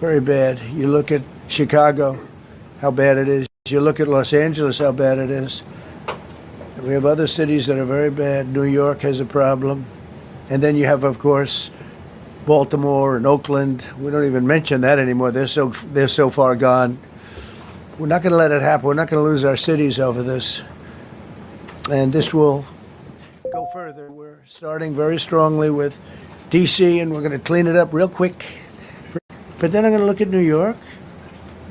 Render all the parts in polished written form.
very bad. You look at Chicago, how bad it is. You look at Los Angeles, how bad it is. We have other cities that are very bad. New York has a problem. And then you have, of course, Baltimore and Oakland. We don't even mention that anymore. They're so far gone. We're not going to let it happen. We're not going to lose our cities over this. And this will go further. We're starting very strongly with D.C., and we're going to clean it up real quick. But then I'm going to look at New York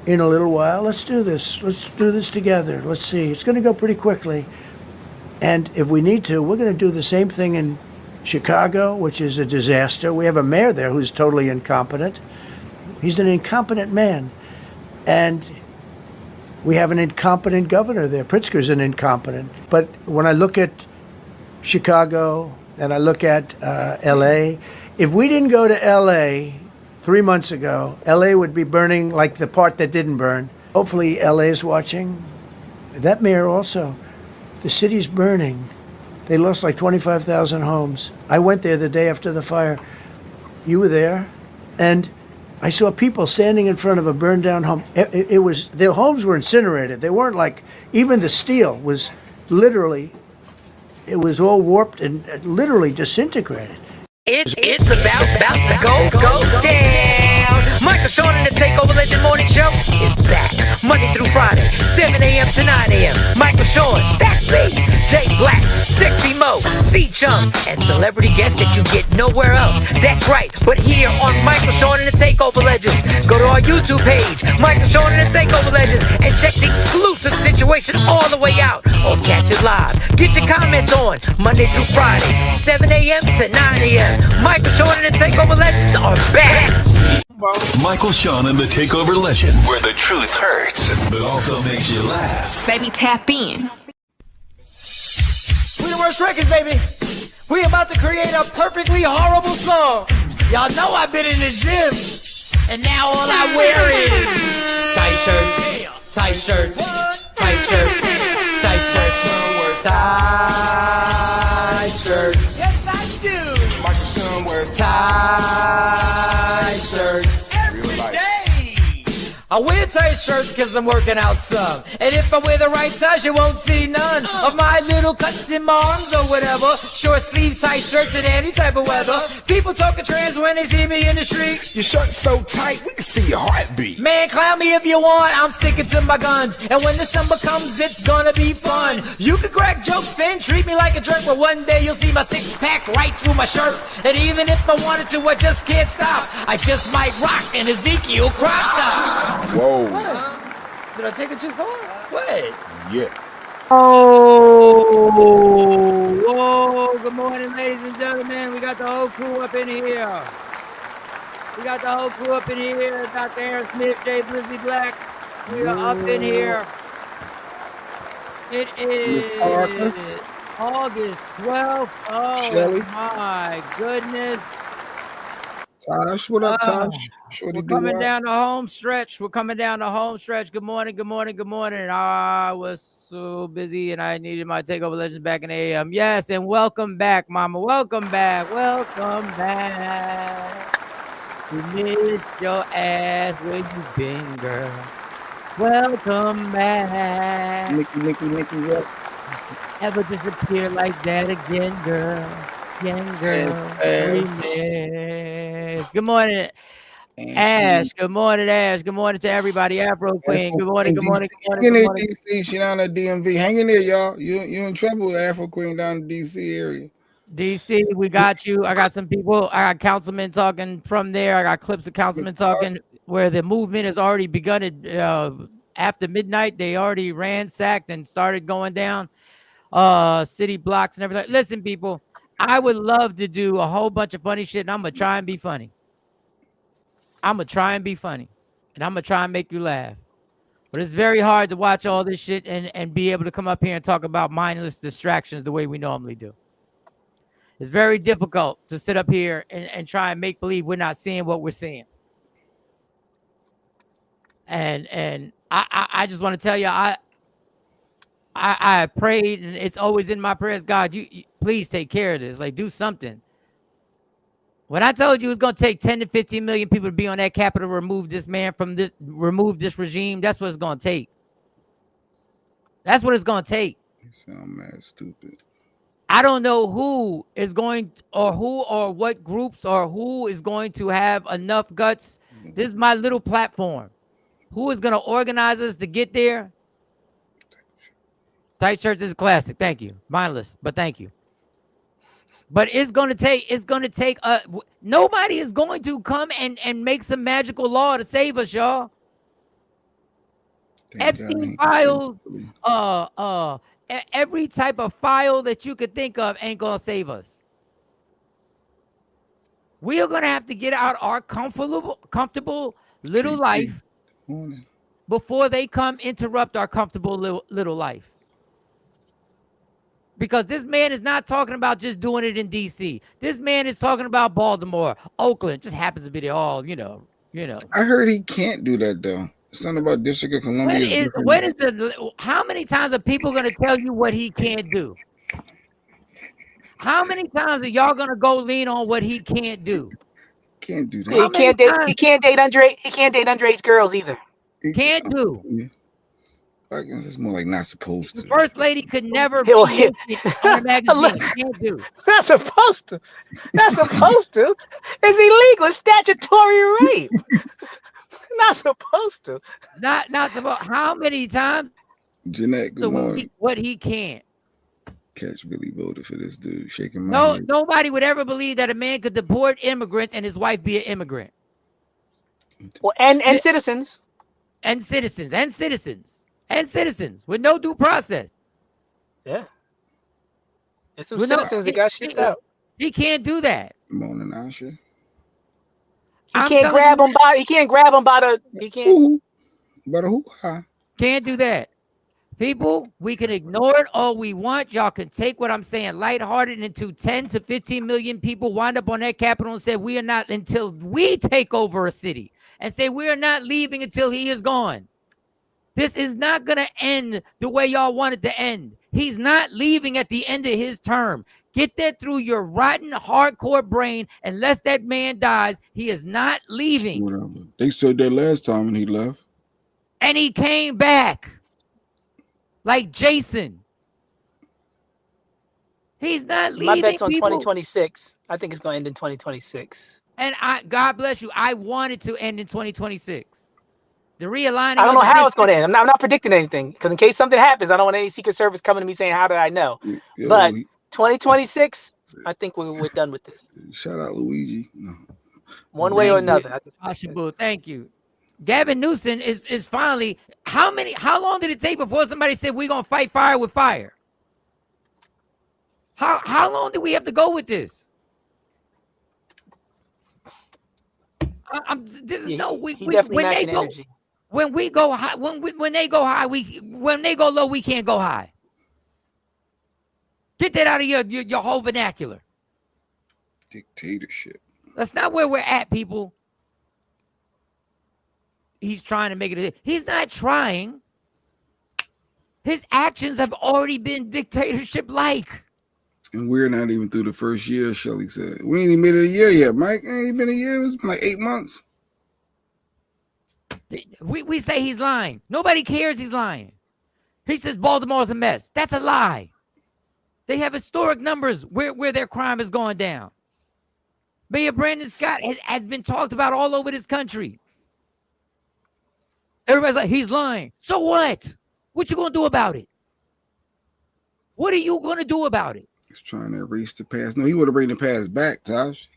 in a little while. Let's do this. Let's do this together. Let's see. It's going to go pretty quickly. And if we need to, we're going to do the same thing in Chicago, which is a disaster. We have a mayor there who's totally incompetent. He's an incompetent man. And we have an incompetent governor there. Pritzker's an incompetent. But when I look at Chicago and I look at L.A., if we didn't go to L.A. 3 months ago, L.A. would be burning like the part that didn't burn. Hopefully L.A. is watching. That mayor also. The city's burning. They lost like 25,000 homes. I went there the day after the fire. You were there. And I saw people standing in front of a burned down home. It was, their homes were incinerated. They weren't like, even the steel was literally, it was all warped and literally disintegrated. It's about to go down. Michael Sean and the Takeover Legend Morning Show is back Monday through Friday, 7 a.m. to 9 a.m. Michael Sean, that's me. Jay Black, Sexy Mo, C-Chum, and celebrity guests that you get nowhere else. That's right, but here on Michael Sean and the Takeover Legends. Go to our YouTube page, Michael Sean and the Takeover Legends, and check the exclusive situation all the way out. Or catch it live. Get your comments on Monday through Friday, 7 a.m. to 9 a.m. Michael Sean and the Takeover Legends are back. Michael Sean and the Takeover Legends, where the truth hurts, but also makes you laugh. Baby, tap in. We the Worst Records, baby. We about to create a perfectly horrible song. Y'all know I've been in the gym, and now all I wear is tight shirts, tight shirts, tight shirts, tight shirts. Tight shirts. Yes, I do. Michael Sean wears tight shirts every day. I wear tight shirts because I'm working out some. And if I wear the right size, you won't see none of my little cuts in my arms or whatever. Short sleeve tight shirts in any type of weather. People talking trans when they see me in the street. Your shirt's so tight, we can see your heartbeat. Man, clown me if you want, I'm sticking to my guns. And when December comes, it's gonna be fun. You can crack jokes and treat me like a jerk, but one day you'll see my six-pack right through my shirt. And even if I wanted to, I just can't stop. I just might rock an Ezekiel crop top. Whoa. Did I take it too far? What? Yeah. Oh, whoa, good morning, ladies and gentlemen. We got the whole crew up in here. We got the whole crew up in here. Dr. Aaron Smith, Jay Blizzy Black. We are up in here. It is August 12th. Oh, Shelly. my goodness. Tosh, what up, Tosh? We're coming down the home stretch. We're coming down the home stretch. Good morning, good morning, good morning. I was so busy and I needed my Takeover Legends back in the AM. Yes, and welcome back, Mama. Welcome back. Welcome back. We missed your ass. Where you been, girl? Welcome back. Nicky, what? Ever disappear like that again, girl? Again, girl. Good morning, Ash. Good morning, Ash. Good morning to everybody. Afro Queen. Good morning. Good morning. Hang in there, DC. She down at DMV. Hang in there, y'all. You in trouble with Afro Queen down in DC area. DC, we got you. I got some people. I got councilmen talking from there. I got clips of councilmen talking where the movement has already begun. After midnight, they already ransacked and started going down city blocks and everything. Listen, people, I would love to do a whole bunch of funny shit, and I'm going to try and be funny. I'm going to try and be funny, and I'm going to try and make you laugh. But it's very hard to watch all this shit and be able to come up here and talk about mindless distractions the way we normally do. It's very difficult to sit up here and try and make believe we're not seeing what we're seeing. And I just want to tell you, I prayed, and it's always in my prayers, God, you please take care of this. Like, do something. When I told you it's going to take 10 to 15 million people to be on that Capitol, remove this man from this, remove this regime, that's what it's going to take. That's what it's going to take. You sound mad stupid. I don't know who is going, or who, or what groups, or who is going to have enough guts. This is my little platform. Who is going to organize us to get there? Tight shirts is a classic. Thank you. Mindless, but thank you. But it's going to take, nobody is going to come and make some magical law to save us, y'all. Epstein files, every type of file that you could think of ain't going to save us. We are going to have to get out our comfortable little life before they come interrupt our comfortable little life. Because this man is not talking about just doing it in D.C. This man is talking about Baltimore, Oakland. Just happens to be there all, you know. I heard he can't do that though. Something about District of Columbia. How many times are people going to tell you what he can't do? How many times are y'all going to go lean on what he can't do? Can't do that. He can't date underage girls either. Can't do. Yeah. I guess it's more like not supposed to. The first lady could never be on a magazine. Can't do. Not supposed to. Not supposed to. It's illegal. It's statutory rape. Not supposed to. Not supposed. How many times? Jeanette, good morning. What he can't. Catch really voted for this dude shaking my head. Nobody would ever believe that a man could deport immigrants and his wife be an immigrant. Well, and citizens. And citizens with no due process. Yeah. There's some citizens that got shipped out. He can't do that. Morning, Asha. He can't grab him by the. He can't. But who? Can't do that. People, we can ignore it all we want. Y'all can take what I'm saying lighthearted until 10 to 15 million people wind up on that Capitol and say we are not until we take over a city and say we are not leaving until he is gone. This is not going to end the way y'all want it to end. He's not leaving at the end of his term. Get that through your rotten, hardcore brain. Unless that man dies, he is not leaving. Whatever. They said that last time when he left. And he came back. Like Jason. He's not leaving. My bet's on people. 2026. I think it's going to end in 2026. And God bless you. I want it to end in 2026. The realigning. I don't know how it's going to end. I'm not predicting anything because in case something happens, I don't want any Secret Service coming to me saying, "How did I know?" Yeah, but 2026, I think we're done with this. Shout out Luigi. No. One way or another. Thank you. Gavin Newsom is finally. How long did it take before somebody said we're gonna fight fire with fire? How long do we have to go with this? When we go high, when they go high, when they go low, we can't go high. Get that out of your whole vernacular. Dictatorship. That's not where we're at, people. He's trying to make it. He's not trying. His actions have already been dictatorship-like. And we're not even through the first year, Shelly said. We ain't even made it a year yet, Mike. Ain't even been a year. It's been like 8 months. We say he's lying. Nobody cares he's lying. He says Baltimore's a mess. That's a lie. They have historic numbers where their crime is going down. Mayor Brandon Scott has been talked about all over this country. Everybody's like, he's lying. So what? What you going to do about it? What are you going to do about it? He's trying to erase the past. No, he would have bring the past back, Tosh.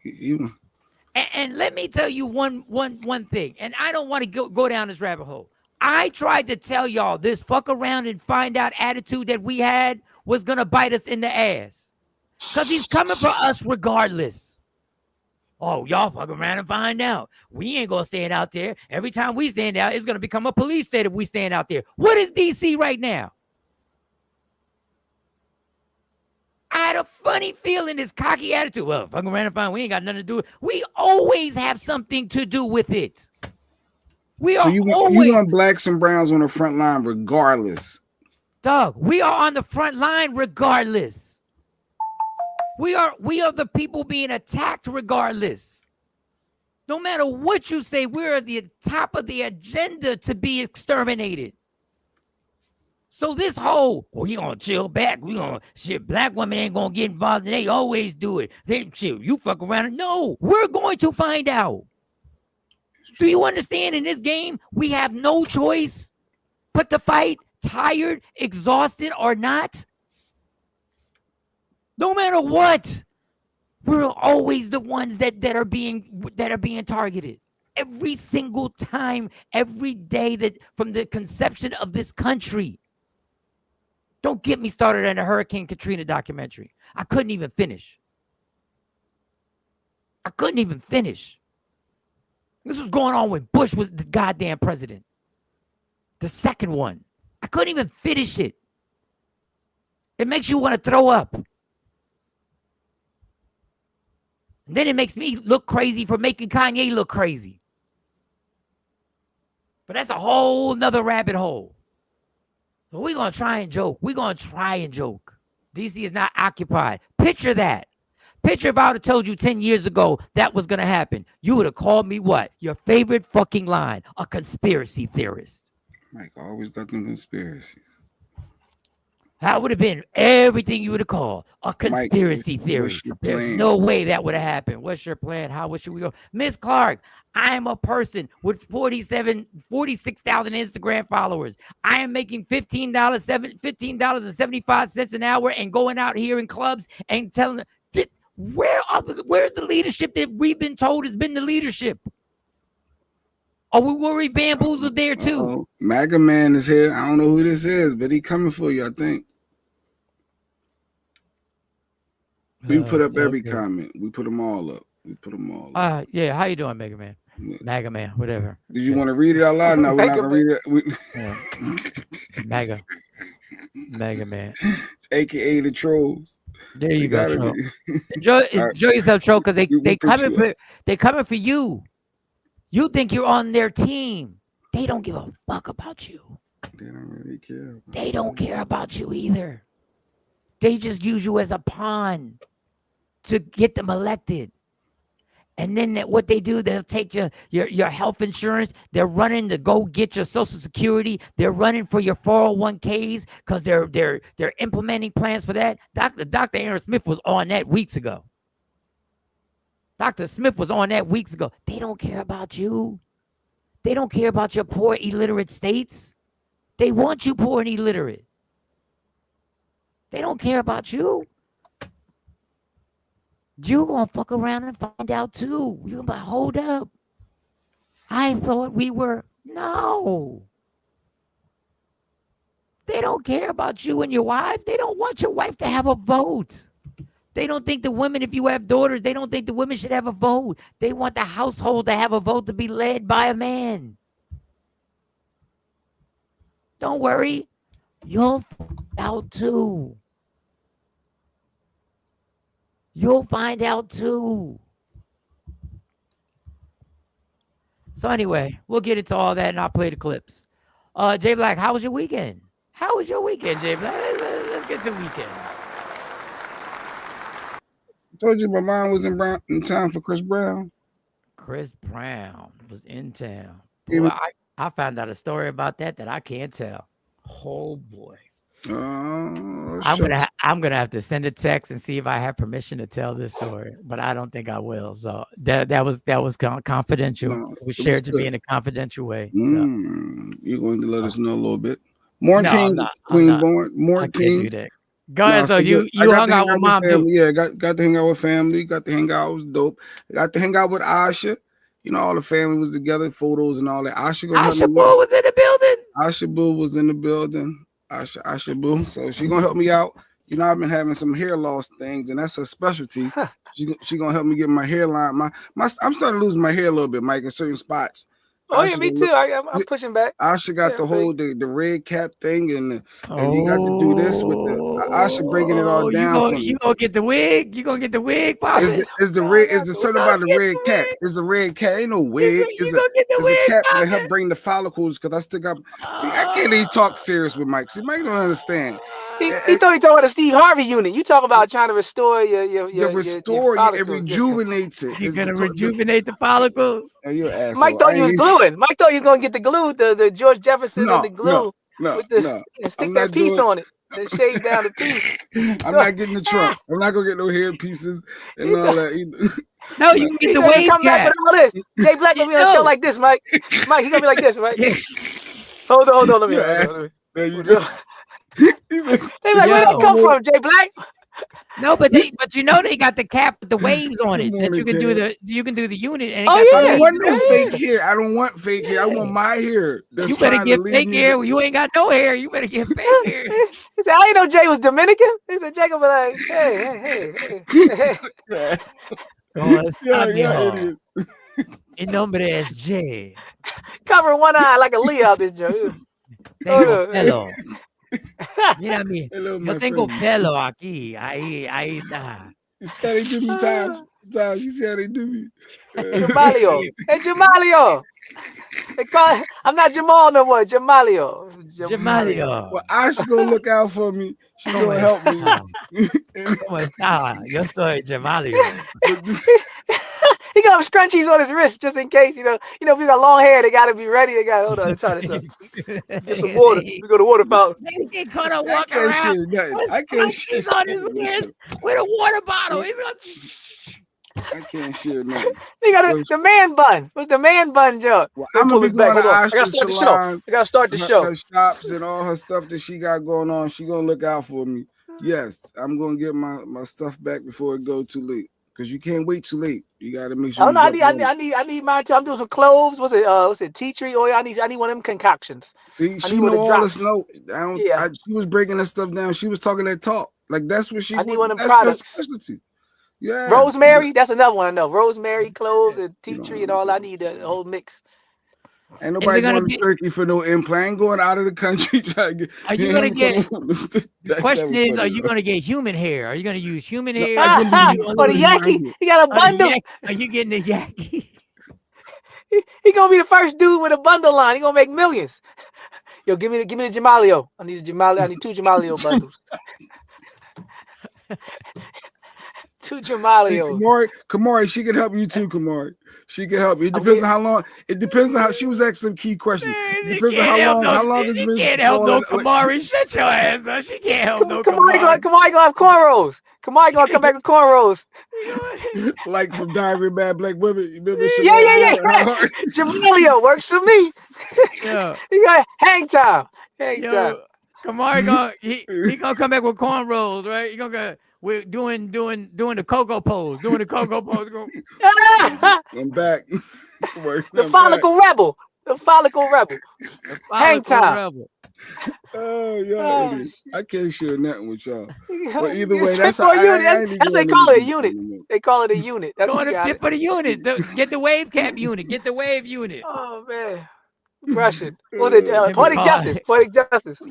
And let me tell you one thing, and I don't want to go down this rabbit hole. I tried to tell y'all this fuck around and find out attitude that we had was going to bite us in the ass. Because he's coming for us regardless. Oh, y'all fuck around and find out. We ain't going to stand out there. Every time we stand out, it's going to become a police state if we stand out there. What is D.C. right now? I had a funny feeling, this cocky attitude. Well, fucking around and find we ain't got nothing to do with it. We always have something to do with it. You want blacks and browns on the front line regardless. Doug, we are on the front line regardless. We are the people being attacked regardless. No matter what you say, we're at the top of the agenda to be exterminated. So this whole, we gonna chill back. We gonna shit. Black women ain't gonna get involved. They always do it. They shit. You fuck around. No, we're going to find out. Do you understand? In this game, we have no choice but to fight, tired, exhausted, or not. No matter what, we're always the ones that are being targeted. Every single time, every day that from the conception of this country. Don't get me started on the Hurricane Katrina documentary. I couldn't even finish. This was going on when Bush was the goddamn president. The second one. I couldn't even finish it. It makes you want to throw up. And then it makes me look crazy for making Kanye look crazy. But that's a whole nother rabbit hole. So we're going to try and joke. DC is not occupied. Picture that. Picture if I would have told you 10 years ago that was going to happen. You would have called me what? Your favorite fucking line. A conspiracy theorist. Mike always got them conspiracies. That would have been everything you would have called a conspiracy theory. There's no way that would have happened. What's your plan? How should we go? Miss Clark, I am a person with 46,000 Instagram followers. I am making $15.75 an hour and going out here in clubs and telling them, where's the leadership that we've been told has been the leadership? Are we worried bamboozled there too? MAGA man is here. I don't know who this is, but he coming for you, I think. We put up every comment. We put them all up. Yeah, how you doing, Mega Man? MAGA man, whatever. Did you want to read it out loud? No, we're not gonna read it. MAGA man. AKA the trolls. There you go, troll. Enjoy yourself, troll, because they coming for you. You think you're on their team. They don't give a fuck about you. They don't really care. They don't care about you either. They just use you as a pawn to get them elected. And then what they do, they'll take your health insurance. They're running to go get your Social Security. They're running for your 401ks because they're implementing plans for that. Dr. Aaron Smith was on that weeks ago. Dr. Smith was on that weeks ago. They don't care about you. They don't care about your poor, illiterate states. They want you poor and illiterate. They don't care about you. You're going to fuck around and find out too. You're going to be like, hold up. I thought we were. No. They don't care about you and your wife. They don't want your wife to have a vote. They don't think the women, if you have daughters, they don't think the women should have a vote. They want the household to have a vote to be led by a man. Don't worry. You'll find out too. You'll find out too. So anyway, we'll get into all that and I'll play the clips. Jay Black, how was your weekend? How was your weekend, Jay Black? Let's get to the weekend. I told you my mom was in town for Chris Brown. Chris Brown was in town. Boy, I found out a story about that I can't tell. Oh boy. I'm gonna have to send a text and see if I have permission to tell this story, but I don't think I will. So that was confidential. No, it was shared to me in a confidential way. So. You're going to let us know a little bit. Morning, Queen Born. Morning. Go ahead. So you hung out with mom, dude. Yeah, got to hang out with family. Got to hang out. It was dope. Got to hang out with Asha. You know, all the family was together, photos and all that. Asha Boo was in the building. Asha Boo was in the building. Asha Boo. So she gonna help me out. You know, I've been having some hair loss things, and that's her specialty. She gonna help me get my hairline. I'm starting to lose my hair a little bit, Mike, in certain spots. Oh yeah, me too. I'm pushing back. Asha got the whole the red cap thing, and you got to do this with the Asha breaking it all down. You gonna get the wig? You gonna get the wig? Is the red? Is the something about the red cap? Is the red cap? Ain't no wig. It's a cap to help bring the follicles. Because I still got. See, I can't even talk serious with Mike. See, Mike don't understand. He thought he talking about the Steve Harvey unit. You talk about trying to restore your restore it, follicles. rejuvenates it. You're It's gonna the- rejuvenate the follicles. Oh, you're an asshole. Mike thought I you was ain't- gluing. Mike thought you was gonna get the glue, the George Jefferson No, and the glue no, with the no. and stick I'm that not piece doing- on it. Then shave down the piece. I'm not getting the trunk. I'm not gonna get no hair pieces and all that. No, you can get the He wave come back cap. with all this. Jay Black gonna be on a show like this, Mike. Mike, he gonna be like this, Mike. Hold on. Let me. You're Hold ass. on. There you go. They be like, where that Yo. come from, Jay Black? No, but you know they got the cap with the waves on it that you can do the unit and it Oh, got I the don't yeah. want no waves. fake hair. I don't want fake hair. I want my hair. That's You better trying get to lead fake me hair. You ain't got no hair. You better get fake hair. He said, I didn't know Jay was Dominican. He said, Jay gonna be like, hey. Oh, it's Yeah, not idiots. El nombre es Jay. Covering one eye like a Leo out this joke. Tengo pelo. Mira mi. Hello, my Yo tengo friend. pelo aquí. Ahí está. You see how they do me, Taj? Taj, you see how they do me? Jamalio. Hey, Jamalio. I'm not Jamal no more. Jamalio. Jamalio. Well, I should go look out for me. She ¿Cómo gonna help me. está? ¿Cómo está? Yo soy Jamalio. He got scrunchies on his wrist just in case, if you got long hair, they gotta be ready. They got hold on, try this up. Get some water. We go to water fountain. He get caught up I walking can't around shit nothing. with I can't scrunchies shit on his wrist with a water bottle. He's gonna... I can't share nothing. He got the man bun. What's the man bun joke? Well, Let me I'm pull gonna be this back. going to Hold on. I gotta Oscar start the show. Salon. I gotta start the show. Her shops and all her stuff that she got going on. She gonna look out for me. Yes, I'm gonna get my stuff back before it go too late. Cause you can't wait too late. You gotta make sure. Oh no, you I got need mine too. I'm doing some cloves. What's it tea tree oil? I need one of them concoctions. See, I she need one know of all drops. this. No, I don't. Yeah. She was breaking that stuff down. She was talking that talk. Like that's what she. I need one of them that's her products. specialty. Yeah. Rosemary, that's another one I know. Rosemary, cloves, and tea You tree, know. and all. I need the whole mix. Ain't nobody gonna going to be- Turkey for no implant. I ain't going out of the country trying to get. Are you gonna get? The The question is, are you gonna get human hair? Are you gonna use human hair? that's gonna be For the Yaki, he got a Or the bundle. yak- Are you getting the yaki? He gonna be the first dude with a bundle line. He gonna make millions. Yo, give me the Jamalio. I need a Jamalio. I need 2 Jamalio bundles. 2 See, Jamalio. Kamari, she can help you too, Kamari. She can help you. It Okay. depends on how long. It depends on how she was asking some key questions. It depends on how long it's She been. can't help no going- Kamari. Shut your ass up. She can't help no Kamari Kamari. gonna have cornrows. Kamari gonna come back with cornrows. like from Diary of Bad Black Women. You remember? Yeah. Jamalio works for me. Yo, He got hang time. Hang time. yo, Kamari he gonna come back with cornrows, right? He gonna go. We're doing the cocoa pose, doing the cocoa pose. I'm back. The follicle rebel. The follicle rebel. Hang time. Rebel. Oh, yeah, Oh, it is. I can't share nothing with y'all. But either way, That's that's how for a unit. That's they call it a unit. They call it a unit. That's Go what on you got get it. for the unit. Get the wave cap unit. Get the wave unit. Oh man, Russian. What it? Poetic justice. Poetic justice.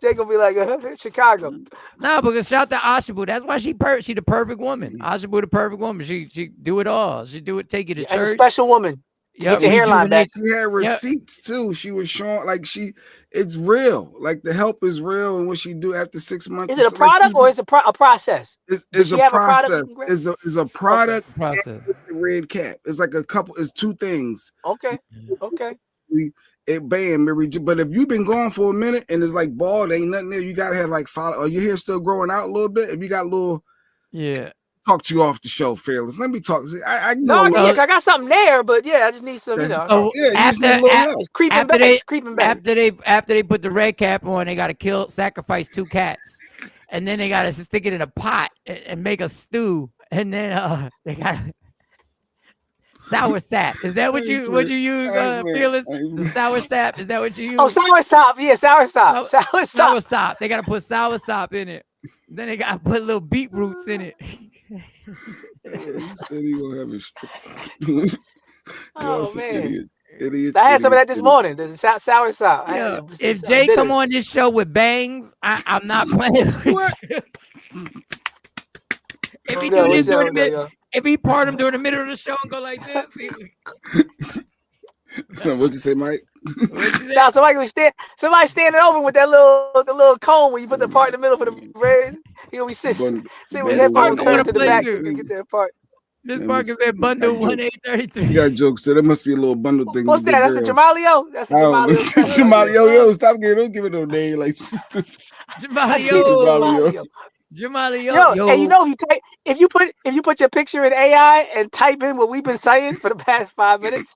Jay gonna be like Chicago. No, because shout to Ashabu. That's why she the perfect woman. Ashabu the perfect woman. She do it all. She do it. Take you to As a church. special woman. Yep, Get your hairline back. She had receipts too. She was showing like it's real. Like the help is real, and what she do after 6 months. Is it a product or is it a process? It's she a have a product process. you can grab? It's a product Process. with the red cap. It's like a couple. It's 2 things. Okay. It bam, Mary. But if you've been gone for a minute and it's like bald, ain't nothing there. You gotta have like follow. Or your hair still growing out a little bit. If you got a little, Yeah. talk to you off the show, Fearless. Let me talk. See, I No, know. I got something there, but yeah, I just need some. So Yeah, you just need a little help. it's creeping after back. they- It's creeping back. After they put the red cap on, they gotta sacrifice 2 cats, and then they gotta stick it in a pot and make a stew, and then they gotta sour sap. Is that what you use, Fearless? The sour sap. Is that what you use? Oh, sour sop. Yeah, sour sop. Sour sour sop. sop. They gotta put sour sop in it. Then they gotta put little beetroots in it. He said he gonna have his. Oh man. Idiots, I had some of that this idiots. morning. The sour sop. I Yo, had if some Jay come bitters. on this show with bangs, I'm not playing. What? If he No, do this yo, during the yo, mid, yo. if he part him during the middle of the show and go like this, So what'd you say, Mike? Now somebody standing over with that little comb where you put the part in the middle for the braids. He gonna be sitting with headphones turned to the back so you can get that part. Miss Parker said bundle 1833. You got jokes, so there must be a little bundle thing. What's that? That's a Jamalio? That's a Jamalio. Jamalio, yo, stop don't give it no name like sister. Jamalio. Yo, and you know if you put your picture in AI and type in what we've been saying for the past 5 minutes,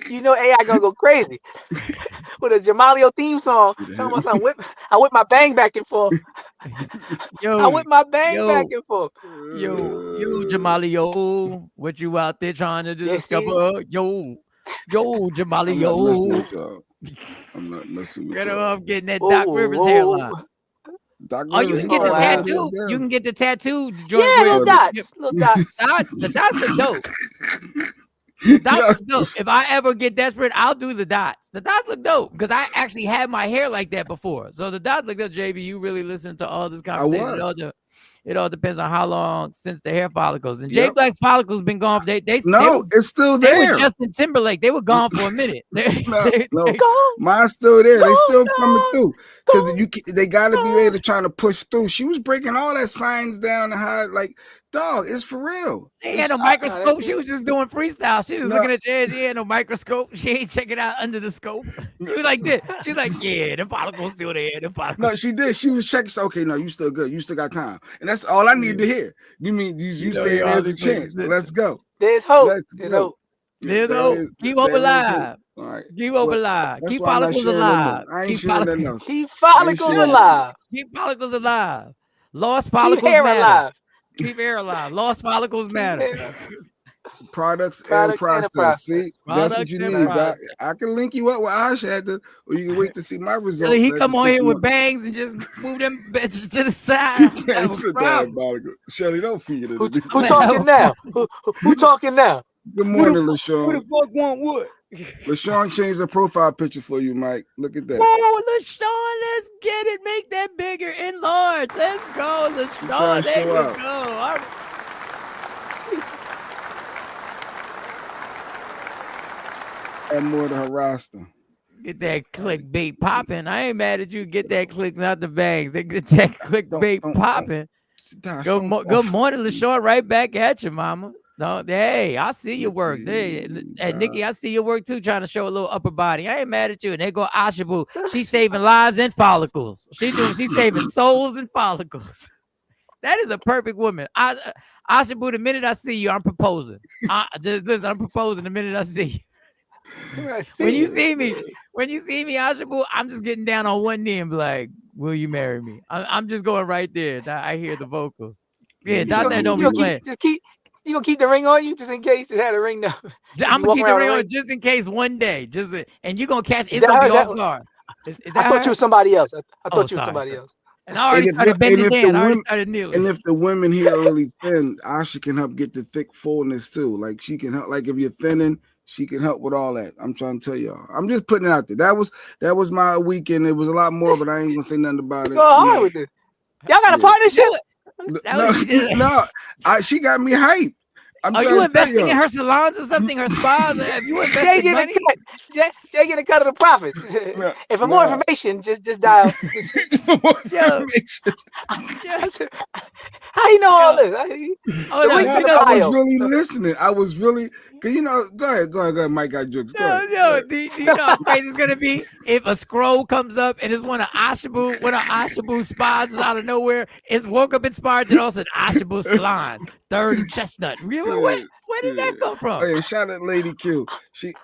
you know AI gonna go crazy with a Jamalio theme song. I whip my bang back and forth. I whip my bang back and forth. Yo, Jamalio, what you out there trying to discover? Yo, Jamalio. I'm not messing with you. I'm getting that Doc Rivers hairline. Oh, you can get the tattoo. You can get the tattoo. Yeah, little dots. The dots are dope. Dots dope. If I ever get desperate, I'll do the dots. The dots look dope because I actually had my hair like that before. So the dots look dope. JB, you really listen to all this conversation. It all depends on how long since the hair follicles. And Jay Black's follicles been gone. It's still there. They were Justin Timberlake. They were gone for a minute. No, mine's still there. They still coming through because they got to be able to try to push through. She was breaking all that signs down and how like dog. It's for real. They had no microscope. She was just doing freestyle. She was looking at your head. She had no microscope. She ain't checking out under the scope. She was like this. She's like, yeah, the follicle's still there. The follicle. No, she did. She was checking. Okay, no, you still good. You still got time. And that's all I need to hear. You mean you say there's a chance. Let's go. There's hope. There's hope. Keep hope alive. All right. Keep hope alive. Keep follicles alive. Keep follicles alive. Keep follicles alive. Lost follicles matter. Alive. Keep hair alive. Lost follicles matter. Products and process. See, that's what you need. I can link you up with Asha, or you can wait to see my results. He come on here with bangs and just move them bitches to the side. Shelly, don't feed it. Who talking now? Who talking now? Good morning, LaShawn. Who the fuck want what? LaShawn changed the profile picture for you, Mike. Look at that. Oh, LaShawn, let's get it. Make that bigger, enlarge. Let's go, LaShawn. There you go. And more to her roster. Get that clickbait popping. I ain't mad at you. Get that click, not the bangs. They get that clickbait popping. Good morning, LaShawn. Right back at you, mama. No, hey, I see your work. Hey, and Nikki, I see your work too, trying to show a little upper body. I ain't mad at you. And they go Ashabu. She's saving lives and follicles. She's saving souls and follicles. That is a perfect woman. Ashabu, the minute I see you, I'm proposing. Just listen, I'm proposing the minute I see you. When you see me, Ashabu, I'm just getting down on one knee and be like, "Will you marry me?" I'm just going right there. I hear the vocals. Yeah, don't be playing. You gonna keep the ring on you just in case it had a ring? No, I'm gonna keep the ring on just in case one day. And you're gonna catch. It's gonna be off guard. I thought you were somebody else. I thought you were somebody else. And I already started bending down. I already started kneeling. And if the women here are really thin, Asha can help get the thick fullness too. Like she can help. Like if you're thinning, she can help with all that. I'm trying to tell y'all. I'm just putting it out there. That was my weekend. It was a lot more, but I ain't gonna say nothing about it. Go hard with it. Y'all got a partnership? She got me hyped. Are you investing in her salons or something? Her spas? Have you invested money? Jay get a cut of the profits. And for more information, just dial. How you know all this? I was really listening. I was really, cause go ahead. Mike got jokes. Do you know how crazy it's gonna be if a scroll comes up and it's one of Ashabu spas is out of nowhere? It's woke up inspired, then also an Ashabu salon, third and Chestnut. Really? Where did that come from? Oh yeah, shout out Lady Q.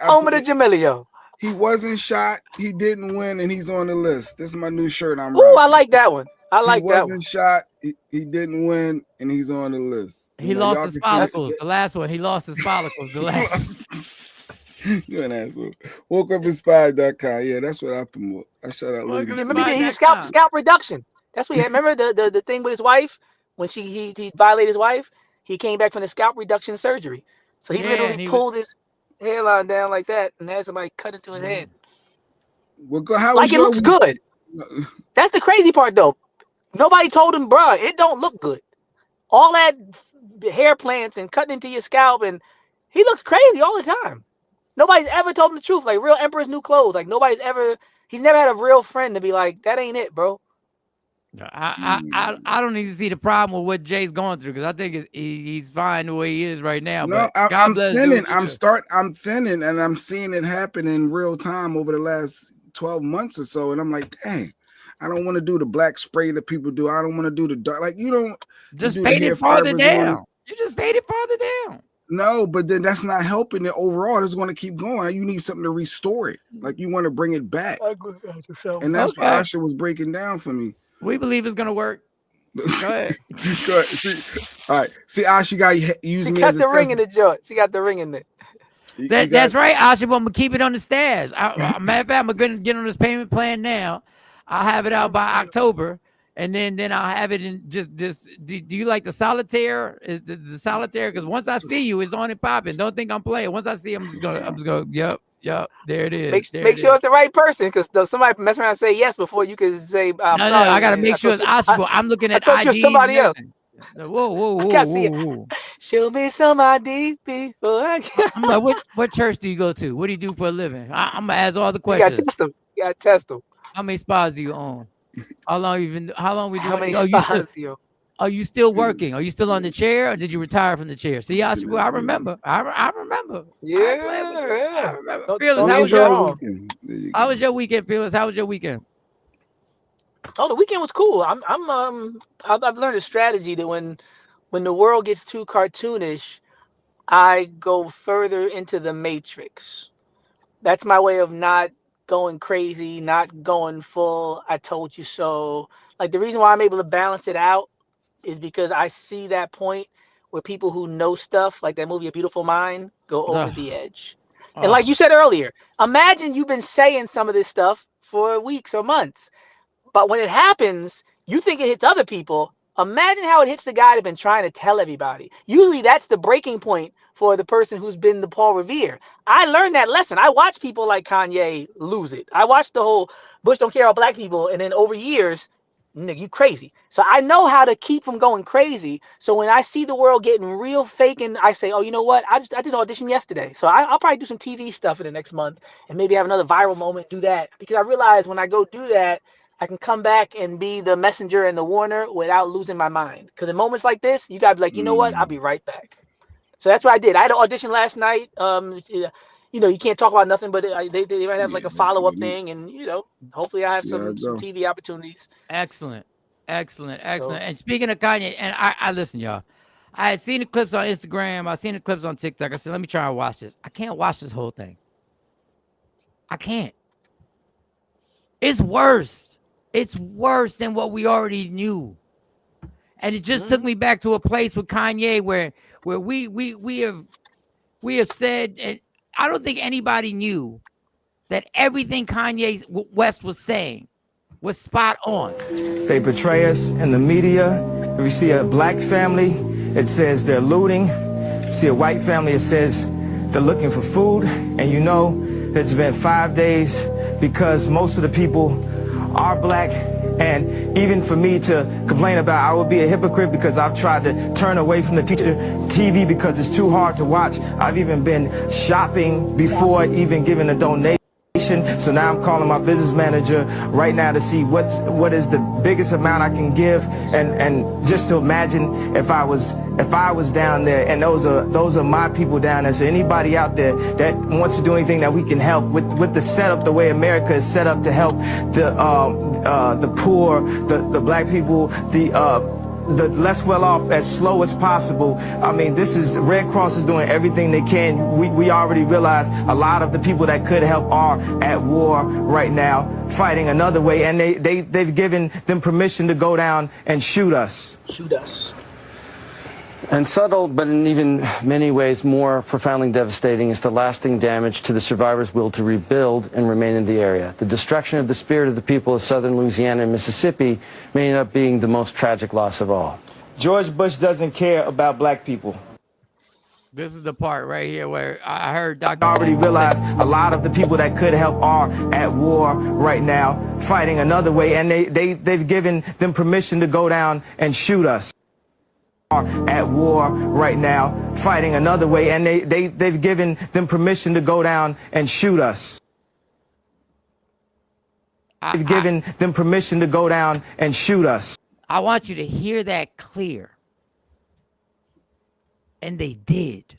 Home of the Jamelio. He wasn't shot. He didn't win, and he's on the list. This is my new shirt. Ooh, I like that one. He wasn't shot. He didn't win, and he's on the list. He lost his follicles. The last one, he lost his follicles. The last. You're an asshole. WokeUpInspired.com. Yeah, that's what I promote. I shout out. Remember he scalp reduction. That's what he had. Remember the thing with his wife when he violated his wife. He came back from the scalp reduction surgery. So he literally pulled his hairline down like that and had somebody cut into his head. Well, it looks good. That's the crazy part, though. Nobody told him, bruh, it don't look good. All that hair plants and cutting into your scalp, and he looks crazy all the time. Nobody's ever told him the truth. Like real Emperor's New Clothes. Like he's never had a real friend to be like, that ain't it, bro. I don't even see the problem with what Jay's going through, because I think he's fine the way he is right now. No, but I'm thinning. I'm thinning, and I'm seeing it happen in real time over the last 12 months or so. And I'm like, dang, I don't want to do the black spray that people do. I don't want to do the dark. Like, you don't just fade it farther down. You just fade it farther down. No, but then that's not helping it overall. It's going to keep going. You need something to restore it. Like, you want to bring it back. And that's what Asha was breaking down for me. We believe it's gonna work. Go ahead. Go ahead. See, all right. See, Asha got use me as a got the ring in the joint. She got the ring in there. That's right, Asha. But I'm gonna keep it on the stash. Matter of fact, I'm gonna get on this payment plan now. I'll have it out by October, and then I'll have it in just. Do you like the solitaire? Is the solitaire? Because once I see you, it's on and popping. Don't think I'm playing. Once I see, I'm just gonna. Yep. There it is. Make sure it's the right person, because somebody mess around and say yes before you can say. No, I gotta make sure it's Asha. I'm looking at ID. Somebody else. Whoa. Show me some ID before I get. I'm like, what church do you go to? What do you do for a living? I'm gonna ask all the questions. You gotta test them. How many spas do you own? How long we doing? How many spas do you own? Are you still working? Are you still on the chair, or did you retire from the chair? See, I remember. I remember. Yeah. I remember. Fearless, how was your weekend, Fearless? How was your weekend? Oh, the weekend was cool. I've learned a strategy that when the world gets too cartoonish, I go further into the matrix. That's my way of not going crazy, not going full I told you so. Like, the reason why I'm able to balance it out is because I see that point where people who know stuff, like that movie A Beautiful Mind, go over the edge. And like you said earlier, imagine you've been saying some of this stuff for weeks or months, but when it happens, you think it hits other people. Imagine how it hits the guy that's been trying to tell everybody. Usually that's the breaking point for the person who's been the Paul Revere. I learned that lesson. I watched people like Kanye lose it. I watched the whole Bush don't care about black people, and then over years, nigga, you crazy. So I know how to keep from going crazy. So when I see the world getting real fake, and I say, oh, you know what? I did an audition yesterday. So I'll probably do some TV stuff in the next month and maybe have another viral moment, do that. Because I realize when I go do that, I can come back and be the messenger and the warner without losing my mind. Because in moments like this, you gotta be like, you know what? I'll be right back. So that's what I did. I had an audition last night. You know, you can't talk about nothing, but they might have like a follow-up thing, and hopefully I have some TV opportunities. Excellent. And speaking of Kanye, and I listen, y'all. I had seen the clips on Instagram. I seen the clips on TikTok. I said, let me try and watch this. I can't watch this whole thing. I can't. It's worse. It's worse than what we already knew. And it just took me back to a place with Kanye where we have said, and I don't think anybody knew that everything Kanye West was saying was spot on. They portray us in the media. If you see a black family, it says they're looting. You see a white family, it says they're looking for food. And you know it's been 5 days because most of the people are black. And even for me to complain about, I would be a hypocrite because I've tried to turn away from the teacher TV because it's too hard to watch. I've even been shopping before even giving a donation. So now I'm calling my business manager right now to see what is the biggest amount I can give, and just to imagine if I was down there, and those are my people down there. So anybody out there that wants to do anything that we can help with the setup, the way America is set up to help the poor, the black people, the less well off as slow as possible. I mean, this is Red Cross is doing everything they can. We already realize a lot of the people that could help are at war right now, fighting another way, and they've given them permission to go down and shoot us. And subtle, but in even many ways more profoundly devastating, is the lasting damage to the survivors' will to rebuild and remain in the area. The destruction of the spirit of the people of southern Louisiana and Mississippi may end up being the most tragic loss of all. George Bush doesn't care about black people. This is the part right here where I heard Dr. I already realized a lot of the people that could help are at war right now, fighting another way, and they've given them permission to go down and shoot us. at war right now, fighting another way, and they've given them permission to go down and shoot us. They've given them permission to go down and shoot us. I want you to hear that clear. And they did.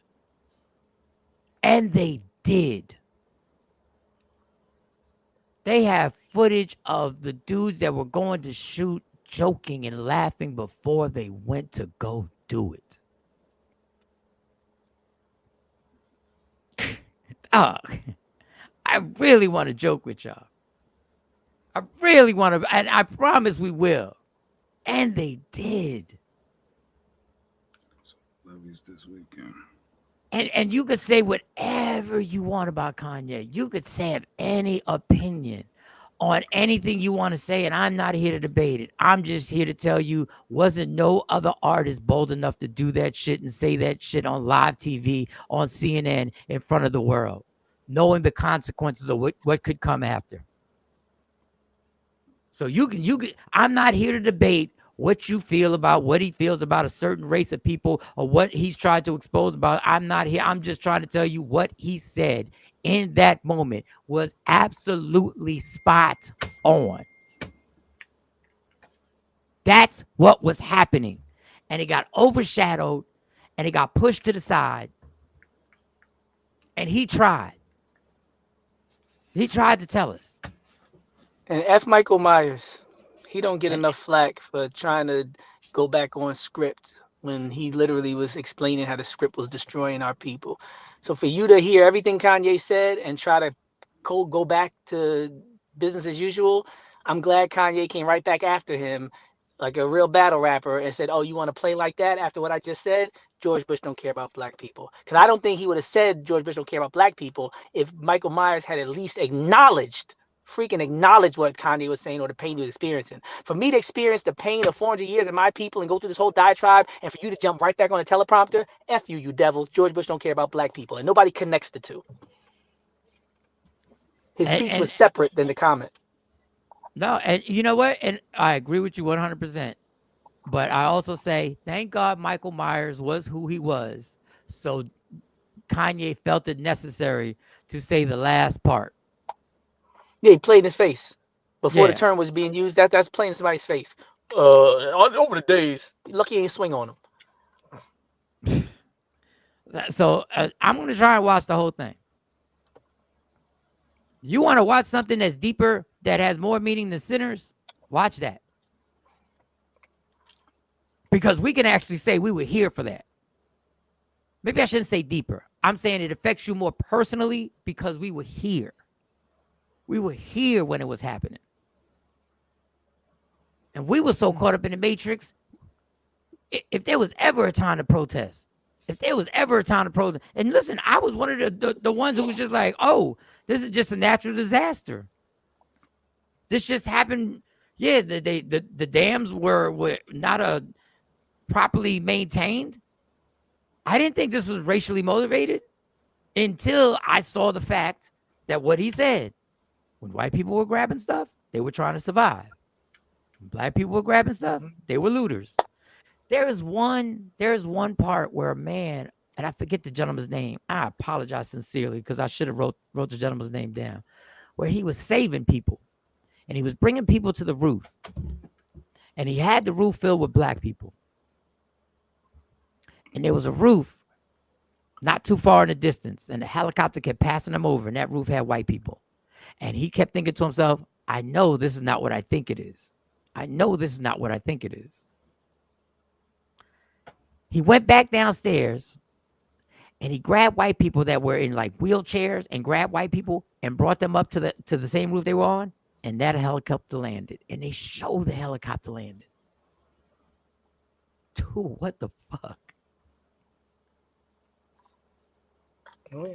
And they did. They have footage of the dudes that were going to shoot joking and laughing before they went to go do it. Dog, I really want to joke with y'all. I really want to, and I promise we will. And they did. Levy's this weekend. And you could say whatever you want about Kanye. You could have any opinion on anything you want to say, and I'm not here to debate it. I'm just here to tell you, wasn't no other artist bold enough to do that shit and say that shit on live TV, on CNN, in front of the world, knowing the consequences of what could come after. So you can. I'm not here to debate what you feel about what he feels about a certain race of people or what he's tried to expose about. I'm not here. I'm just trying to tell you what he said in that moment was absolutely spot on. That's what was happening. And it got overshadowed and it got pushed to the side. And he tried. He tried to tell us. And F. Michael Myers, he don't get enough flack for trying to go back on script when he literally was explaining how the script was destroying our people. So for you to hear everything Kanye said and try to go back to business as usual, I'm glad Kanye came right back after him like a real battle rapper and said, oh, you want to play like that after what I just said? George Bush don't care about black people. Because I don't think he would have said George Bush don't care about black people if Michael Myers had at least acknowledged what Kanye was saying or the pain he was experiencing. For me to experience the pain of 400 years of my people and go through this whole diatribe, and for you to jump right back on the teleprompter, F you, you devil. George Bush don't care about black people. And nobody connects the two. His speech was separate than the comment. No, and you know what? And I agree with you 100%. But I also say, thank God Michael Myers was who he was. So Kanye felt it necessary to say the last part. Yeah, he played in his face before the term was being used. That's playing in somebody's face. Over the days, lucky he didn't swing on him. So I'm going to try and watch the whole thing. You want to watch something that's deeper, that has more meaning than Sinners? Watch that. Because we can actually say we were here for that. Maybe I shouldn't say deeper. I'm saying it affects you more personally because we were here. We were here when it was happening. And we were so caught up in the Matrix. If there was ever a time to protest, and listen, I was one of the ones who was just like, oh, this is just a natural disaster. This just happened. Yeah, the dams were not properly maintained. I didn't think this was racially motivated until I saw the fact that what he said, when white people were grabbing stuff, they were trying to survive. When black people were grabbing stuff, they were looters. There's one part where a man, and I forget the gentleman's name. I apologize sincerely because I should have wrote the gentleman's name down, where he was saving people and he was bringing people to the roof, and he had the roof filled with black people. And there was a roof not too far in the distance, and the helicopter kept passing them over, and that roof had white people. And he kept thinking to himself, I know this is not what I think it is. I know this is not what I think it is. He went back downstairs and he grabbed white people that were in like wheelchairs and grabbed white people and brought them up to the same roof they were on. And that helicopter landed. And they showed the helicopter landed. Dude, what the fuck? Oh, yeah.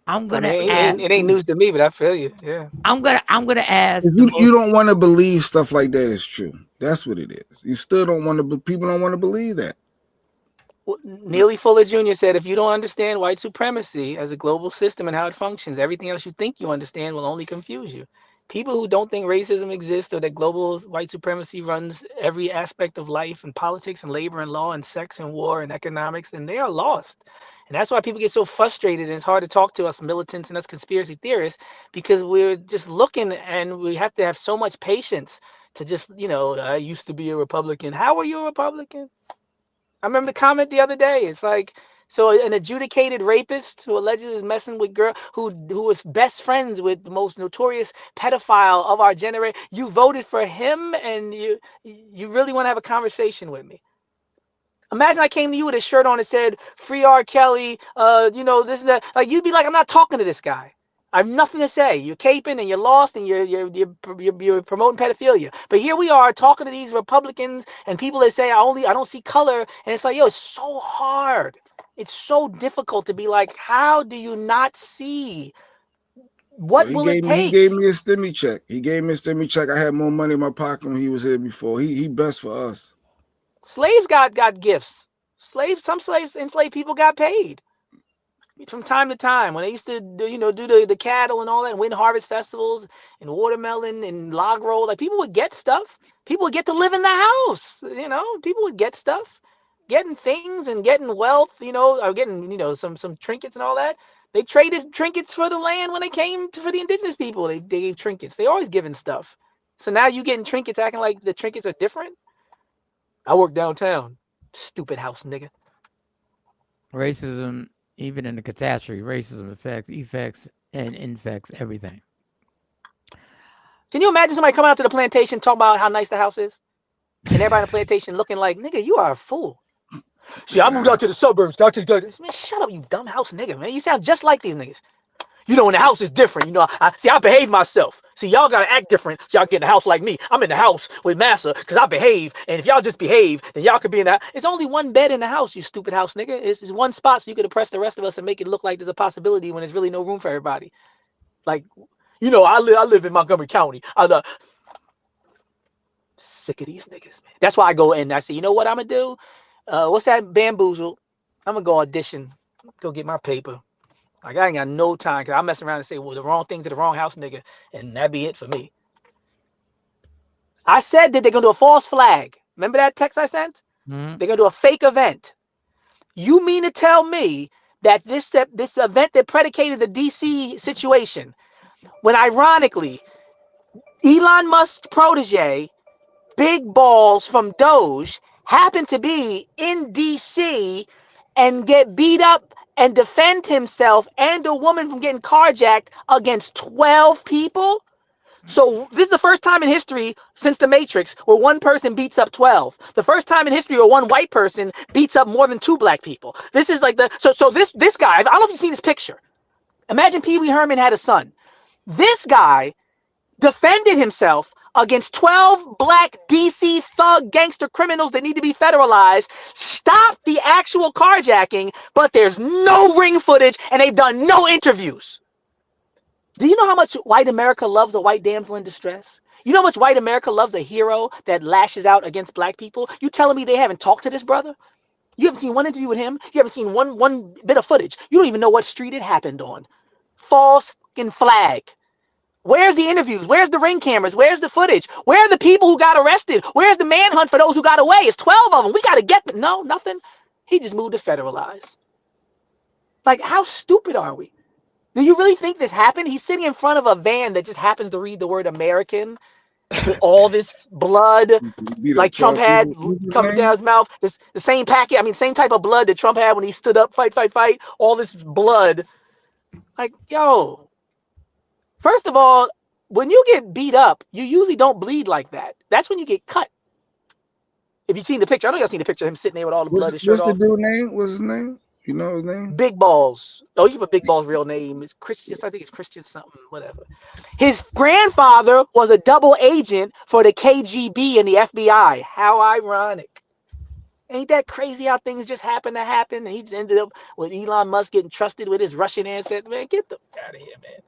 I'm gonna ask. It ain't news to me, but I feel you. Yeah. I'm gonna ask. You don't want to believe stuff like that is true. That's what it is. You still don't want to. People don't want to believe that. Well, Neely Fuller Jr. said, if you don't understand white supremacy as a global system and how it functions, everything else you think you understand will only confuse you. People who don't think racism exists or that global white supremacy runs every aspect of life and politics and labor and law and sex and war and economics, and they are lost. And that's why people get so frustrated, and it's hard to talk to us militants and us conspiracy theorists, because we're just looking, and we have to have so much patience to just, I used to be a Republican. How are you a Republican? I remember the comment the other day. It's like, so an adjudicated rapist who allegedly is messing with girl who was best friends with the most notorious pedophile of our generation. You voted for him, and you really want to have a conversation with me? Imagine I came to you with a shirt on that said "Free R. Kelly," this and that. Like, you'd be like, I'm not talking to this guy. I have nothing to say. You're caping and you're lost and you're promoting pedophilia. But here we are talking to these Republicans and people that say I don't see color, and it's like, yo, it's so hard. It's so difficult to be like, how do you not see? What will it take? He gave me a stimmy check. I had more money in my pocket when he was here before. He best for us. Slaves got gifts. Some enslaved people got paid from time to time when they used to do the cattle and all that, and win harvest festivals and watermelon and log roll. Like, people would get stuff. People would get to live in the house. People would get stuff, getting things and getting wealth. Or getting some trinkets and all that. They traded trinkets for the land when they came for the indigenous people. They gave trinkets. They always giving stuff. So now you getting trinkets, acting like the trinkets are different. I work downtown. Stupid house nigga. Racism, even in the catastrophe, racism affects and infects everything. Can you imagine somebody coming out to the plantation talking about how nice the house is? And everybody on the plantation looking like, nigga, you are a fool. See, I moved out to the suburbs. Man, shut up, you dumb house nigga, man. You sound just like these niggas. When the house is different, I behave myself. See, y'all got to act different so y'all get in the house like me. I'm in the house with Massa because I behave. And if y'all just behave, then y'all could be in that. It's only one bed in the house, you stupid house nigga. It's one spot, so you could oppress the rest of us and make it look like there's a possibility when there's really no room for everybody. Like, I live in Montgomery County. I'm sick of these niggas, man. That's why I go and I say, you know what I'm going to do? What's that, Bamboozle? I'm going to go audition. Go get my paper. Like, I ain't got no time, because I mess around and say, well, the wrong thing to the wrong house nigga, and that'd be it for me. I said that they're going to do a false flag. Remember that text I sent? Mm-hmm. They're going to do a fake event. You mean to tell me that this event that predicated the DC situation, when ironically, Elon Musk's protege, Big Balls from Doge, happened to be in DC and get beat up and defend himself and a woman from getting carjacked against 12 people? So this is the first time in history since the Matrix where one person beats up 12. The first time in history where one white person beats up more than 2 black people. This is like this guy, I don't know if you've seen this picture. Imagine Pee Wee Herman had a son. This guy defended himself against 12 black DC thug gangster criminals that need to be federalized, stop the actual carjacking, but there's no ring footage and they've done no interviews. Do you know how much white America loves a white damsel in distress? You know how much white America loves a hero that lashes out against black people? You telling me they haven't talked to this brother? You haven't seen one interview with him? You haven't seen one bit of footage? You don't even know what street it happened on. False fucking flag. Where's the interviews? Where's the ring cameras? Where's the footage? Where are the people who got arrested? Where's the manhunt for those who got away? It's 12 of them. We got to get them. No, nothing. He just moved to federalize. Like, how stupid are we? Do you really think this happened? He's sitting in front of a van that just happens to read the word American with all this blood like Trump had coming down his mouth. The same packet, same type of blood that Trump had when he stood up, fight. All this blood. Like, yo. First of all, when you get beat up, you usually don't bleed like that. That's when you get cut. If you've seen the picture, I know y'all seen the picture of him sitting there with all the blood. What's the dude's name? What's his name? You know his name? Big Balls. Oh, you put Big Balls' real name. It's Christian. I think it's Christian something, whatever. His grandfather was a double agent for the KGB and the FBI. How ironic. Ain't that crazy how things just happen to happen? And he's ended up with Elon Musk getting trusted with his Russian ancestors. Man, get the out of here, man.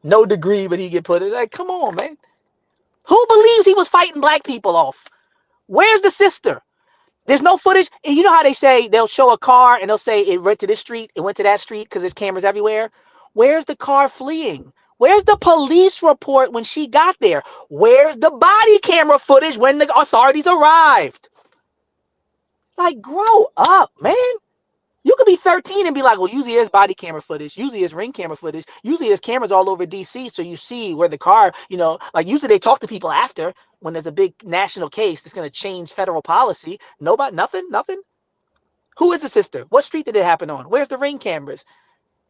No degree, but he get put in. Like, come on, man. Who believes he was fighting black people off? Where's the sister? There's no footage. And you know how they say they'll show a car and they'll say it went to this street, it went to that street because there's cameras everywhere. Where's the car fleeing? Where's the police report when she got there? Where's the body camera footage when the authorities arrived? Like, grow up, man. You could be 13 and be like, well, usually there's body camera footage. Usually there's ring camera footage. Usually there's cameras all over DC, so you see where the car, like usually they talk to people after when there's a big national case that's going to change federal policy. Nobody, nothing. Who is the sister? What street did it happen on? Where's the ring cameras?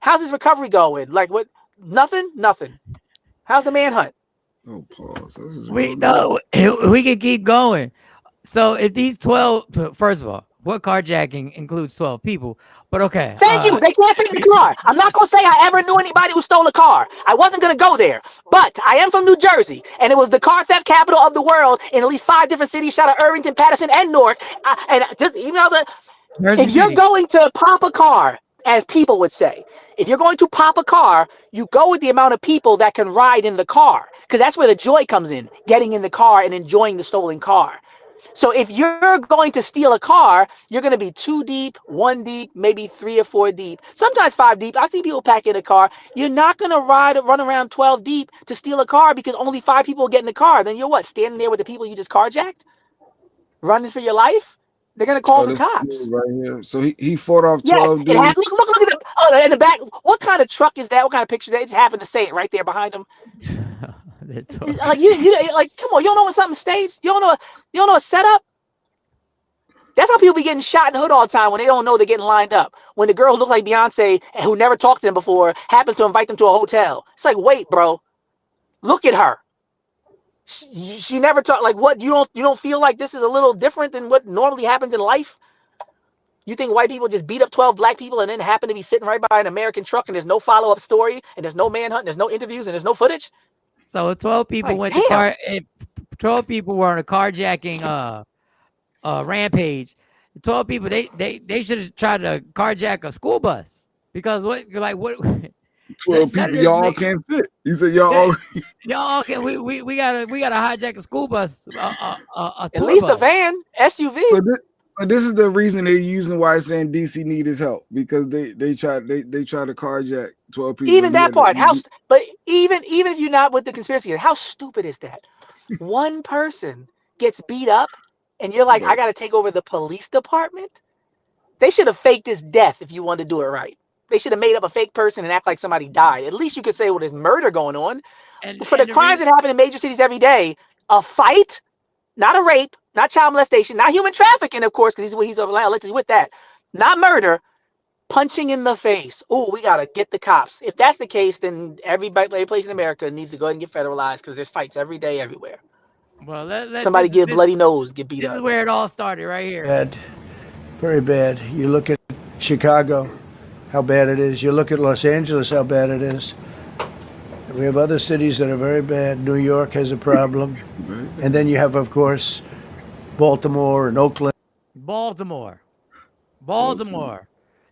How's his recovery going? Like what? Nothing. How's the manhunt? Oh, pause. This is We real no, we can keep going. So if these 12, first of all, what carjacking includes 12 people? But okay. Thank you. They can't fit in the car. I'm not going to say I ever knew anybody who stole a car. I wasn't going to go there. But I am from New Jersey, and it was the car theft capital of the world in at least 5 different cities. Shout out Irvington, Patterson, and Newark. And just even though if you're going to pop a car, as people would say, if you're going to pop a car, you go with the amount of people that can ride in the car, because that's where the joy comes in, getting in the car and enjoying the stolen car. So if you're going to steal a car, you're going to be 2 deep, 1 deep, maybe 3 or 4 deep, sometimes 5 deep. I see people pack in a car. You're not going to run around 12 deep to steal a car because only 5 people get in the car. Then you're what, standing there with the people you just carjacked, running for your life? They're going to call the cops. Right here. So he fought off 12 dudes. Look at in the back. What kind of truck is that? What kind of picture is that? It just happened to say it right there behind him. Like you like, come on, you don't know when something's staged? You don't know a setup? That's how people be getting shot in the hood all the time when they don't know they're getting lined up. When the girl who looks like Beyonce and who never talked to them before happens to invite them to a hotel. It's like, wait, bro, look at her. She never talked. Like, what? You don't feel like this is a little different than what normally happens in life? You think white people just beat up 12 black people and then happen to be sitting right by an American truck and there's no follow-up story and there's no manhunt and there's no interviews and there's no footage? So 12 people Like, went to car. If 12 people were on a carjacking rampage, 12 people they should have tried to carjack a school bus, because what 12 people, y'all can't fit. He said y'all can we gotta hijack a school bus, at least a van, SUV. So this is the reason they're using why it's saying DC need his help, because they try to carjack 12 people. Even that part, but even if you're not with the conspiracy, how stupid is that? One person gets beat up and you're like, I got to take over the police department. They should have faked his death if you wanted to do it right. They should have made up a fake person and act like somebody died. At least you could say, well, there's murder going on. And for the crimes that happen in major cities every day, a fight, not a rape, not child molestation, not human trafficking, of course, because he's allegedly with that, not murder, punching in the face. Oh, we got to get the cops. If that's the case, then every place in America needs to go ahead and get federalized, because there's fights every day, everywhere. Well, somebody get bloody nose, get beat up. This is where it all started, right here. Bad, very bad. You look at Chicago, how bad it is. You look at Los Angeles, how bad it is. We have other cities that are very bad. New York has a problem. And then you have, of course, Baltimore and Oakland. Baltimore.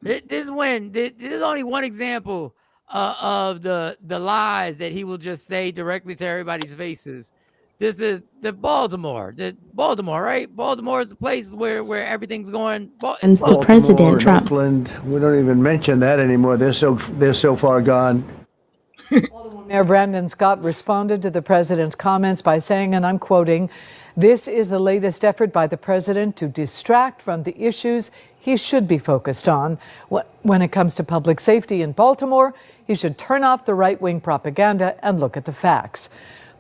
This is only one example of the lies that he will just say directly to everybody's faces. This is the Baltimore, right? Baltimore is the place where everything's going. And to President Trump. Oakland, we don't even mention that anymore. They're so far gone. Mayor Brandon Scott responded to the president's comments by saying, and I'm quoting, "This is the latest effort by the president to distract from the issues he should be focused on. When it comes to public safety in Baltimore, he should turn off the right-wing propaganda and look at the facts."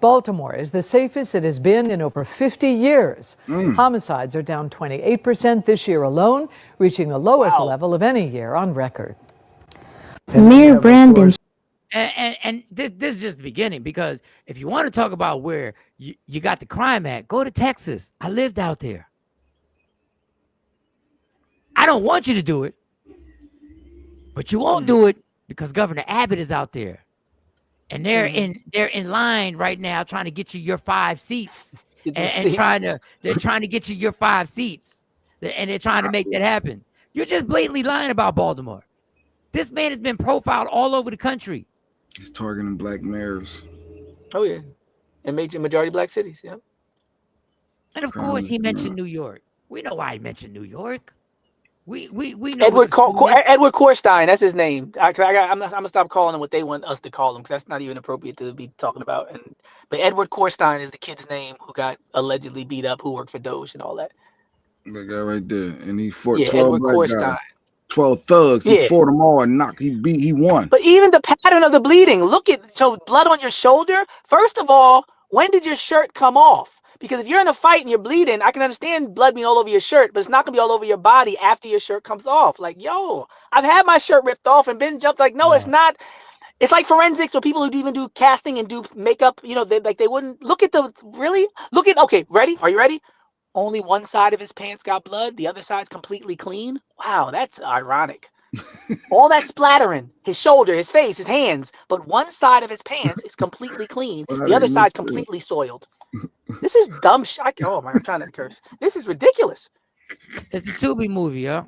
Baltimore is the safest it has been in over 50 years. Homicides are down 28% this year alone, reaching the lowest level of any year on record. Mayor Brandon. And this is just the beginning, because if you want to talk about where you got the crime at, go to Texas. I lived out there. I don't want you to do it, but you won't do it because Governor Abbott is out there. And they're in line right now trying to get you your 5 seats, and they're trying to get you your 5 seats, and they're trying to make that happen. You're just blatantly lying about Baltimore. This man has been profiled all over the country. He's targeting black mayors. Oh yeah, in majority black cities. Yeah. And of course, he mentioned New York. We know why he mentioned New York. We know what Edward Korstein. That's his name. I'm gonna stop calling him what they want us to call him because that's not even appropriate to be talking about. But Edward Korstein is the kid's name who got allegedly beat up, who worked for Doge and all that. That guy right there, and he fought 12 Edward black Korstein. guys, 12 thugs. He fought them all and he won. But even the pattern of the bleeding, look at blood on your shoulder. First of all, when did your shirt come off? Because if you're in a fight and you're bleeding, I can understand blood being all over your shirt, but it's not gonna be all over your body after your shirt comes off. Like, yo, I've had my shirt ripped off and been jumped. Like, no, it's not. It's like forensics or people who even do casting and do makeup. You know, they wouldn't look at okay, ready? Are you ready? Only one side of his pants got blood, the other side's completely clean. Wow, that's ironic. All that splattering, his shoulder, his face, his hands, but one side of his pants is completely clean, the other side's completely soiled. This is dumb shit. Oh my, I'm trying to curse. This is ridiculous. It's a Tubi movie, huh?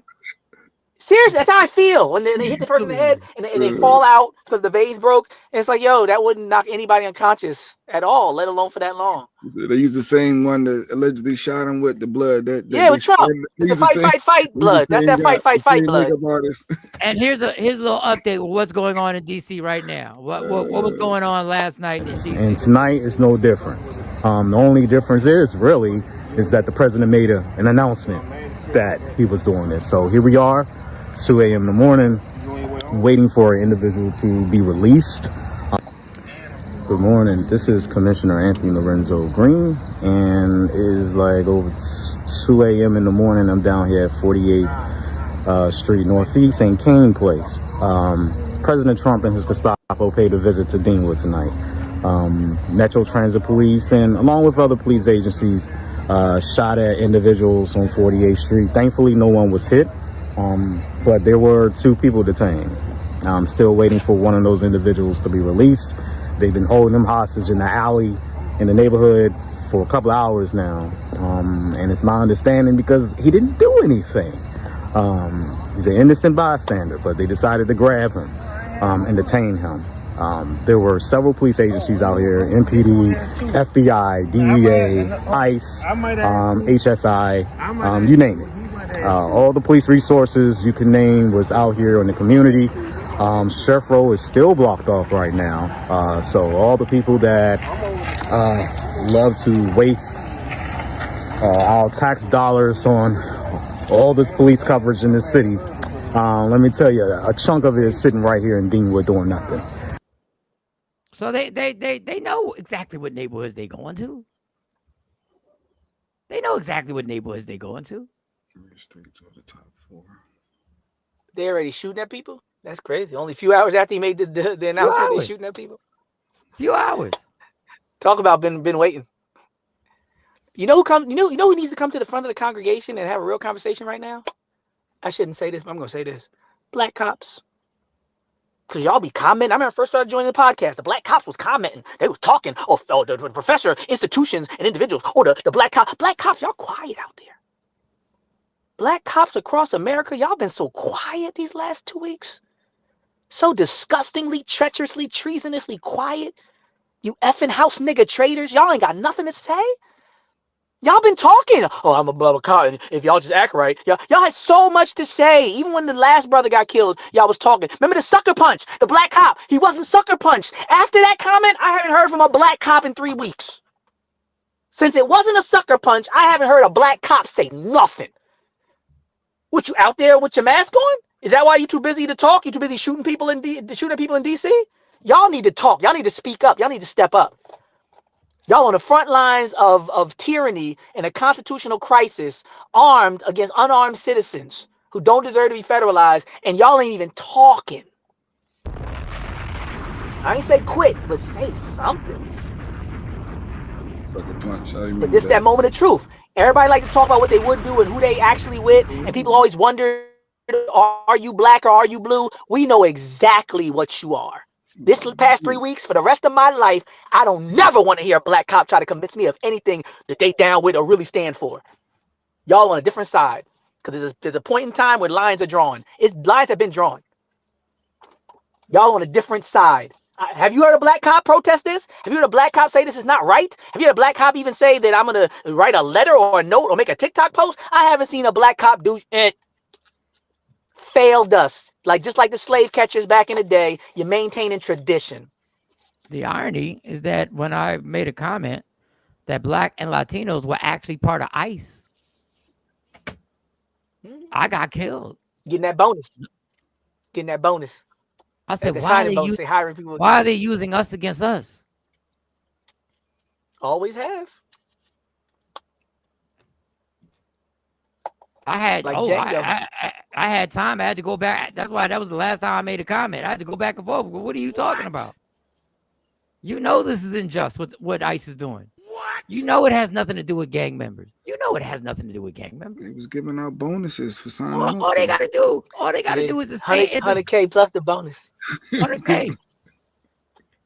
Seriously, that's how I feel when they hit the person in the head and they fall out because the vase broke. And it's like, yo, that wouldn't knock anybody unconscious at all, let alone for that long. They use the same one that allegedly shot him with the blood. With Trump. The fight blood. That's that fight blood. And here's a little update with what's going on in DC right now. What was going on last night in DC? And tonight is no different. The only difference is that the president made an announcement that he was doing this. So here we are, 2 a.m. in the morning, waiting for an individual to be released. Good morning. This is Commissioner Anthony Lorenzo Green, and it is like over 2 a.m. in the morning. I'm down here at 48th Street Northeast and Kane Place. President Trump and his Gestapo paid a visit to Deanwood tonight. Metro Transit Police and along with other police agencies shot at individuals on 48th Street. Thankfully, no one was hit, but there were 2 people detained. I'm still waiting for one of those individuals to be released. They've been holding him hostage in the alley in the neighborhood for a couple of hours now, and it's my understanding because he didn't do anything. He's an innocent bystander, but they decided to grab him and detain him. There were several police agencies out here, MPD, FBI, DEA, ICE, HSI, you name it. All the police resources you can name was out here in the community. Sheriff Row is still blocked off right now. So all the people that love to waste our tax dollars on all this police coverage in this city, let me tell you, a chunk of it is sitting right here in Deanwood doing nothing. So they know exactly what neighborhoods they going to. They know exactly what neighborhoods they going to. They already shooting at people? That's crazy. Only a few hours after he made the announcement, they shooting at people. Few hours. Talk about been waiting. You know who needs to come to the front of the congregation and have a real conversation right now? I shouldn't say this, but I'm gonna say this. Black cops. Because y'all be commenting. I remember first started joining the podcast. The black cops was commenting. They was talking. The professor, institutions, and individuals. Or the black cops. Black cops, y'all quiet out there. Black cops across America, y'all been so quiet these last 2 weeks. So disgustingly, treacherously, treasonously quiet. You effing house nigga traitors. Y'all ain't got nothing to say. Y'all been talking. Oh, I'm a blah cop. If y'all just act right. Y'all had so much to say. Even when the last brother got killed, y'all was talking. Remember the sucker punch? The black cop. He wasn't sucker punched. After that comment, I haven't heard from a black cop in 3 weeks. Since it wasn't a sucker punch, I haven't heard a black cop say nothing. What, you out there with your mask on? Is that why you too busy to talk? You too busy shooting people in DC? Y'all need to talk. Y'all need to speak up. Y'all need to step up. Y'all on the front lines of tyranny and a constitutional crisis, armed against unarmed citizens who don't deserve to be federalized, and y'all ain't even talking. I ain't say quit, but say something. Sucker punch. But this is that moment of truth. Everybody like to talk about what they would do and who they actually with, and people always wonder, are you black or are you blue? We know exactly what you are. This past 3 weeks, for the rest of my life, I don't never want to hear a black cop try to convince me of anything that they down with or really stand for. Y'all on a different side. Because there's a point in time where lines are drawn. Lines have been drawn. Y'all on a different side. Have you heard a black cop protest this? Have you heard a black cop say this is not right? Have you heard a black cop even say that I'm going to write a letter or a note or make a TikTok post? I haven't seen a black cop do it. failed us. Like just like the slave catchers back in the day, you're maintaining tradition. The irony is that when I made a comment that Black and Latinos were actually part of ICE, I got killed. Getting that bonus. Getting that bonus. I said, The why signing bonus, they hiring people. are they using us against us? Always have. I had Like I had time. I had to go back. That's why that was the last time I made a comment. I had to go back and forth. What are you talking about? You know this is unjust. What ICE is doing. What? You know it has nothing to do with gang members. You know it has nothing to do with gang members. They was giving out bonuses for signing up. All they got to do. All they got to do is 100K plus the bonus. 100K.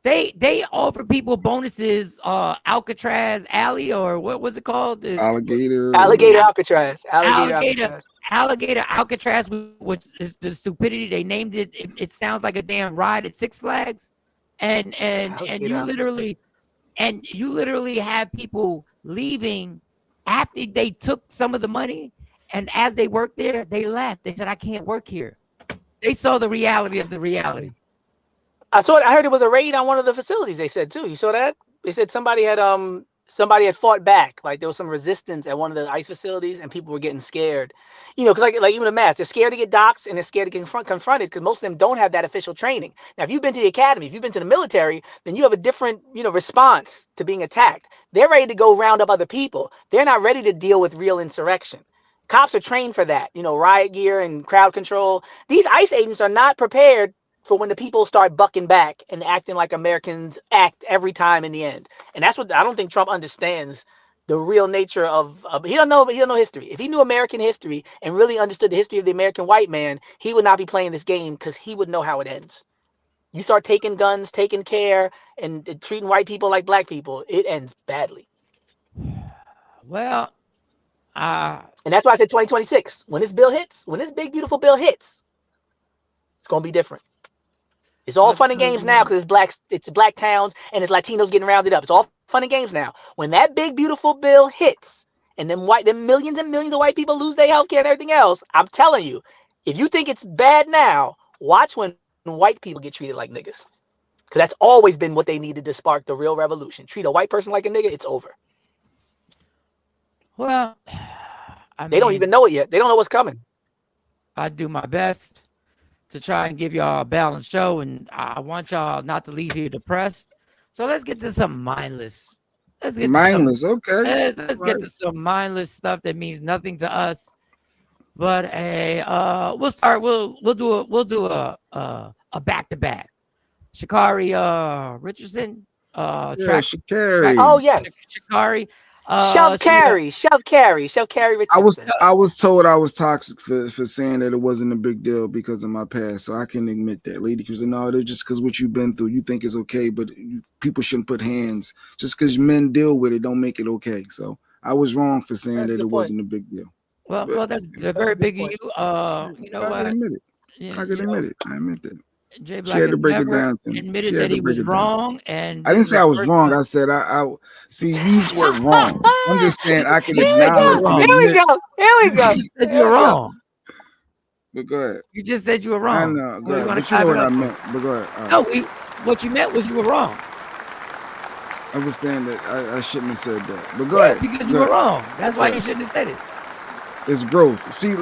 They offer people bonuses. Alcatraz Alley, or what was it called? Alligator Alcatraz. Alligator Alcatraz, which is the stupidity. They named it. It sounds like a damn ride at Six Flags, and you literally have people leaving after they took some of the money, and as they worked there, they left. They said, "I can't work here." They saw the reality of the reality. I heard it was a raid on one of the facilities. They said too. You saw that? They said somebody had fought back. Like there was some resistance at one of the ICE facilities, and people were getting scared. You know, because like even the mass, they're scared to get doxxed and they're scared to get confronted because most of them don't have that official training. Now, if you've been to the academy, if you've been to the military, then you have a different response to being attacked. They're ready to go round up other people. They're not ready to deal with real insurrection. Cops are trained for that. Riot gear and crowd control. These ICE agents are not prepared for when the people start bucking back and acting like Americans act every time in the end. And that's what I don't think Trump understands, the real nature of he don't know history. If he knew American history and really understood the history of the American white man, he would not be playing this game because he would know how it ends. You start taking guns, taking care, and treating white people like black people, it ends badly. Well, and that's why I said 2026. When this bill hits, when this big, beautiful bill hits, it's going to be different. It's all fun and games now because it's black towns and it's Latinos getting rounded up. It's all fun and games now. When that big, beautiful bill hits and them millions and millions of white people lose their health care and everything else, I'm telling you, if you think it's bad now, watch when white people get treated like niggas. Because that's always been what they needed to spark the real revolution. Treat a white person like a nigga, it's over. Well, they don't even know it yet. They don't know what's coming. I do my best to try and give y'all a balanced show, and I want y'all not to leave here depressed. So let's get to some mindless. Let's get mindless. Okay. Let's get to some mindless stuff that means nothing to us. But we'll start. We'll do a back-to-back. Sha'Carri Richardson. Sha'Carri. Oh yes, Sha'Carri. Sha'Carri Richardson. I was told I was toxic for saying that it wasn't a big deal because of my past, so I can admit that, lady. Because no, they're just because what you've been through, you think is okay, but people shouldn't put hands. Just because men deal with it, don't make it okay. So I was wrong for saying that it wasn't a big deal. Well, that's very big of you. You know what? I admit it. I admit that. Jay Black she had to break it down to me. Admitted that he was wrong, and I didn't say I was wrong. I said I see you used the word wrong. I'm just saying I can acknowledge. Here we go. You said you were wrong. But go ahead. You just said you were wrong. I know. Go ahead. But you know what I meant. But go ahead. No, what you meant was you were wrong. I understand that I shouldn't have said that. But go ahead. Because you were wrong. That's why you shouldn't have said it. It's growth. See,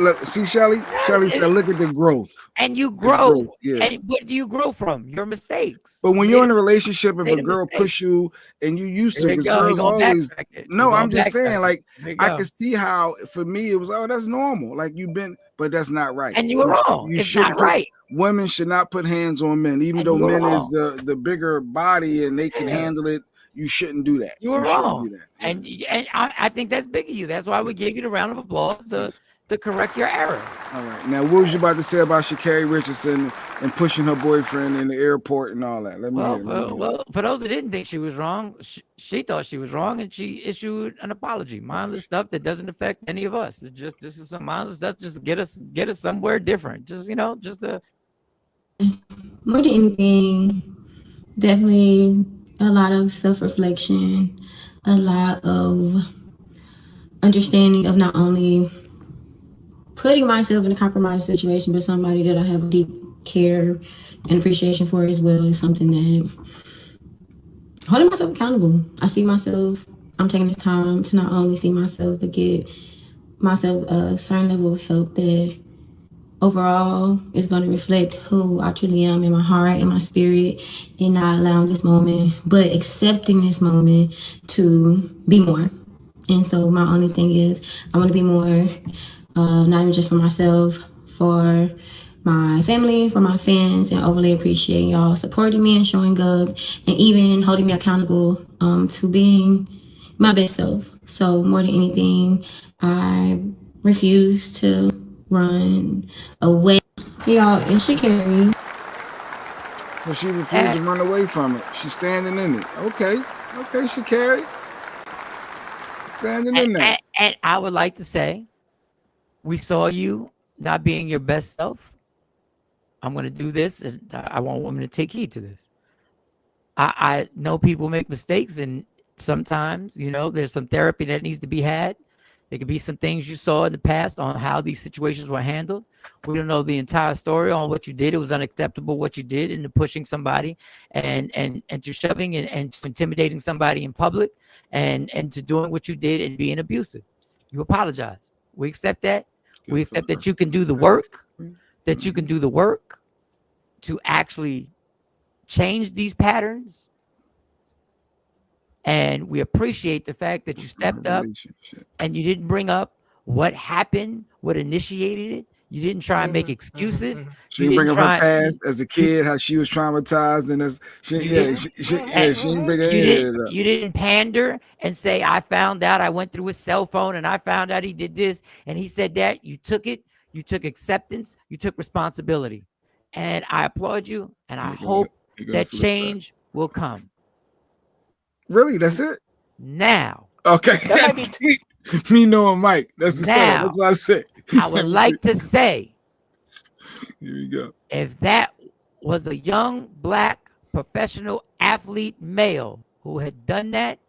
Shelly? Shelly said, look at the growth. And you grow. Yeah. And what do you grow from? Your mistakes. But when you're in a relationship, if a girl push you and you used to, because girls always. No, I'm just saying, like, I can see how, for me, it was, that's normal. Like, you've been, but that's not right. And you were wrong. It's not right. Women should not put hands on men, even though men is the bigger body and they can handle it. You shouldn't do that. You were wrong. And I think that's big of you. That's why we gave you the round of applause to correct your error. All right. Now, what was you about to say about Sha'Carri Richardson and pushing her boyfriend in the airport and all that? Let me hear. Well, for those that didn't think she was wrong, she thought she was wrong, and she issued an apology. Mindless stuff that doesn't affect any of us. This is some mindless stuff just to get us somewhere different. Just more than anything, definitely a lot of self-reflection, a lot of understanding of not only putting myself in a compromised situation, but somebody that I have deep care and appreciation for as well is something that holding myself accountable. I see myself, I'm taking this time to not only see myself, but get myself a certain level of help that overall is going to reflect who I truly am in my heart and my spirit, and not allowing this moment, but accepting this moment to be more. And so my only thing is I want to be more, not even just for myself, for my family, for my fans, and overly appreciate y'all supporting me and showing up and even holding me accountable to being my best self. So more than anything, I refuse to run away. Y'all, and she carried. So she refused to run away from it. She's standing in it. Okay, she carried. Standing in there. And I would like to say, we saw you not being your best self. I'm going to do this, and I want women to take heed to this. I know people make mistakes, and sometimes, there's some therapy that needs to be had. There could be some things you saw in the past on how these situations were handled. We don't know the entire story on what you did. It was unacceptable what you did into pushing somebody and to shoving and to intimidating somebody in public and to doing what you did and being abusive. You apologize. We accept that. We accept that you can do the work, to actually change these patterns. And we appreciate the fact that you stepped up and you didn't bring up what happened, what initiated it. You didn't try and make excuses. She didn't bring up her past as a kid, how she was traumatized, and you didn't pander and say, I found out, I went through his cell phone and I found out he did this and he said that. You took it, you took acceptance, you took responsibility. And I applaud you, and I hope that change will come. Really? That's it? Now. Okay. That might be me knowing Mike. That's the setup. That's what I said. I would like to say, here we go. If that was a young black professional athlete male who had done that,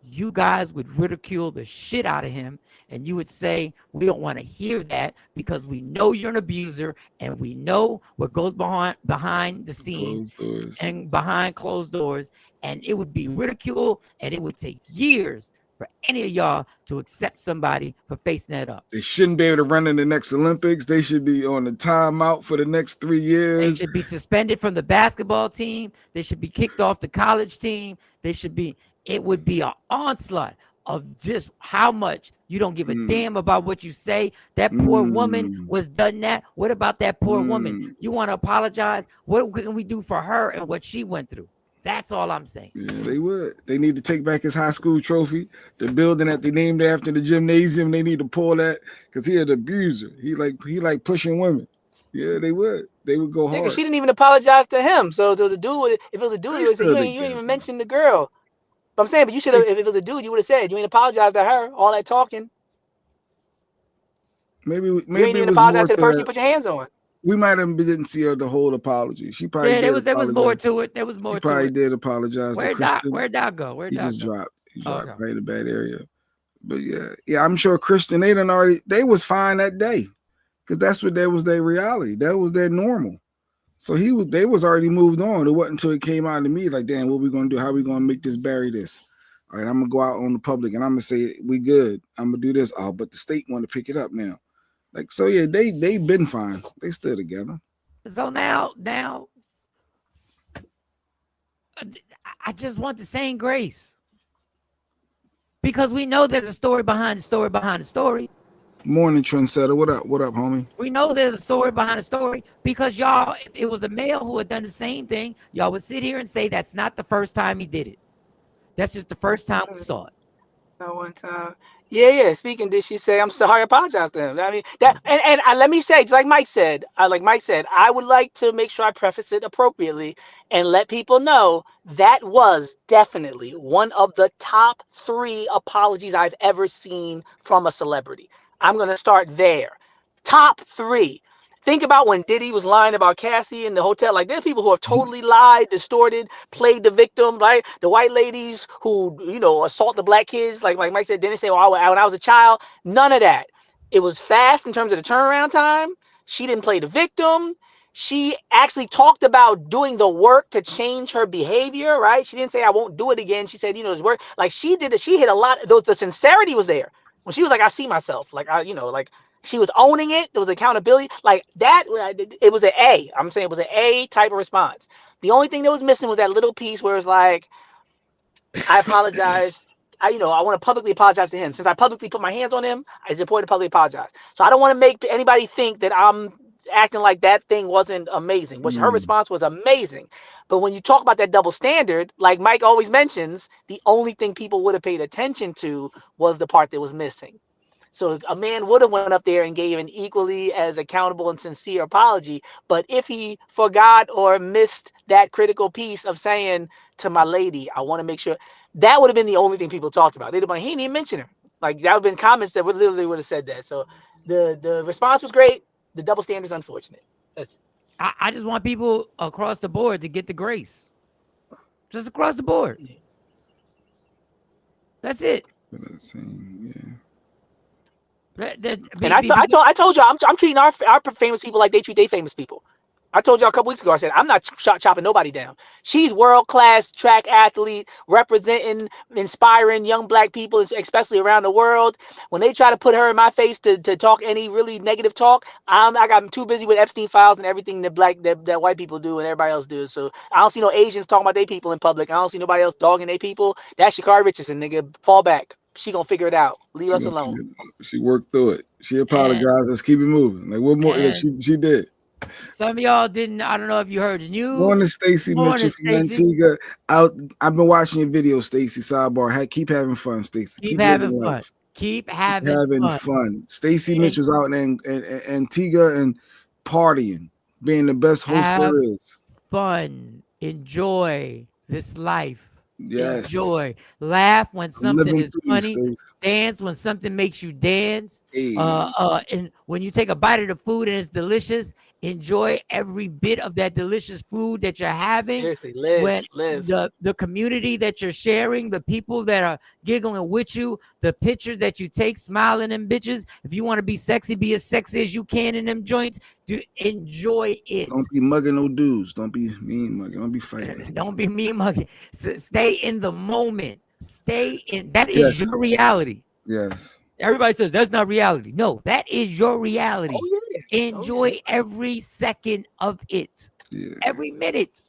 you guys would ridicule the shit out of him, and you would say, we don't want to hear that because we know you're an abuser and we know what goes behind the scenes and behind closed doors, and it would be ridiculed, and it would take years for any of y'all to accept somebody for facing that up. They shouldn't be able to run in the next Olympics. They should be on the timeout for the next 3 years. They should be suspended from the basketball team. They should be kicked off the college team. It would be an onslaught of just how much you don't give a damn about what you say. That poor woman was done that. What about that poor woman? You want to apologize? What can we do for her and what she went through? That's all I'm saying. Yeah, they would. They need to take back his high school trophy. The building that they named after the gymnasium, they need to pull that because he an abuser. He like pushing women. Yeah, they would. They would go hard. She didn't even apologize to him. So the dude, if it was a dude, he would say, you didn't even mention the girl. But I'm saying, but you should have. If it was a dude, you would have said you ain't apologize to her. All that talking. Maybe you ain't even apologize to the person you put your hands on. We might have didn't see her the whole apology. She probably there was more to it. There was more. She probably did apologize. Where'd Doc go? He just dropped. He dropped right in a bad area. But yeah, I'm sure Christian. They was fine that day because that was their reality. That was their normal. So they was already moved on. It wasn't until it came out to me like, damn, what we gonna do? How we gonna make this bury this? All right, I'm gonna go out on the public and I'm gonna say we good. I'm gonna do this. Oh, but the state want to pick it up now. Like, so yeah, they've been fine. They still together. So now I just want the same grace. Because we know there's a story behind the story behind the story. Morning, trendsetter. What up, homie? We know there's a story behind the story because y'all, if it was a male who had done the same thing, y'all would sit here and say that's not the first time he did it. That's just the first time we saw it. Not one time. Yeah. Speaking, did she say, I'm sorry, I apologize to him? I mean, that, and let me say, just like Mike said, I would like to make sure I preface it appropriately and let people know that was definitely one of the top 3 apologies I've ever seen from a celebrity. I'm going to start there. Top 3. Think about when Diddy was lying about Cassie in the hotel. Like, there's people who have totally lied, distorted, played the victim, right? The white ladies who, assault the black kids. Like Mike said, didn't say, when I was a child. None of that. It was fast in terms of the turnaround time. She didn't play the victim. She actually talked about doing the work to change her behavior, right? She didn't say, I won't do it again. She said, it's work. Like she did it. She hit a lot. The sincerity was there. When she was like, I see myself. Like, like she was owning it. There was accountability. Like that, it was an A. I'm saying it was an A type of response. The only thing that was missing was that little piece where it's like, I apologize. I want to publicly apologize to him. Since I publicly put my hands on him, it's important to publicly apologize. So I don't want to make anybody think that I'm acting like that thing wasn't amazing, which her response was amazing. But when you talk about that double standard, like Mike always mentions, the only thing people would have paid attention to was the part that was missing. So a man would have went up there and gave an equally as accountable and sincere apology. But if he forgot or missed that critical piece of saying to my lady, I want to make sure, that would have been the only thing people talked about. They'd have been like, he didn't even mention her. Like that would have been comments that would literally would have said that. So the response was great. The double standard is unfortunate. I just want people across the board to get the grace. Just across the board. That's it. And I told you I'm treating our famous people like they treat their famous people. I told y'all a couple weeks ago, I said, I'm not chopping nobody down. She's world-class track athlete, representing, inspiring young black people, especially around the world. When they try to put her in my face to talk any really negative talk, I got too busy with Epstein files and everything that white people do and everybody else does. So I don't see no Asians talking about their people in public. I don't see nobody else dogging their people. That's Sha'Carri Richardson, nigga. Fall back. She gonna figure it out. Leave us alone. She worked through it. She apologized. Let's keep it moving. Like what more? She did. Some of y'all didn't. I don't know if you heard the news. Morning, Stacey Mitchell from Antigua. I've been watching your video, Stacey. Sidebar. Keep having fun, Stacey. Keep having fun. Keep having fun. Stacey Mitchell's out in Antigua and partying, being the best host there is. Fun. Enjoy this life. Yes. Enjoy. Laugh when something is funny. Dance when something makes you dance. Hey. And when you take a bite of the food and it's delicious, enjoy every bit of that delicious food that you're having. Seriously, live. The community that you're sharing, the people that are giggling with you, the pictures that you take, smiling them bitches. If you want to be sexy, be as sexy as you can in them joints. Enjoy it. Don't be mugging no dudes. Don't be mean mugging. Don't be fighting. Don't be mean mugging. Stay in the moment. Stay in. That is your reality. Yes. Everybody says that's not reality. No, that is your reality. Oh, yeah. Enjoy every second of it. Yeah. Every minute.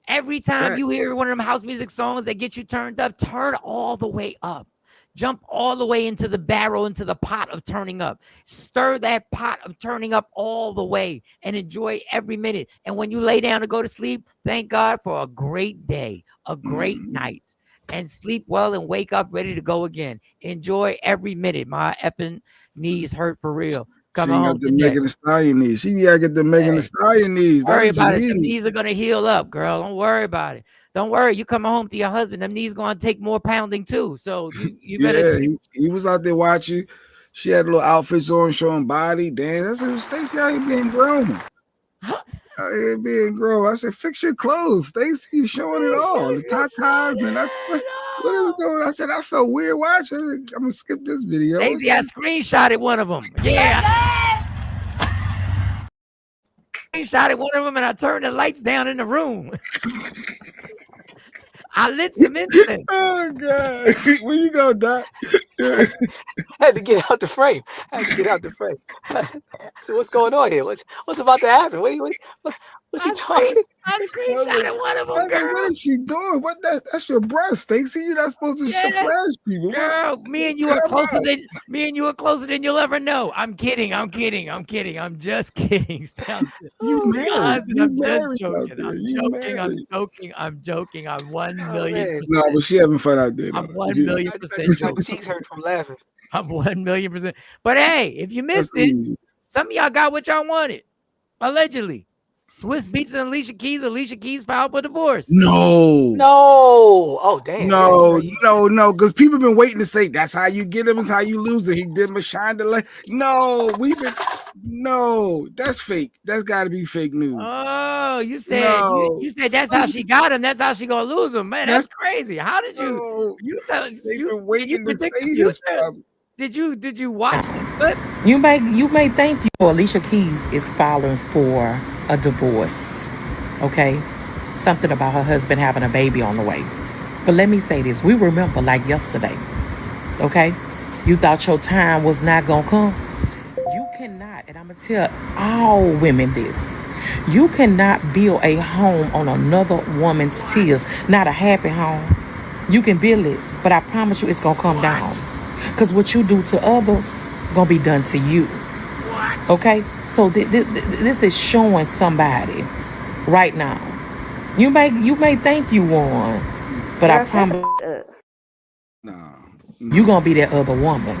Every time you hear one of them house music songs that get you turned up, turn all the way up. Jump all the way into the barrel, into the pot of turning up. Stir that pot of turning up all the way and enjoy every minute. And when you lay down to go to sleep, thank God for a great day, a great night. And sleep well and wake up ready to go again. Enjoy every minute. My effing knees hurt for real. Come on. She got the Megan Thee Stallion knees. She gotta get the Megan Thee Stallion knees. Don't worry about it. Them knees are gonna heal up, girl. Don't worry about it. Don't worry. You come home to your husband, them knees gonna take more pounding too. So you better. He was out there watching. She had little outfits on, showing body, dance. I said, Stacey, how you being grown? Out here being grown. I said, fix your clothes, Stacey. You showing it all. The tatas and that's what is going on. I said, I felt weird watching. I'm gonna skip this video. Stacey, I screenshotted one of them. Yeah. Screenshotted one of them and I turned the lights down in the room. I lit some incense. Oh God! Where you go, Doc? I had to get out the frame. So what's going on here? What's about to happen? What's he talking? I screenshotted one of them, girl. What is she doing? That's your breast, Stacey. You're not supposed to flash people. Girl, me and you are closer than you'll ever know. I'm kidding. I'm just kidding. You married. I'm joking. I'm 1,000,000%. No, but she having fun out there. I'm 1,000,000% joking. My cheeks hurt from laughing. I'm 1,000,000%. But hey, if you missed it, some of y'all got what y'all wanted. Allegedly. Swiss Beats and Alicia Keys filed for divorce. No. Oh, damn. No. Because people been waiting to say that's how you get him, is how you lose it. He did my shine the light. No, that's fake. That's got to be fake news. Oh, you said you said that's how she got him. That's how she gonna lose him, man. That's crazy. How did you? You tell you waiting to say this. Did you watch this clip? You may think Alicia Keys is filing for a divorce. Okay? Something about her husband having a baby on the way. But let me say this. We remember like yesterday. Okay? You thought your time was not gonna come? You cannot, and I'm gonna tell all women this. You cannot build a home on another woman's tears, not a happy home. You can build it, but I promise you it's gonna come down. Because what you do to others gonna be done to you. Okay? So this is showing somebody right now. You may think you won, but I promise you gonna be that other woman.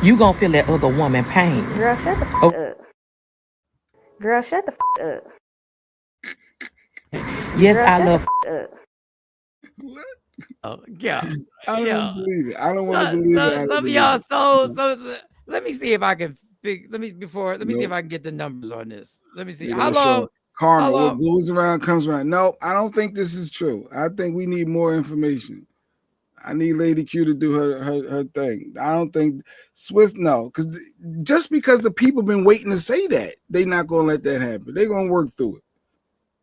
You gonna feel that other woman pain. Girl, shut the up. Girl, shut the up. Yes, Girl, I shut love. the What? Oh yeah. I don't Yeah. believe it. I don't want to believe it. Some of y'all so let me see if I can let me see if I can get the numbers on this. Let me see. Yeah, How long? Karma, how what long- goes around comes around. No, I don't think this is true. I think we need more information. I need Lady Q to do her thing. I don't think Swiss, no, because just because the people been waiting to say that, they not gonna let that happen. They're gonna work through it.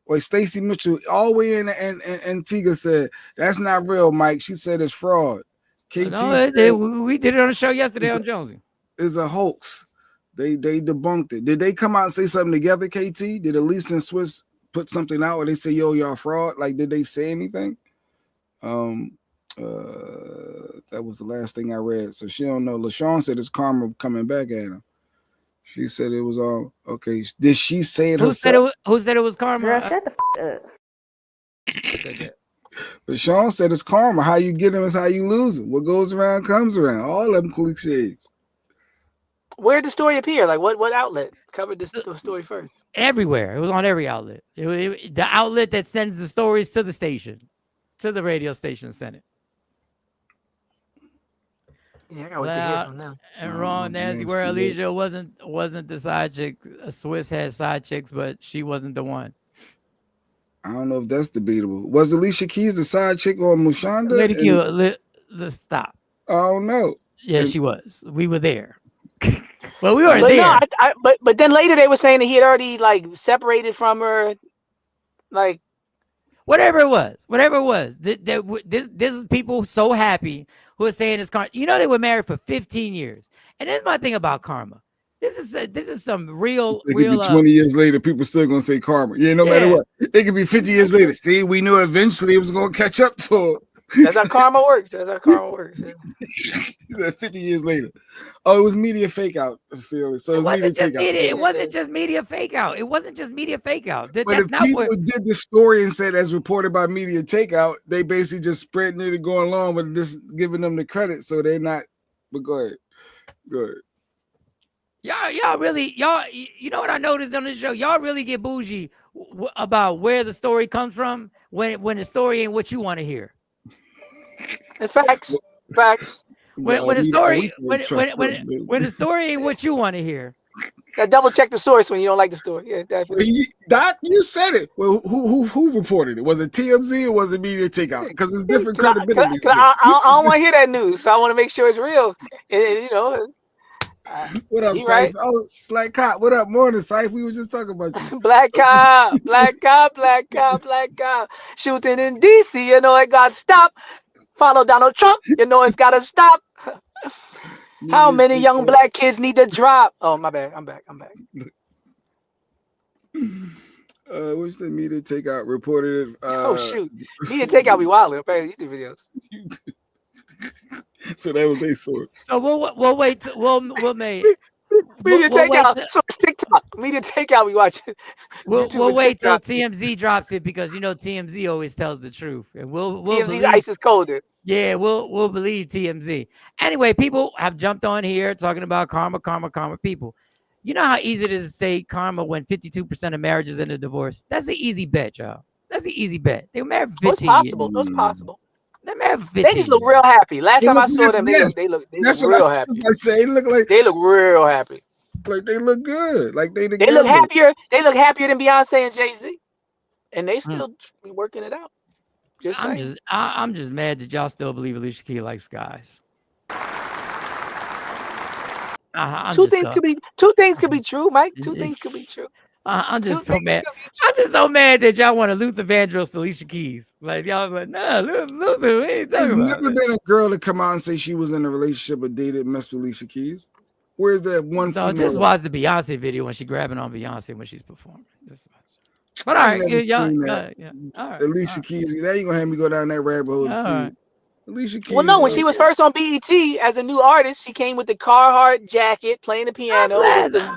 Or Stacey Mitchell, all the way in and Antigua said, that's not real, Mike. She said it's fraud. KT No, said, we did it on the show yesterday on Jonesy. it's a hoax. They debunked it. Did they come out and say something together, KT? Did Elise and Swiss put something out where they say, yo, y'all fraud? Like, did they say anything? That was the last thing I read. So she don't know. LaShawn said it's karma coming back at him. She said it was all okay. Did she say it herself? Who said it was karma? Girl, shut the up. LaShawn said it's karma. How you get him is how you lose him. What goes around comes around. All of them cliches. Where did the story appear? Like what outlet covered the story first? Everywhere. It was on every outlet. The outlet that sends the stories to the station, to the radio station, sent it. Yeah, I gotta wait to hear from them. And Ron Nancy, where Alicia wasn't the side chick. Swiss had side chicks, but she wasn't the one. I don't know if that's debatable. Was Alicia Keys the side chick on Mushonda? Lady Q, stop. I don't know. Yeah, she was. We were there. Well, we weren't there. No, but then later they were saying that he had already like separated from her, like whatever it was. This is people so happy who are saying it's karma. You know, they were married for 15 years, and this is my thing about karma. This is some real. It could be 20 years later, people still gonna say karma. Yeah, no matter what. It could be 50 years later. See, we knew eventually it was gonna catch up to her. That's how karma works. That's how karma works. Yeah. 50 years later. Oh, it was media fake out. I feel it. So it wasn't just media fake out. It wasn't just media fake out. But That's if not people what did the story and said as reported by media takeout, they basically just spreading it and going along with just giving them the credit. So they're not. But go ahead. Go ahead. Y'all really, you know what I noticed on this show? Y'all really get bougie about where the story comes from when the story ain't what you want to hear. Facts. When the story ain't what you want to hear. Now double check the source when you don't like the story. Yeah, definitely. Doc, you said it. Well, who reported it? Was it TMZ or was it media takeout? Because it's different credibility. I don't want to hear that news, so I want to make sure it's real. And, you know. What up, Syph? Right. Oh, Black Cop. What up? Morning, Syph. We were just talking about you. Black Cop. Shooting in DC, you know it got to stop. Follow Donald Trump, you know it's got to stop. How many young black kids need to drop? Oh, my bad. I'm back. Which the media takeout reported it. Oh shoot, media takeout be wild. Apparently, YouTube videos. So that was their source. So we'll wait. We'll make media takeout. Source TikTok. Media takeout. We watch it. We'll wait till TMZ drops it because you know TMZ always tells the truth, and we'll TMZ's ice is colder. Yeah, we'll believe TMZ. Anyway, people have jumped on here talking about karma. People, you know how easy it is to say karma when 52% of marriages end in divorce? That's an easy bet, y'all. That's an easy bet. They were married for 15 years. That's possible. They're married for 15 They just look years. real happy. Last time I saw them, yes. they look That's what real I happy. was say. They look real happy. Like they look good. Like they look happier. They look happier than Beyonce and Jay-Z, and they still be working it out. I'm just mad that y'all still believe Alicia Keys likes guys. I'm Two just things so, could be true, Mike. Two things could be true. I'm Two just so things mad. could be I'm just so mad that y'all want to Luther Vandross, Alicia Keys. Like y'all like, nah, Luther, we ain't There's talking about never it. been a girl to come out and say she was in a relationship or dated messed with Alicia Keys. Where's that one No, female? just watch the Beyonce video when she grabbing on Beyonce when she's performing. Just watch. But all I ain't right, never y'all, seen that. yeah. All right, Alicia Keys. Now you gonna have me go down that rabbit hole to all see right. it. Alicia Keys. Well, no, when she was first on BET as a new artist, she came with the Carhartt jacket, playing the piano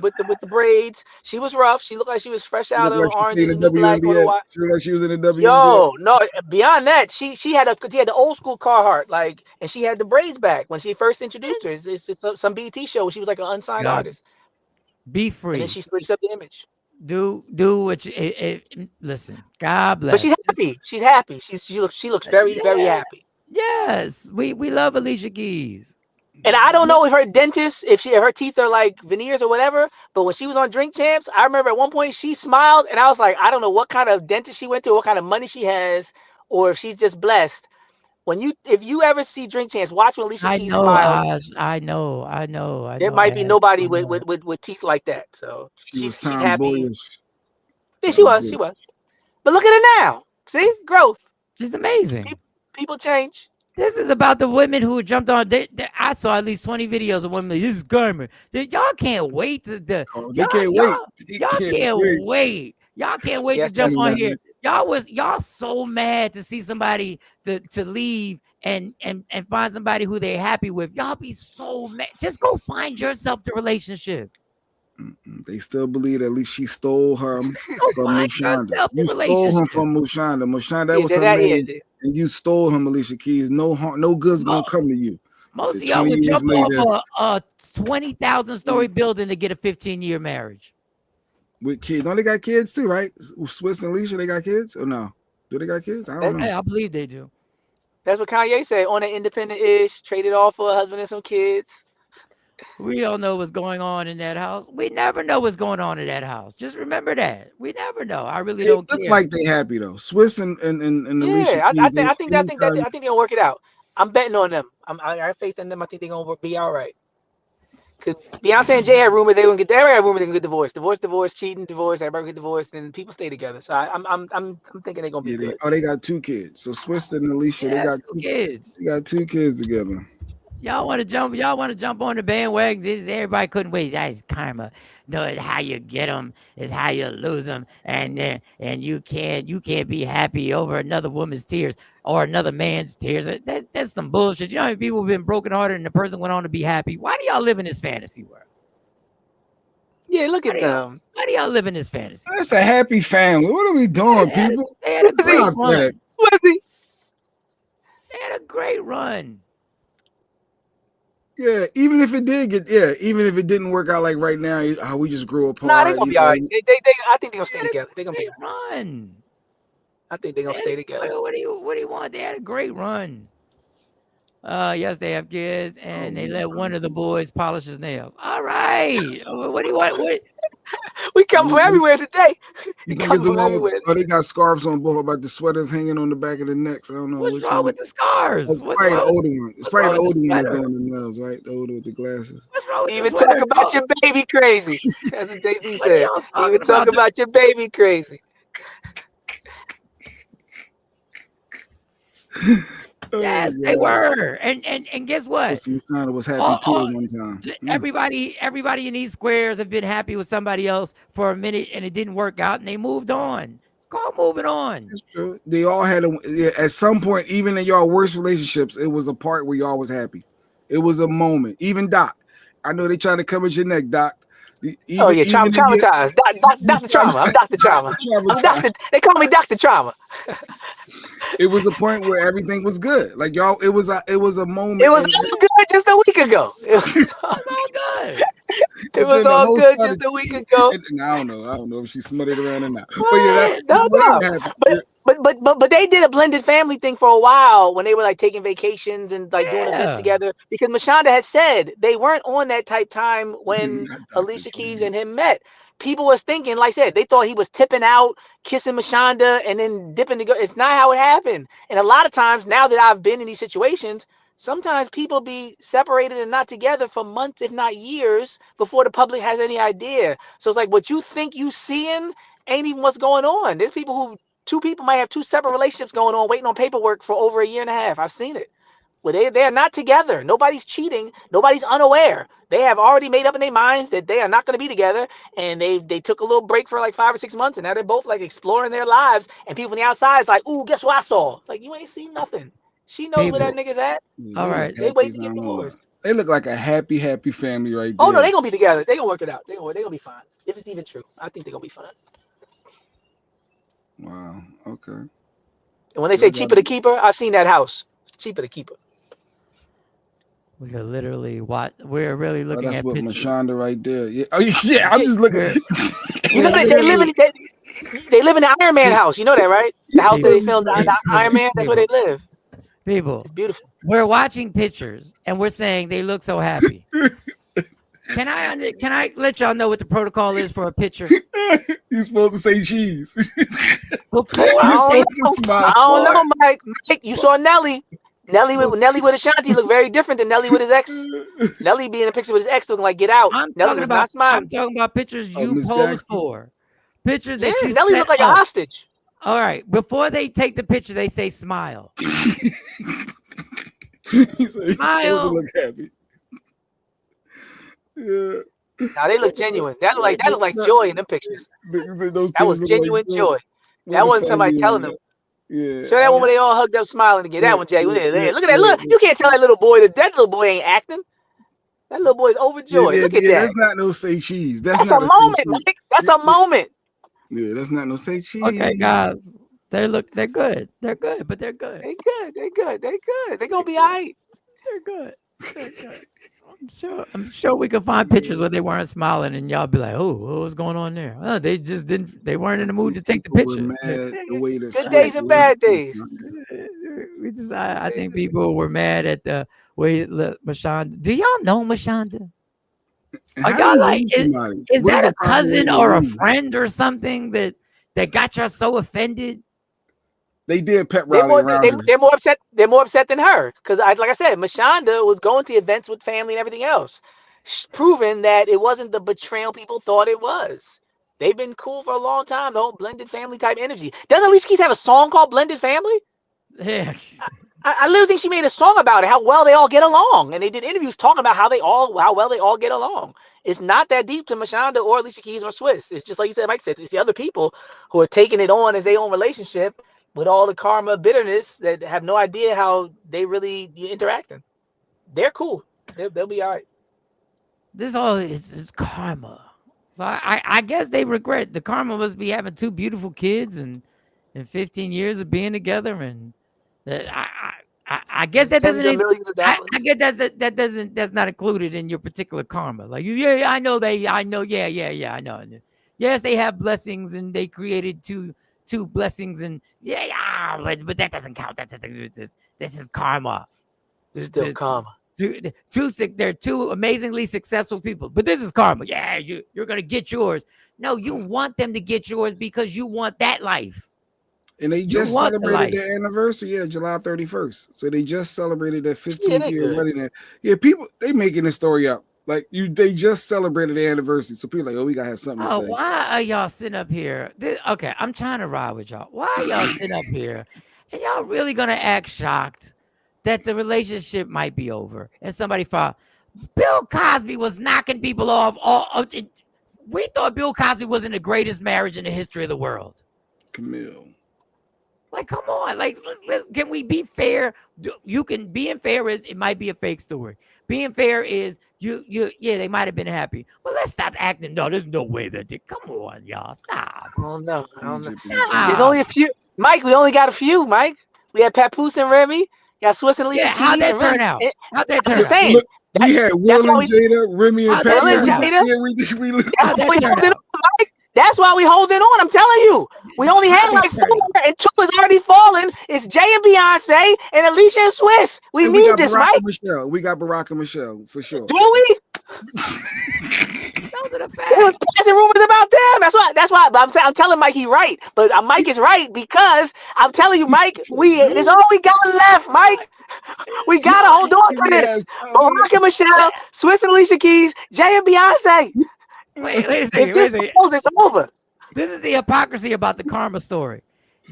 with the braids. She was rough. She looked like she was fresh out Looked of like she Orange played Is in the the New Black on the WNBA. Wire. She looked like she was in the WNBA. Yo, no, beyond that, she had the old school Carhartt, like, and she had the braids back when she first introduced her. It's some BET show where she was like an unsigned God, artist, be and then free. she switched up the image. Do what you listen. God bless. But she's happy. She's happy. She looks very, very Yeah. happy. Yes, we love Alicia Keys. And I don't know if her dentist, if her teeth are like veneers or whatever, but when she was on Drink Champs, I remember at one point she smiled, and I was like, I don't know what kind of dentist she went to, what kind of money she has, or if she's just blessed. If you ever see Drink Champs, watch when Alicia I Keys know, smiles. I know. There might be Ash, nobody I with, know. with teeth like that. So She was she's happy. tomboyish. Yeah, she was. But look at her now. See, growth. She's amazing. People change. This is about the women who jumped on. I saw at least 20 videos of women. This is garment. Y'all can't wait to They y'all, can't y'all, wait. y'all can't wait. Y'all can't wait Yes, to jump that's on right. here. Y'all so mad to see somebody to leave and find somebody who they're happy with. Y'all be so mad. Just go find yourself the relationship. They still believe that at least she stole him from find Mushonda. yourself the You stole him relationship. from Mushonda. Mushonda, that Yeah, was her that name, is. and you stole him, Alicia Keys. No harm, no good's gonna come to you. Most So of y'all 20 would years jump later, off a 20,000-story building to get a 15-year marriage. with kids. Don't they got kids too, right? Swiss and Alicia, they got kids or no? Do they got kids? I don't know. Hey, I believe they do. That's what Kanye said. On an independent-ish, traded off for a husband and some kids. We don't know what's going on in that house. We never know what's going on in that house. Just remember that. We never know. I really They don't look care. like they happy though. Swiss and Alicia. Yeah, I Keys, think they're gonna work it out. I'm betting on them. I have faith in them. I think they're gonna be all right. Cause Beyonce and Jay had rumors they were gonna get. Everybody had rumors they were gonna get divorced, cheating, divorced. Everybody get divorced, and people stay together. So I'm thinking they're gonna be good. They got 2 kids. So Swiss and Alicia, Yeah, they got 2 kids. They got 2 kids together. Y'all want to jump on the bandwagon. Everybody couldn't wait. That's karma. No, it's how you get them. It's how you lose them. And you can't be happy over another woman's tears or another man's tears. That's some bullshit. You know how many people have been brokenhearted and the person went on to be happy? Why do y'all live in this fantasy world? Yeah, look at them. Why do y'all live in this fantasy? That's a happy family. What are we doing, people? They had a great Stop run. that. Swizzy. They had a great run. Yeah, even if it didn't work out like right now, how we just grew apart. Nah, they're gonna be all right. I think they're gonna stay They had a together. They're gonna be. great run. I think they're gonna stay together. What do you want? They had a great run. Yes, they have kids, and they let one of the boys polish his nails. All right. What do you want? What? We come from everywhere today. You think it's the one with, they got scarves on both about the sweaters hanging on the back of the necks. I don't know. What's wrong with the scarves? It's What's probably the wrong- older one. It's what's probably the wrong with older the one that's sweater? doing the nails, right? The older with the glasses. What's wrong with Even the talk sweater? about your baby crazy. That's what Jay-Z What are said. y'all talking Even talk about your baby crazy. Yes, Oh, they God. were. And guess what? Mushonda was happy Oh, too oh, at one time. Everybody in these squares have been happy with somebody else for a minute, and it didn't work out, and they moved on. It's called moving on. That's true. They all had at some point, even in y'all worst relationships, it was a part where y'all was happy. It was a moment. Even Doc, I know they trying to come at your neck, Doc. Traumatized. Dr. Trauma. I'm Dr. Trauma. They call me Dr. Trauma. It was a point where everything was good. Like y'all, it was a moment. It was all good just a week ago. It was all good. It was all good just a week ago. I don't know if she smothered around or not. But But yeah, no. But they did a blended family thing for a while when they were like taking vacations and like doing events together, because Mushonda had said they weren't on that type time when Alicia Keys and him met. People was thinking, like I said, they thought he was tipping out, kissing Mushonda, and then dipping to go. It's not how it happened. And a lot of times now that I've been in these situations, sometimes people be separated and not together for months, if not years, before the public has any idea. So it's like what you think you seeing ain't even what's going on. There's people who, two people might have two separate relationships going on, waiting on paperwork for over a year and a half. I've seen it. Well, they're not together. Nobody's cheating. Nobody's unaware. They have already made up in their minds that they are not going to be together, and they took a little break for like 5 or 6 months, and now they're both like exploring their lives. And people from the outside is like, "Ooh, guess what I saw?" It's like, you ain't seen nothing. She knows where that nigga's at. All right. They wait to get divorced. They look like a happy family right there. Oh no, they gonna be together. They gonna work it out. They gonna be fine. If it's even true, I think they gonna be fine. Wow. Okay. And when they say cheaper to keep her, I've seen that house. Cheaper to keep her. We are literally we're really looking that's at what pictures. Mashonda right there. Yeah. Oh yeah. I'm just looking. You know they live in the Iron Man house. You know that, right? The house that they filmed the Iron Man. That's where they live. People, it's beautiful. We're watching pictures and we're saying they look so happy. Can I let y'all know what the protocol is for a picture? You're supposed to say cheese. I don't know, Mike. Mike, you saw Nelly. Nelly with Ashanti look very different than Nelly with his ex. Nelly being in a picture with his ex looking like Get Out. Nelly was not smiling. I'm talking about pictures you posed for. Pictures that you Nelly looked like a hostage. All right. Before they take the picture, they say smile. Smile. Look happy. Yeah. Now they look genuine. That look like joy in them pictures. That was genuine joy. That wasn't somebody telling them. Yeah. Show that one where they all hugged up smiling again. That one, Jay. Look at that. Look, you can't tell that little boy that little boy ain't acting. That little boy's overjoyed. Look at that. That's not no say cheese. That's a moment, Mike. That's a moment. Yeah, that's not no say cheese. Okay, guys. They're good. They're good, but they're good. They're good. They're gonna be all right. They're good. I'm sure we can find pictures where they weren't smiling and y'all be like, oh, what was going on there? Oh, they just didn't. They weren't in the mood to take the picture. Good days and bad days. I think people were mad at the way Mashonda. Do y'all know Mashonda? Are y'all like, is that a cousin or a friend or something that got y'all so offended? They did pep rally around. They're more upset. They're more upset than her because, like I said, Mashonda was going to events with family and everything else, proving that it wasn't the betrayal people thought it was. They've been cool for a long time. The whole blended family type energy. Doesn't Alicia Keys have a song called "Blended Family"? Yeah. I literally think she made a song about it, how well they all get along, and they did interviews talking about how well they all get along. It's not that deep to Mashonda or Alicia Keys or Swiss. It's just like you said, Mike said, it's the other people who are taking it on as their own relationship with all the karma bitterness that have no idea how they really interacting. They're cool. They'll be all right. This all is karma. So I guess they regret the karma must be having two beautiful kids and 15 years of being together, and I guess that doesn't. I guess that's not included in your particular karma. Like yeah, I know. I know. I know. Yes, they have blessings and they created two blessings and but that doesn't count. This is karma. This is still karma. They're two amazingly successful people, but this is karma. Yeah, you're gonna get yours. No, you want them to get yours because you want that life. And they just celebrated their anniversary, July 31st. So they just celebrated their 15-year wedding. Yeah, people they making this story up. Like they just celebrated their anniversary. So people are like, oh, we gotta have something to say. Why are y'all sitting up here? Okay, I'm trying to ride with y'all. Why are y'all sitting up here? And y'all really gonna act shocked that the relationship might be over? And somebody thought Bill Cosby was knocking people off. We thought Bill Cosby wasn't the greatest marriage in the history of the world. Camille. Like, come on. Like, can we be fair? You can being fair is it might be a fake story. Being fair is they might have been happy. Well, let's stop acting. No, there's no way that they come on, y'all. Stop. Oh no. There's only a few. Mike, we only got a few, Mike. We had Papoose and Remy. Got Swiss and Alicia Keys. How'd that turn out? How'd that turn out? Look, we had Will and Jada, Remy and Jada. That's why we holding on. I'm telling you. We only had like 4 and 2 is already falling. It's Jay and Beyonce and Alicia and Swiss. We need this, Mike. We got Barack and Michelle for sure. Do we? Those are the facts. There was passing rumors about them. That's why I'm telling Mike he's right. But Mike is right because I'm telling you, Mike, it's all we got left, Mike. We gotta hold on to this. Barack and Michelle, Swiss and Alicia Keys, Jay and Beyonce. Wait a second. If this goes, it's over. This is the hypocrisy about the karma story.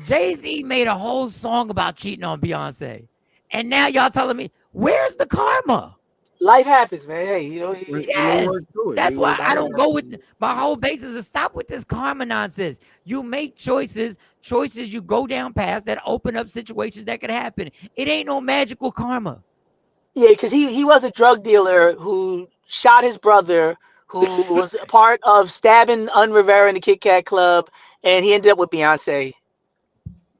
Jay-Z made a whole song about cheating on Beyonce. And now y'all telling me, where's the karma? Life happens, man. Hey, yes. That's why I don't go with my whole basis is stop with this karma nonsense. You make choices you go down paths that open up situations that could happen. It ain't no magical karma. Yeah, because he was a drug dealer who shot his brother, who was a part of stabbing Rivera in the Kit Kat Club, and he ended up with Beyonce.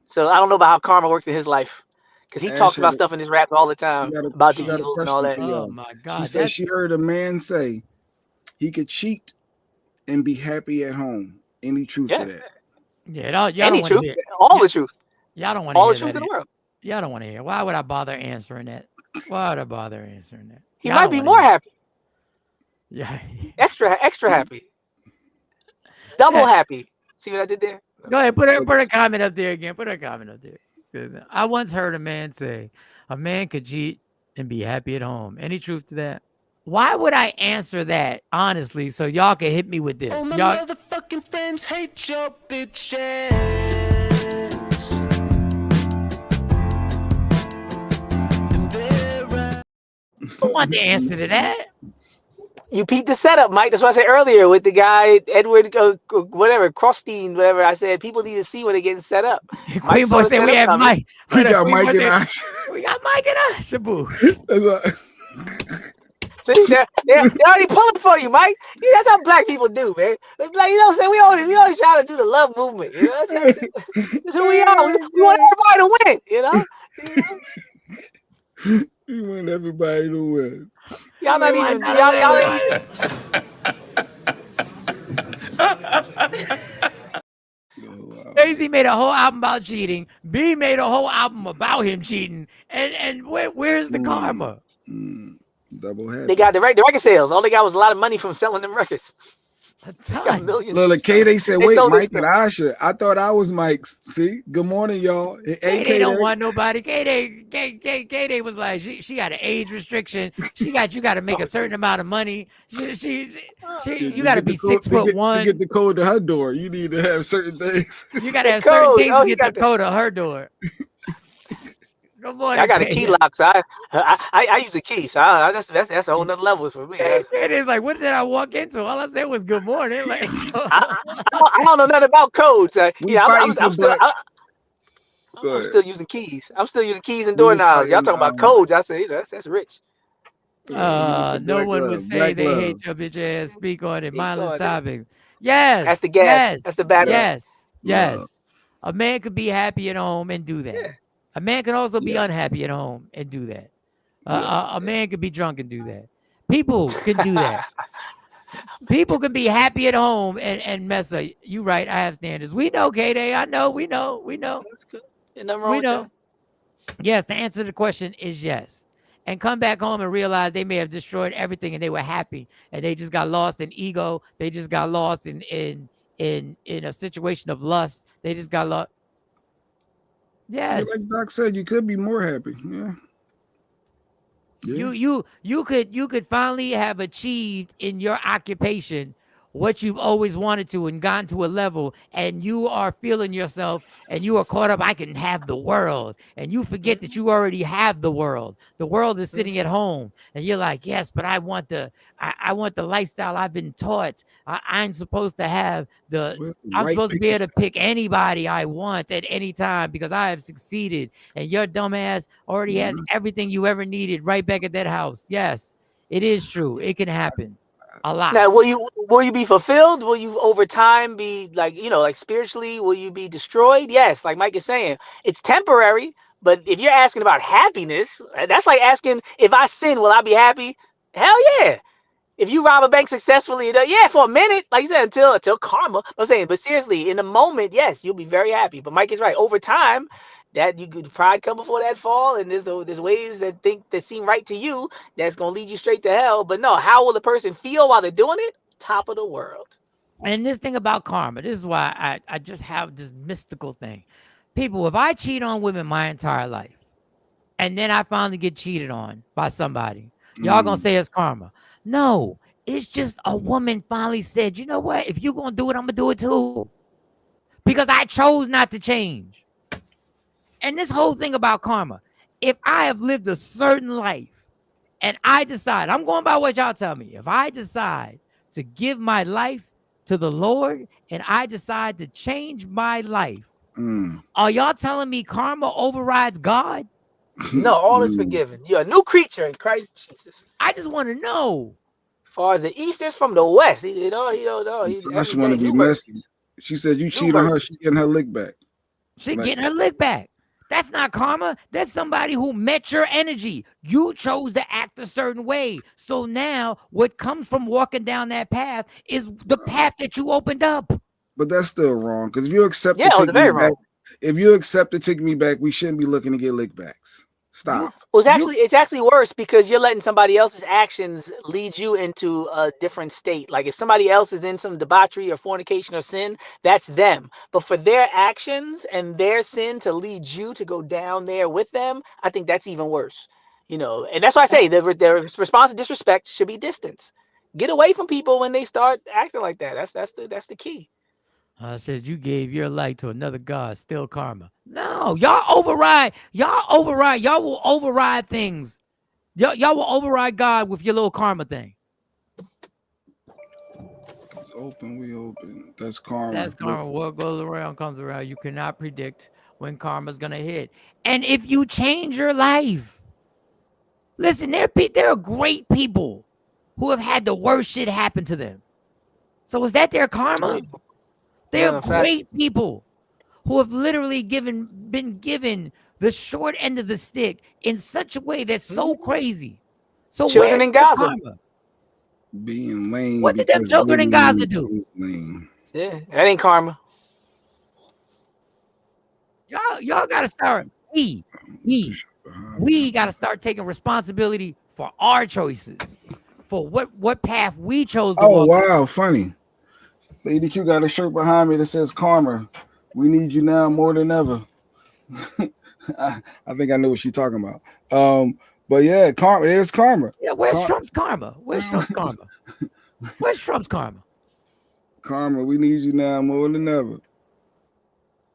So I don't know about how karma works in his life, because he talks about stuff in his rap all the time about the evils and all that. Oh my God! She said she heard a man say he could cheat and be happy at home. Any truth to that? Yeah, any truth, all the truth. Y'all don't want to all hear the truth that. in the world. Y'all don't want to hear. Why would I bother answering that? Why would I bother answering that? He might be more happy. Yeah, extra happy, double happy. See what I did there? Go ahead, put a comment up there again. Put a comment up there. I once heard a man say, "A man could cheat and be happy at home." Any truth to that? Why would I answer that honestly? So y'all can hit me with this. All my Y'all, motherfucking friends hate your bitch ass. I want the answer to that. You peeped the setup, Mike. That's what I said earlier with the guy, Edward, whatever, Crosstein, whatever. I said people need to see when they're getting set up. Queen Boy said we have Mike. We got Mike and Ash. We got Mike and Ash. Boo. See, they're already pulling for you, Mike. Yeah, that's how black people do, man. It's like, you know what I'm saying? We always try to do the love movement. You know, that's who we are. We want everybody to win. You know. You want everybody to win. Y'all not even. Y'all ain't even. Jay-Z made a whole album about cheating. B made a whole album about him cheating. And where's the karma? Double head. They got the record sales. All they got was a lot of money from selling them records. Got millions. Look, K-Day said, wait, Mike and Asha. Asha. I thought I was Mike's. See? Good morning, y'all. K-Day don't want nobody. K-Day was like, she got an age restriction. You got to make a certain amount of money. You got to be 6'1". To get the code to her door, you need to have certain things. You got to have certain things to get the code to her door. Good morning, I got a key lock, so I use a key, so that's a whole nother level for me. It is like, what did I walk into? All I said was good morning. Like, I don't know nothing about codes. I'm still using keys. I'm still using keys and doorknobs. Y'all talking about codes? I say that's rich. No one would say they hate your bitch ass. Speak on it. Mindless topic. Yes. That's the gas. Yes. That's the bad. Yes. A man could be happy at home and do that. Yeah. A man can also be unhappy at home and do that. A man could be drunk and do that. People can do that. People can be happy at home and mess up. You right. I have standards. We know, K-Day. I know. We know. That's good. Nothing wrong with that. Yes. The answer to the question is yes. And come back home and realize they may have destroyed everything and they were happy and they just got lost in ego. They just got lost in a situation of lust. They just got lost. Yes. Like Doc said, you could be more happy. Yeah. You could finally have achieved in your occupation what you've always wanted to and gotten to a level, and you are feeling yourself and you are caught up. I can have the world, and you forget that you already have the world. The world is sitting at home, and you're like, yes, but I want the lifestyle I've been taught. I'm supposed to have I'm supposed to be able to pick anybody I want at any time because I have succeeded, and your dumbass already has everything you ever needed right back at that house. Yes, it is true. It can happen. A lot. Now, will you be fulfilled? Will you over time be like spiritually? Will you be destroyed? Yes, like Mike is saying, it's temporary. But if you're asking about happiness, that's like asking if I sin, will I be happy? Hell yeah. If you rob a bank successfully, yeah, for a minute, like you said, until karma. I'm saying, but seriously, in the moment, yes, you'll be very happy. But Mike is right. Over time, that you could pride come before that fall, and there's ways that seem right to you that's gonna lead you straight to hell. But no, how will the person feel while they're doing it? Top of the world. And this thing about karma, this is why I just have this mystical thing. People, if I cheat on women my entire life, and then I finally get cheated on by somebody. Y'all gonna say it's karma. No, it's just a woman finally said, you know what? If you're gonna do it, I'm gonna do it too. Because I chose not to change. And this whole thing about karma, if I have lived a certain life and I decide, I'm going by what y'all tell me, if I decide to give my life to the Lord and I decide to change my life, are y'all telling me karma overrides God? No, all is forgiven. You're a new creature in Christ Jesus. I just want to know. As far as the east is from the west, he don't know. She want to be messy. She said you cheat on her, she getting her lick back. She getting her lick back. That's not karma. That's somebody who met your energy. You chose to act a certain way. So now what comes from walking down that path is the path that you opened up. But that's still wrong. Because if you accept to take me back, if you accept to take me back, we shouldn't be looking to get lick backs. Stop. Well, it's actually worse because you're letting somebody else's actions lead you into a different state. Like if somebody else is in some debauchery or fornication or sin, that's them. But for their actions and their sin to lead you to go down there with them, I think that's even worse. You know, and that's why I say their response to disrespect should be distance. Get away from people when they start acting like that. That's the key. I said you gave your life to another God, still karma. No, y'all override. Y'all will override things. Y'all will override God with your little karma thing. It's open, we open. That's karma. That's karma. What goes around comes around. You cannot predict when karma's gonna hit. And if you change your life, listen, there are great people who have had the worst shit happen to them. So is that their karma? They're great people who have literally been given the short end of the stick in such a way that's so crazy. So children in Gaza being lame. What did them children in Gaza do? Yeah, that ain't karma. Y'all gotta start. We gotta start taking responsibility for our choices, for what path we chose to walk. Wow, funny. Lady Q got a shirt behind me that says karma. We need you now more than ever. I think I know what she's talking about. But yeah, karma. There's karma. Yeah, where's Trump's karma? Where's Trump's karma? Where's Trump's karma? Karma, we need you now more than ever.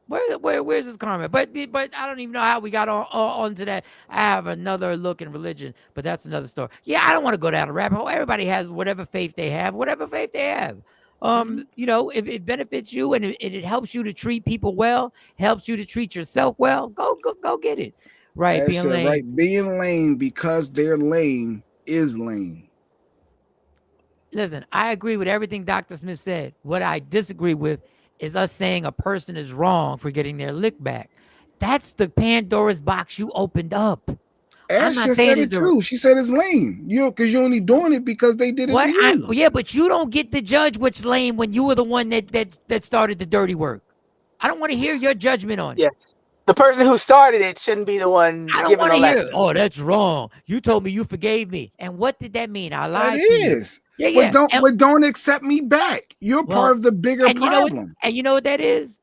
Where's his karma? But I don't even know how we got onto that. I have another look in religion, but that's another story. Yeah, I don't want to go down a rabbit hole. Everybody has whatever faith they have. You know, if it benefits you and it helps you to treat people well, helps you to treat yourself well, go get it. Right. Being lame. Right. Being lame because they're lame is lame. Listen, I agree with everything Dr. Smith said. What I disagree with is us saying a person is wrong for getting their lick back. That's the Pandora's box you opened up. Ash just said it too. She said it's lame. Because you're only doing it because they did it to you. Yeah, but you don't get to judge what's lame when you were the one that started the dirty work. I don't want to hear your judgment on it. Yes. The person who started it shouldn't be the one. I don't want to hear, oh, that's wrong. You told me you forgave me. And what did that mean? I lied to you. Yeah. But don't accept me back. You're part of the bigger problem. You know what that is?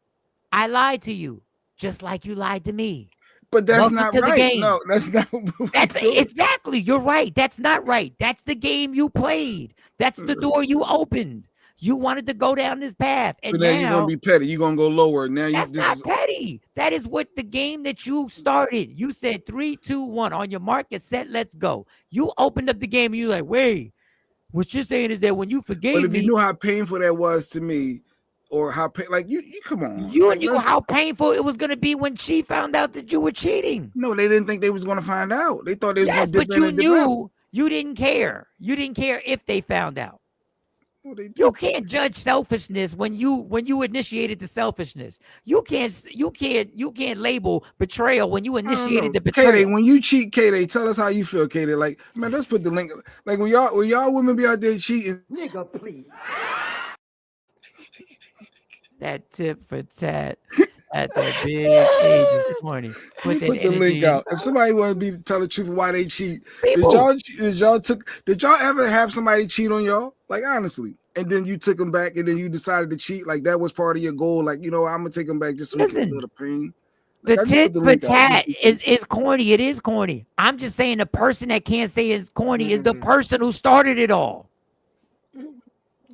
I lied to you, just like you lied to me. But that's not right. No, that's not. That's exactly. You're right. That's not right. That's the game you played. That's the door you opened. You wanted to go down this path, and but now you're gonna be petty. You're gonna go lower. Now that's not petty. That is what the game that you started. You said 3, 2, 1 on your mark, get set, let's go. You opened up the game, and you're like, wait. What you're saying is that when you forgave me, but if you knew how painful that was to me, or how like you come on, you knew how painful it was gonna be when she found out that you were cheating. No, they didn't think they was gonna find out. They thought they was gonna dip but you knew you didn't care. You didn't care if they found out. Well, you can't judge selfishness when you initiated the selfishness. You can't label betrayal when you initiated the betrayal. Katie, when you cheat, Katie, tell us how you feel, Katie. Like, man, let's put the link. Like when y'all women be out there cheating. Nigga, please. That tip for tat at that big age this morning. Put the link out. If somebody want to tell the truth of why they cheat, did y'all ever have somebody cheat on y'all? Like honestly, and then you took them back, and then you decided to cheat. Like that was part of your goal. Like I'm gonna take them back just so we can feel the pain. The I just tit put the for link out. tat is corny. It is corny. I'm just saying the person that can't say it's corny is the person who started it all.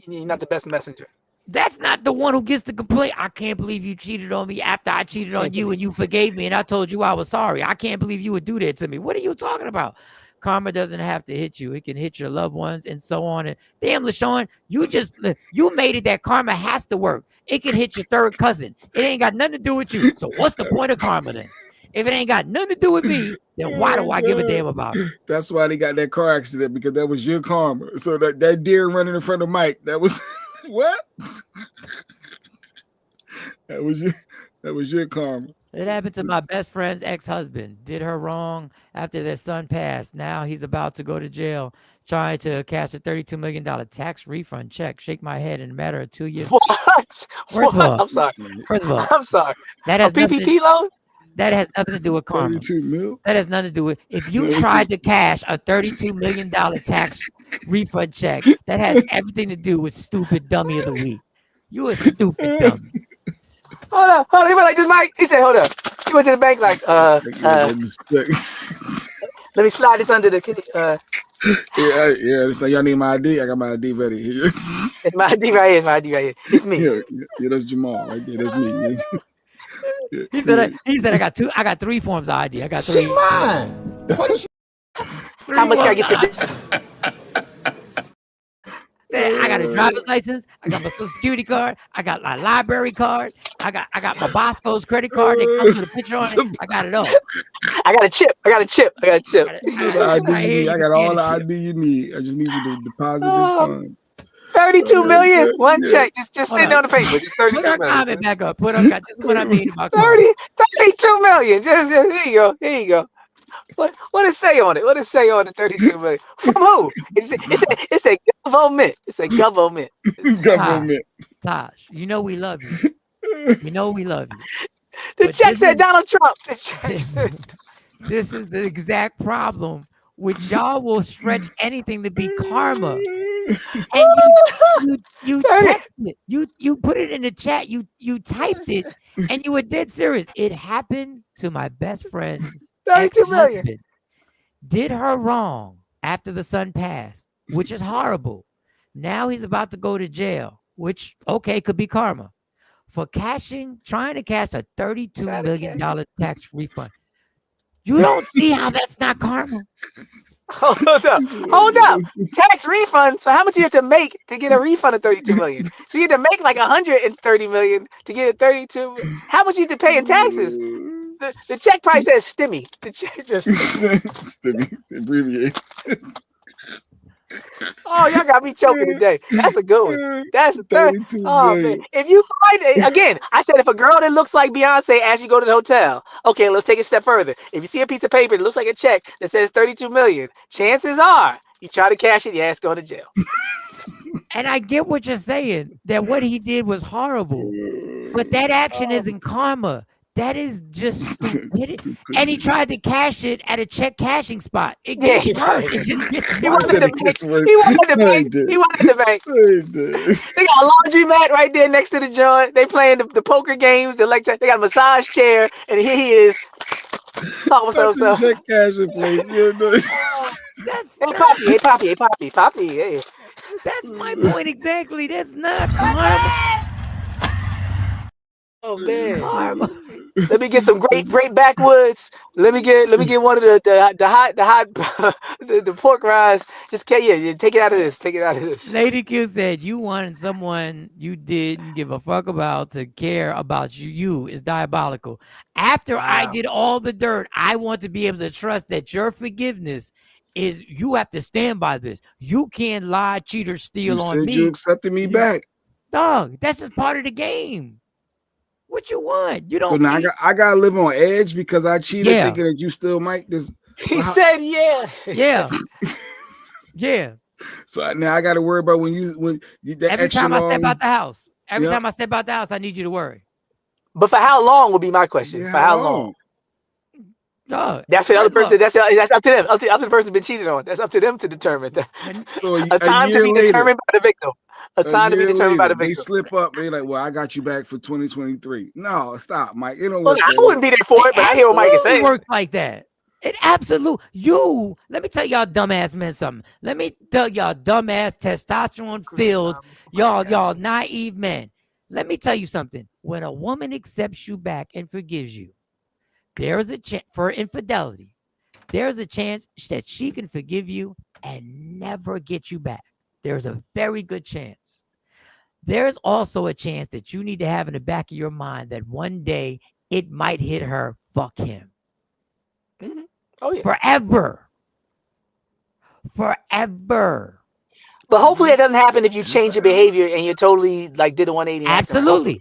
You're not the best messenger. That's not the one who gets to complain. I can't believe you cheated on me after I cheated on you and you forgave me and I told you I was sorry. I can't believe you would do that to me. What are you talking about? Karma doesn't have to hit you. It can hit your loved ones and so on. And damn, LaShawn, you made it that karma has to work. It can hit your third cousin. It ain't got nothing to do with you. So what's the point of karma then? If it ain't got nothing to do with me, then why do I give a damn about it? That's why they got that car accident, because that was your karma. So that deer running in front of Mike, that was what? That was your karma. It happened to my best friend's ex-husband. Did her wrong after their son passed. Now he's about to go to jail trying to cash a $32 million tax refund check. Shake my head in a matter of 2 years. What? First of all, I'm sorry. First of all, I'm sorry. That has a PPP loan? That has nothing to do with karma. 32 mil? That has nothing to do with if you tried to cash a $32 million tax refund check. That has everything to do with stupid dummy of the week. You a stupid dummy. Hold up. He went like this, Mike. He said, hold up. He went to the bank like, let me slide this under the yeah. So y'all need my ID? I got my ID ready here. It's my ID right here. It's my ID right here. It's me. Yeah, that's Jamal right there. That's me. He said I got 3 forms of ID. I got 3. She mine. What is How much can I get to I got a driver's license. I got my Social Security card. I got my library card. I got my Bosco's credit card that comes with a picture on it. I got it all. I got a chip. I got all the ID you need. I just need you to deposit this funds. 32 million. One check. Just sitting on the paper. Just 32 Put our million. comment back up. This is what I mean about 32 million. Just here you go. What does it say on it? What does it say on the 32 million? From who? It's a government. It's a government. Government. Tosh, you know we love you. You know we love you. The check said Donald Trump. This is the exact problem, which y'all will stretch anything to be karma. And you typed it. You put it in the chat. You typed it, and you were dead serious. It happened to my best friend's 32 million. ex-husband. Did her wrong after the son passed, which is horrible. Now he's about to go to jail, which could be karma for trying to cash a $32 million tax refund. You don't see how that's not karma. Hold up. Tax refund. So how much you have to make to get a refund of 32 million? So you have to make like 130 million to get a 32. How much you have to pay in taxes? The check price says STIMI. The check just STIMI, abbreviate. Oh, y'all got me choking today. That's a good one. That's a 32 man. If you find it again, I said if a girl that looks like Beyonce as you go to the hotel, okay, let's take it a step further. If you see a piece of paper that looks like a check that says 32 million, chances are you try to cash it, your ass go to jail. And I get what you're saying, that what he did was horrible, but that action isn't karma. That is just stupid. And he tried to cash it at a check cashing spot. It gets worse. It just gets He worse. wanted the bank. They got a laundry mat right there next to the joint. They playing the poker games. They got a massage chair, and here he is. Talking so. Check cashing place. Hey, Poppy. Hey. That's my point exactly. That's not karma. Oh man. Karma. Let me get some great backwoods. Let me get one of the hot the pork rinds. Just take it out of this. Take it out of this. Lady Q said you wanted someone you didn't give a fuck about to care about you. You is diabolical. After I did all the dirt, I want to be able to trust that your forgiveness is you have to stand by this. You can't lie, cheat, or steal on me. You accepted me back. Dog, that's just part of the game. What you want? You don't. So now I gotta live on edge because I cheated, thinking that you still might. He said, "Yeah, yeah." So now I got to worry about when you every time I step out the house. Every time I step out the house, I need you to worry. But for how long would be my question? For how long? Dog, that's for the other person. That's up to them. Up to the person been cheated on. That's up to them to determine. A time to be determined by the victim. A time to be year determined by the later, they victim. slip up. They like, well, I got you back for 2023. No, stop, Mike. It don't Well, work. I that way. wouldn't be there for it, but I hear what Mike is Absolutely saying. works like that. It absolutely. Let me tell y'all dumbass men something. Let me tell y'all dumbass testosterone filled, y'all naive men. Let me tell you something. When a woman accepts you back and forgives you, there is a chance for infidelity. There's a chance that she can forgive you and never get you back. There's a very good chance. There's also a chance that you need to have in the back of your mind that one day it might hit her, fuck him. Mm-hmm. Oh, yeah. Forever. But hopefully it doesn't happen if you change your behavior and you're totally like did a 180. Absolutely.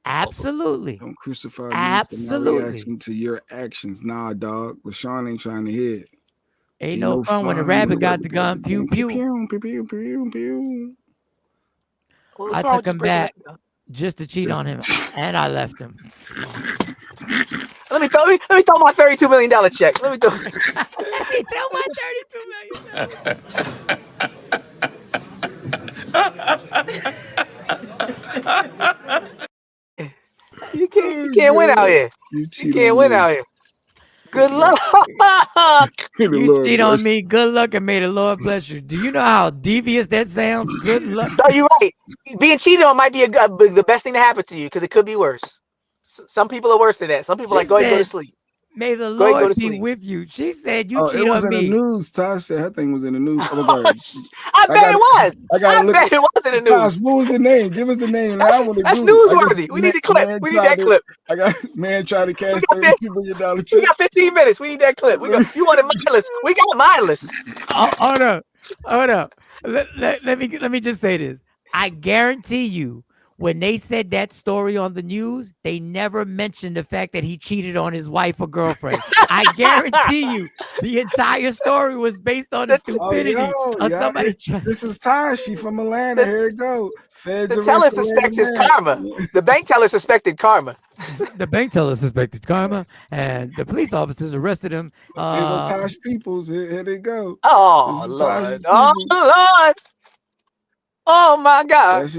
Hopefully. Don't crucify me for my reaction to your actions. Nah, dog. LaShawn ain't trying to hear it. Ain't no fun when the rabbit got the gun. Pew, pew. I took him back just to cheat on him, and I left him. Let me throw my $32 million check. Let me throw my You can't win out here. You can't win out here. Good luck. You cheat on me. Good luck, and may the Lord bless you. Do you know how devious that sounds? Good luck. No, you're right. Being cheated on might be the best thing to happen to you because it could be worse. Some people are worse than that. Some people are like, go ahead, go to sleep. May the Lord be with you. She said you cheat on me. It was in the news. Tosh said her thing was in the news. I bet it was. I bet it was in the news. Tosh, what was the name? Give us the name. That's newsworthy. We need the clip. We need that clip. I got man trying to cash $32 million check. We got 15 minutes. We need that clip. You wanted mindless. We got mindless. Hold up. Let me just say this. I guarantee you, when they said that story on the news, they never mentioned the fact that he cheated on his wife or girlfriend. I guarantee you, the entire story was based on the stupidity of somebody. This is Tashi from Atlanta. Here it go. The teller suspects his karma. The bank teller suspected karma. The bank teller suspected karma, and the police officers arrested him. Here go Tosh Peoples. Here they go. Oh, Lord. Oh, Lord. Oh, my God.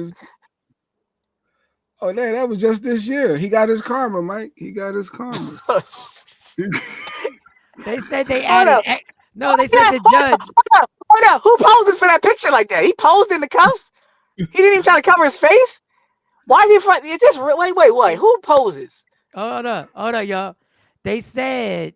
Oh, man, that was just this year. He got his karma, Mike. He got his karma. They said they added. No, they said the judge. Hold up. Who poses for that picture like that? He posed in the cuffs? He didn't even try to cover his face? Why is he front? It's just wait. Who poses? Hold up, y'all. They said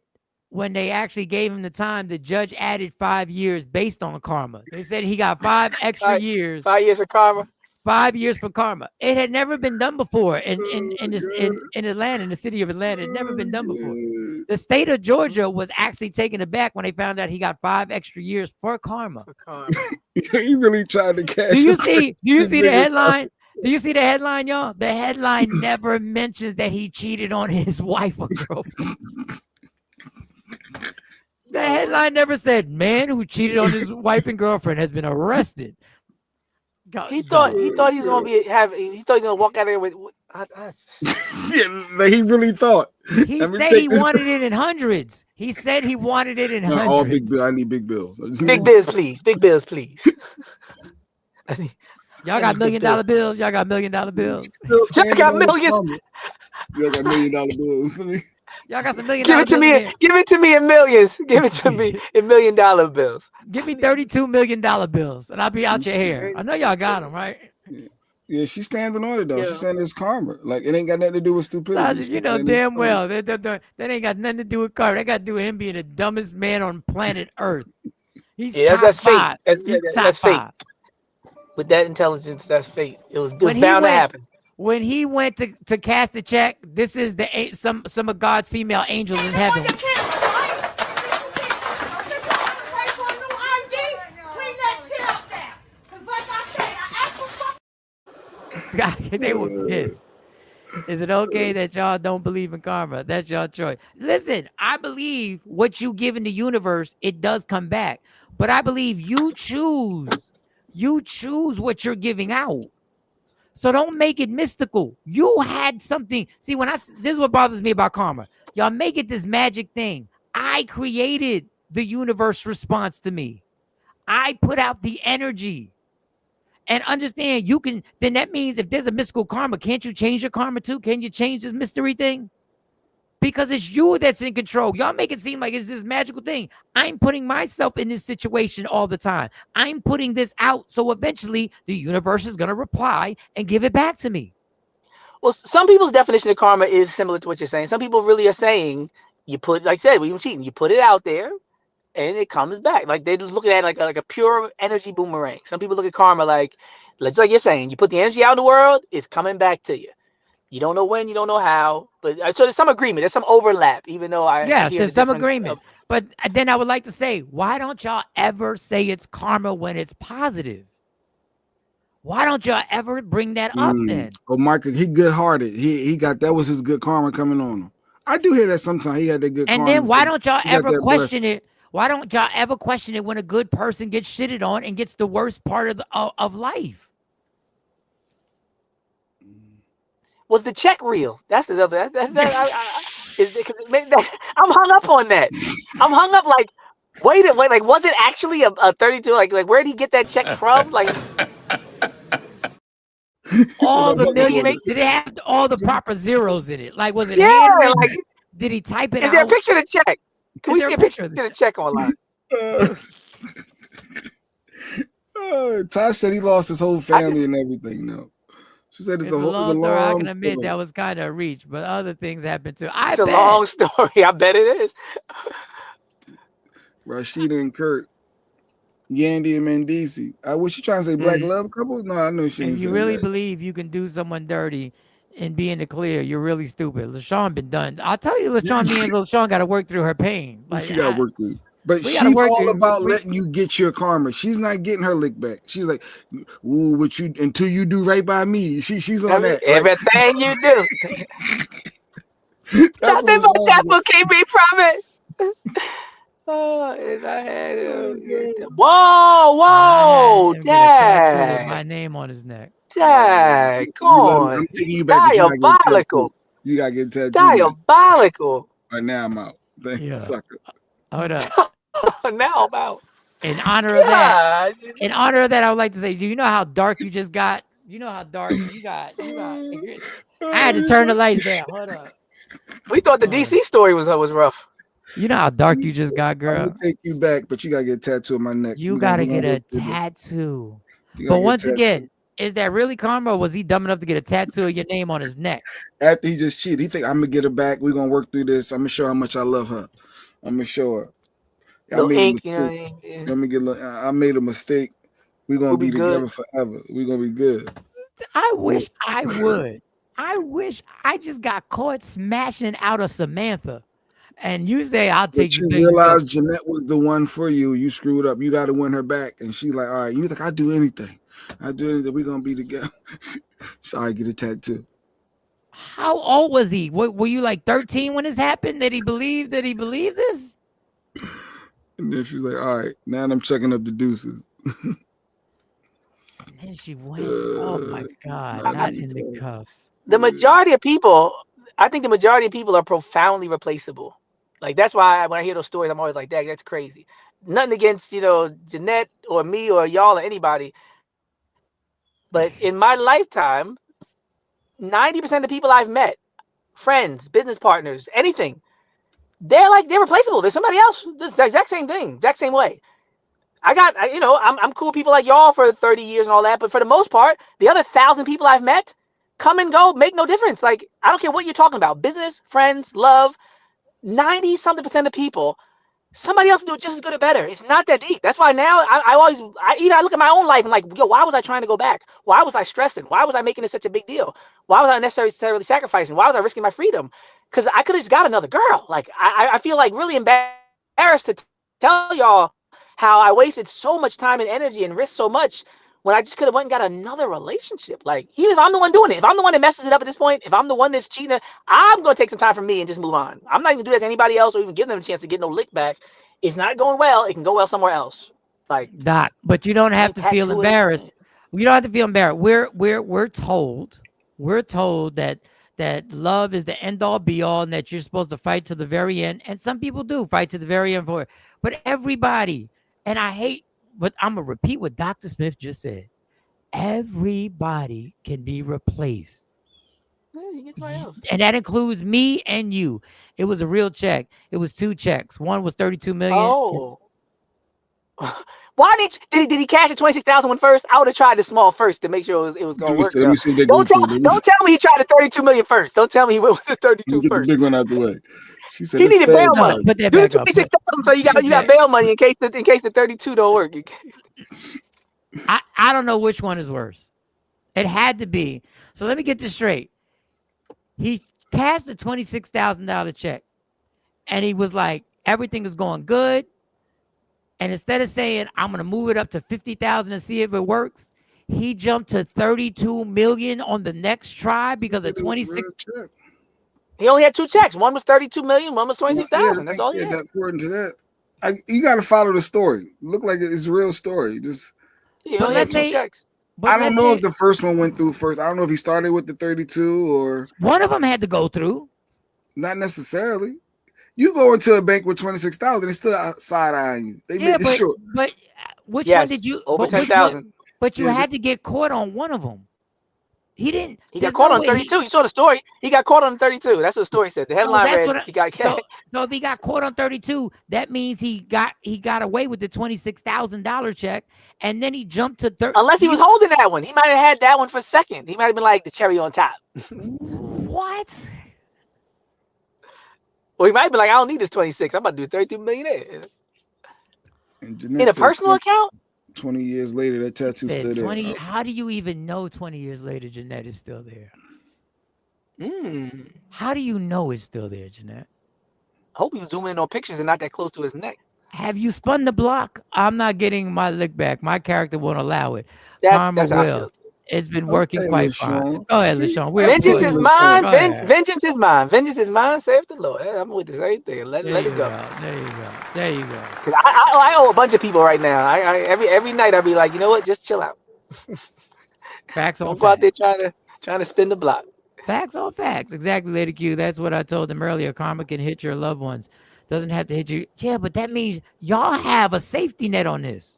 when they actually gave him the time, the judge added 5 years based on karma. They said he got 5 extra years. 5 years for karma. 5 years for karma. It had never been done before in Atlanta, in the city of Atlanta. It had never been done before. The state of Georgia was actually taken aback when they found out he got 5 extra years for karma. He really tried to cash. Do you see the headline? Do you see the headline, y'all? The headline never mentions that he cheated on his wife or girlfriend. The headline never said man who cheated on his wife and girlfriend has been arrested. He thought he was gonna he thought he was gonna walk out there with. Yeah, he really thought. He said he wanted it in hundreds. He said he wanted it in hundreds. All big bill. I need big bills. Big bills, please. Big bills, please. Y'all got $1 million bills. Y'all got $1 million bills. Y'all got millions. Y'all got $1 million bills. Y'all got some $1 million. Give it to me. Give it to me in millions. Give it to me in $1 million bills. Give me $32 million bills, and I'll be out your hair. I know y'all got them, right? Yeah, she's standing on it though. She's saying it's karma. Like it ain't got nothing to do with stupidity. You know damn well that ain't got nothing to do with karma. That got to do with him being the dumbest man on planet Earth. He's that's top fate. He's that's top 5. fate. With that intelligence, that's fate. It was bound to happen. When he went to cast the check, this is some of God's female angels in heaven. They were pissed. Is it okay that y'all don't believe in karma? That's your choice. Listen, I believe what you give in the universe, it does come back. But I believe you choose what you're giving out. So don't make it mystical. You had something. See, this is what bothers me about karma. Y'all make it this magic thing. I created the universe response to me. I put out the energy. And understand you can, then that means if there's a mystical karma, can't you change your karma too? Can you change this mystery thing? Because it's you that's in control. Y'all make it seem like it's this magical thing. I'm putting myself in this situation all the time. I'm putting this out. So eventually the universe is going to reply and give it back to me. Well, some people's definition of karma is similar to what you're saying. Some people really are saying you put, like I said, when you're cheating, you put it out there and it comes back. Like they look at it like a pure energy boomerang. Some people look at karma like you're saying, you put the energy out in the world, it's coming back to you. You don't know when, you don't know how, but so there's some agreement, there's some overlap, even though yes, there's some agreement. But then I would like to say, why don't y'all ever say it's karma when it's positive? Why don't y'all ever bring that up then? Oh, Michael, he good-hearted. He got, that was his good karma coming on him. I do hear that sometimes. He had that good karma. And then why don't y'all ever question it? Why don't y'all ever question it when a good person gets shitted on and gets the worst part of life? Was the check real? That's the other. I'm hung up on that. I'm hung up like, wait, like was it actually a 32? Like where did he get that check from? Like all the million. Did it have all the proper zeros in it? Like was it? Yeah. Like, did he type it? Is there a picture of the check? Can we see a picture of the check online? Tosh said he lost his whole family and everything. No. She said it's a long story. I can admit that was kind of a reach, but other things happened too. It's a long story. I bet it is. Rashida and Kurt, Yandy and Mendici. Was she trying to say black love couple? No, I know she. If you really believe you can do someone dirty and be in the clear, you're really stupid. LaShawn been done. I'll tell you, LaShawn, me and LaShawn got to work through her pain. Like, she got to work through. But she's all about letting you get your karma. She's not getting her lick back. She's like, ooh, what you until you do right by me. She's on that. Everything you do. Nothing but that will keep me from it. Whoa, Dad. My name on his neck. Dad, come on. I'm taking you back. Diabolical. You gotta get tattooed. Diabolical. Right now I'm out. Yeah. Sucker. Hold up. Now I'm out. In honor of that, I would like to say, do you know how dark you just got? You know how dark you got. I had to turn the lights down. Hold up. We thought the DC story was rough. You know how dark you just got, girl. I'm gonna take you back, but you gotta get a tattoo on my neck. You gotta get a tattoo. But once again, is that really karma, or was he dumb enough to get a tattoo of your name on his neck? After he just cheated, he think I'm gonna get her back. We're gonna work through this. I'm gonna show her how much I love her. I'm gonna show her. I made a mistake. We're gonna be together forever. We're gonna be good. I wish I would. I wish I just got caught smashing out of Samantha. And you say I'll take you. You realize Jeanette was the one for you. You screwed up. You got to win her back. And she's like, all right, you think I'll do anything. We're gonna be together. Sorry, get a tattoo. How old was he? Were you like 13 when this happened? Did he believe this? And then she's like, all right, now I'm checking up the deuces. And she went, oh my God, not in the cuffs. The majority of people, I think the majority of people are profoundly replaceable. Like, that's why when I hear those stories, I'm always like, Dad, that's crazy. Nothing against, Jeanette or me or y'all or anybody. But in my lifetime, 90% of the people I've met, friends, business partners, anything, they're replaceable. There's somebody else. It's the exact same thing, exact same way. I'm cool with people like y'all for 30 years and all that, but for the most part, the other 1,000 people I've met come and go, make no difference. Like, I don't care what you're talking about, business, friends, love, 90-something% of people, somebody else will do it just as good or better. It's not that deep. That's why now I look at my own life and like, yo, why was I trying to go back? Why was I stressing? Why was I making it such a big deal? Why was I necessarily sacrificing? Why was I risking my freedom? Because I could have just got another girl. Like, I feel like really embarrassed to tell y'all how I wasted so much time and energy and risked so much when I just could have went and got another relationship. Like, even if I'm the one doing it, if I'm the one that messes it up at this point, if I'm the one that's cheating, I'm going to take some time from me and just move on. I'm not even do that to anybody else or even give them a chance to get no lick back. It's not going well. It can go well somewhere else. Like, Doc, but you don't have to feel embarrassed. You don't have to feel embarrassed. We're told that love is the end all be all and that you're supposed to fight to the very end. And some people do fight to the very end for it. But everybody, and I hate, but I'm going to repeat what Dr. Smith just said. Everybody can be replaced. Yeah, you get somebody else. And that includes me and you. It was a real check. It was 2 checks. One was 32 million. Oh. Why did he cash the 26,000 one first? I would have tried the small first to make sure it was going to work. Let me see if they Don't tell me he tried the 32 million first. Don't tell me he went with the 32 get first. the big one out the way. She said He needed bail money. Put that Do the back up. 26,000 so you got bail money in case the 32 don't work. I don't know which one is worse. It had to be. So let me get this straight. He cashed a $26,000 check, and he was like, everything is going good. And instead of saying, I'm going to move it up to 50,000 and see if it works, he jumped to 32 million on the next try because of 26. He only had 2 checks. One was 32 million, one was 26,000. That's all he had. According to that, you got to follow the story. Look like it's a real story. Just. He only had 2 checks. I don't know if the first one went through first. I don't know if he started with the 32 or. One of them had to go through. Not necessarily. You go into a bank with 26,000, they still side eyeing you. They made it short. But which one did you over 10,000? But you had to get caught on one of them. He didn't. He got caught on 32. You saw the story. He got caught on 32. That's what the story said. The headline read he got caught. So if he got caught on 32, that means he got away with the $26,000 check, and then he jumped to 30. Unless he was holding that one, he might have had that one for second. He might have been like the cherry on top. What? Well, he might be like, I don't need this 26. I'm about to do 32 million in a personal account. 20 years later, that tattoo's still there. How do you even know 20 years later Jeanette is still there? How do you know it's still there, Jeanette? I hope he was zooming in on pictures and not that close to his neck. Have you spun the block? I'm not getting my lick back. My character won't allow it. That's how I feel. It's been working quite fine. Go ahead, LaShawn. Vengeance is mine. Vengeance is mine. Vengeance is mine. Save the Lord. I'm with the same thing. Let it go. There you go. Cause I owe a bunch of people right now. Every night I'll be like, you know what? Just chill out. Facts on Don't go out there trying to spin the block. Facts on facts. Exactly, Lady Q. That's what I told them earlier. Karma can hit your loved ones. Doesn't have to hit you. Yeah, but that means y'all have a safety net on this.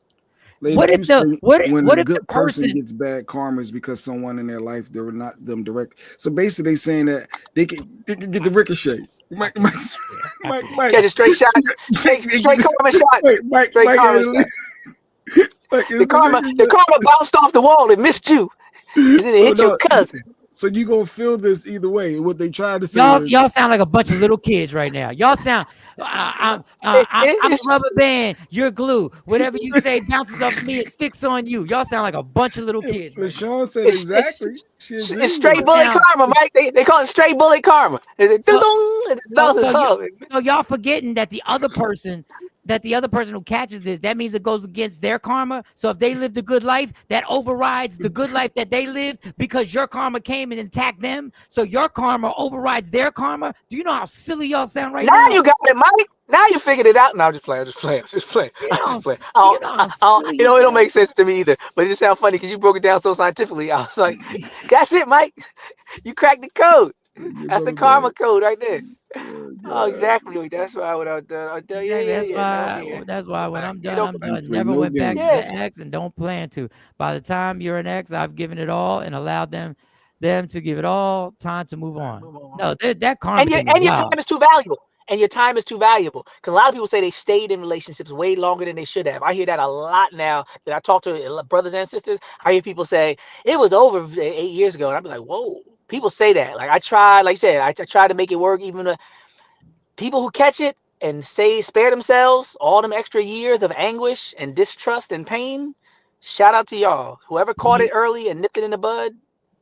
Lady, what if the person gets bad karma is because someone in their life, they were not them direct. So basically, they saying that they can get the ricochet. Mike, catch a straight shot, straight karma shot. Straight karma shot. The karma bounced off the wall and missed you. And then it hit your cousin. So you gonna feel this either way. What they tried to say. Y'all sound like a bunch of little kids right now. Y'all sound. I'm a rubber band. You're glue. Whatever you say bounces off me. It sticks on you. Y'all sound like a bunch of little kids. Right LaShawn said exactly. It's straight bullet karma, Mike. They call it straight bullet karma. So y'all forgetting that the other person who catches this, that means it goes against their karma. So if they lived a good life, that overrides the good life that they lived because your karma came and attacked them. So your karma overrides their karma. Do you know how silly y'all sound right now? Now you got it, Mike. Now you figured it out. No, I'm just playing. It don't make sense to me either. But it just sounds funny because you broke it down so scientifically. I was like, that's it, Mike. You cracked the code. That's the karma code right there. Oh, exactly. That's why what I've done. That's why when I'm done, I'm done. Never went back to the ex and don't plan to. By the time you're an ex, I've given it all and allowed them to give it all. Time to move on. No, that karma. And your time is too valuable. And your time is too valuable. Because a lot of people say they stayed in relationships way longer than they should have. I hear that a lot now that I talk to brothers and sisters. I hear people say it was over 8 years ago. And I'd be like, whoa. People say that. Like I tried, like I said, I tried to make it work. Even people who catch it and spare themselves all them extra years of anguish and distrust and pain. Shout out to y'all. Whoever caught it early and nipped it in the bud.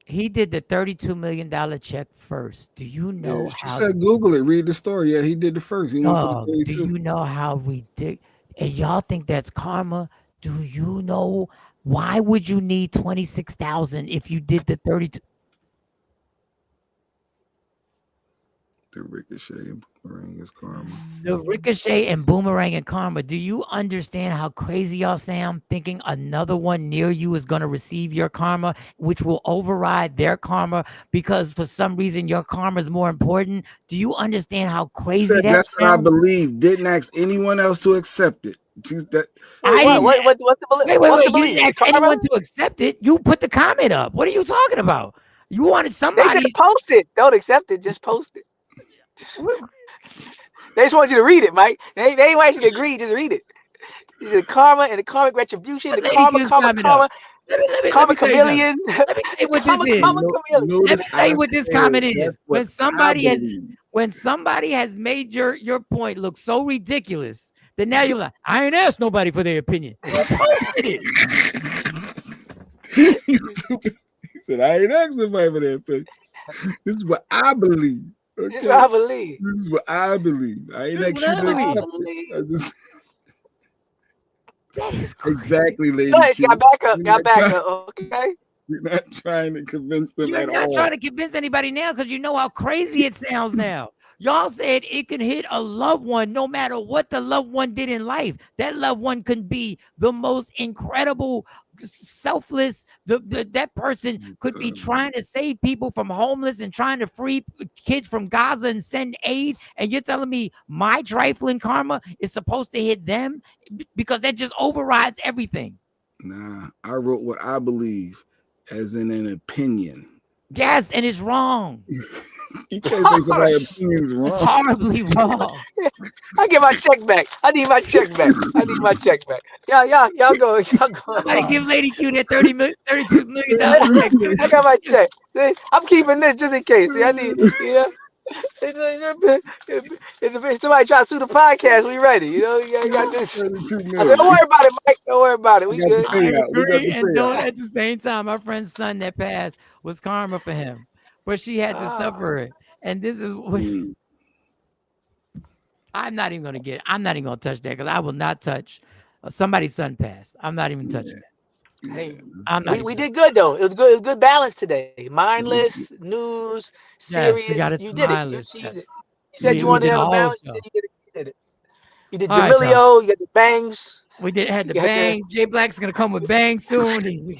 He did the $32 million check first. Do you know she said Google it, read the story. Yeah, he did the first. He went for the 32. Do you know how ridiculous? And y'all think that's karma? Do you know why would you need 26,000 if you did the 32? The ricochet and boomerang is karma. The ricochet and boomerang and karma. Do you understand how crazy y'all sound thinking another one near you is going to receive your karma, which will override their karma because for some reason your karma is more important? Do you understand how crazy that's what I believe. Didn't ask anyone else to accept it. She's that. What's the belief? Wait. You didn't ask anyone to accept it. You put the comment up. What are you talking about? You wanted somebody. They said post it. Don't accept it. Just post it. They just want you to read it, Mike. They ain't want you to agree. Just read it. The karma and the karmic retribution. The karma chameleon. Let me tell you what this is. Let me tell you what this comment is. When somebody has made your point look so ridiculous, then now you're like, I ain't asked nobody for their opinion. You posted it. He said, I ain't asked nobody for their opinion. This is what I believe. Okay? This is what I believe. This is what I believe. I ain't asked you to accept it. That is crazy. Exactly, lady. Got back up. Okay. You're not trying to convince them at all. You're not trying to convince anybody now because you know how crazy it sounds now. Y'all said it can hit a loved one no matter what the loved one did in life. That loved one could be the most incredible, selfless. That person could be trying to save people from homeless and trying to free kids from Gaza and send aid. And you're telling me my trifling karma is supposed to hit them because that just overrides everything. Nah, I wrote what I believe as in an opinion. Yes, and it's wrong. You can't say somebody's opinion is wrong. It's horribly wrong. I get my check back. I need my check back. Y'all go. Somebody give Lady Q that $32 million check. I got my check. See, I'm keeping this just in case. See, I need. If somebody try to sue the podcast, we ready. You know, you got this. I said, don't worry about it, Mike. Don't worry about it. We good. I agree. And don't at the same time, my friend's son that passed was karma for him. But she had to suffer it. And this is what I'm not even going to touch that because I will not touch somebody's son passed. I'm not even touching that. Hey, we did good though. It was good. It was good balance today. Mindless news, serious. Yes, you did mindless, it. yes. You said you wanted to have a balance. You did it. You did All right, Jamilio. You got the bangs. We had the bangs. Jay Black's gonna come with bangs soon.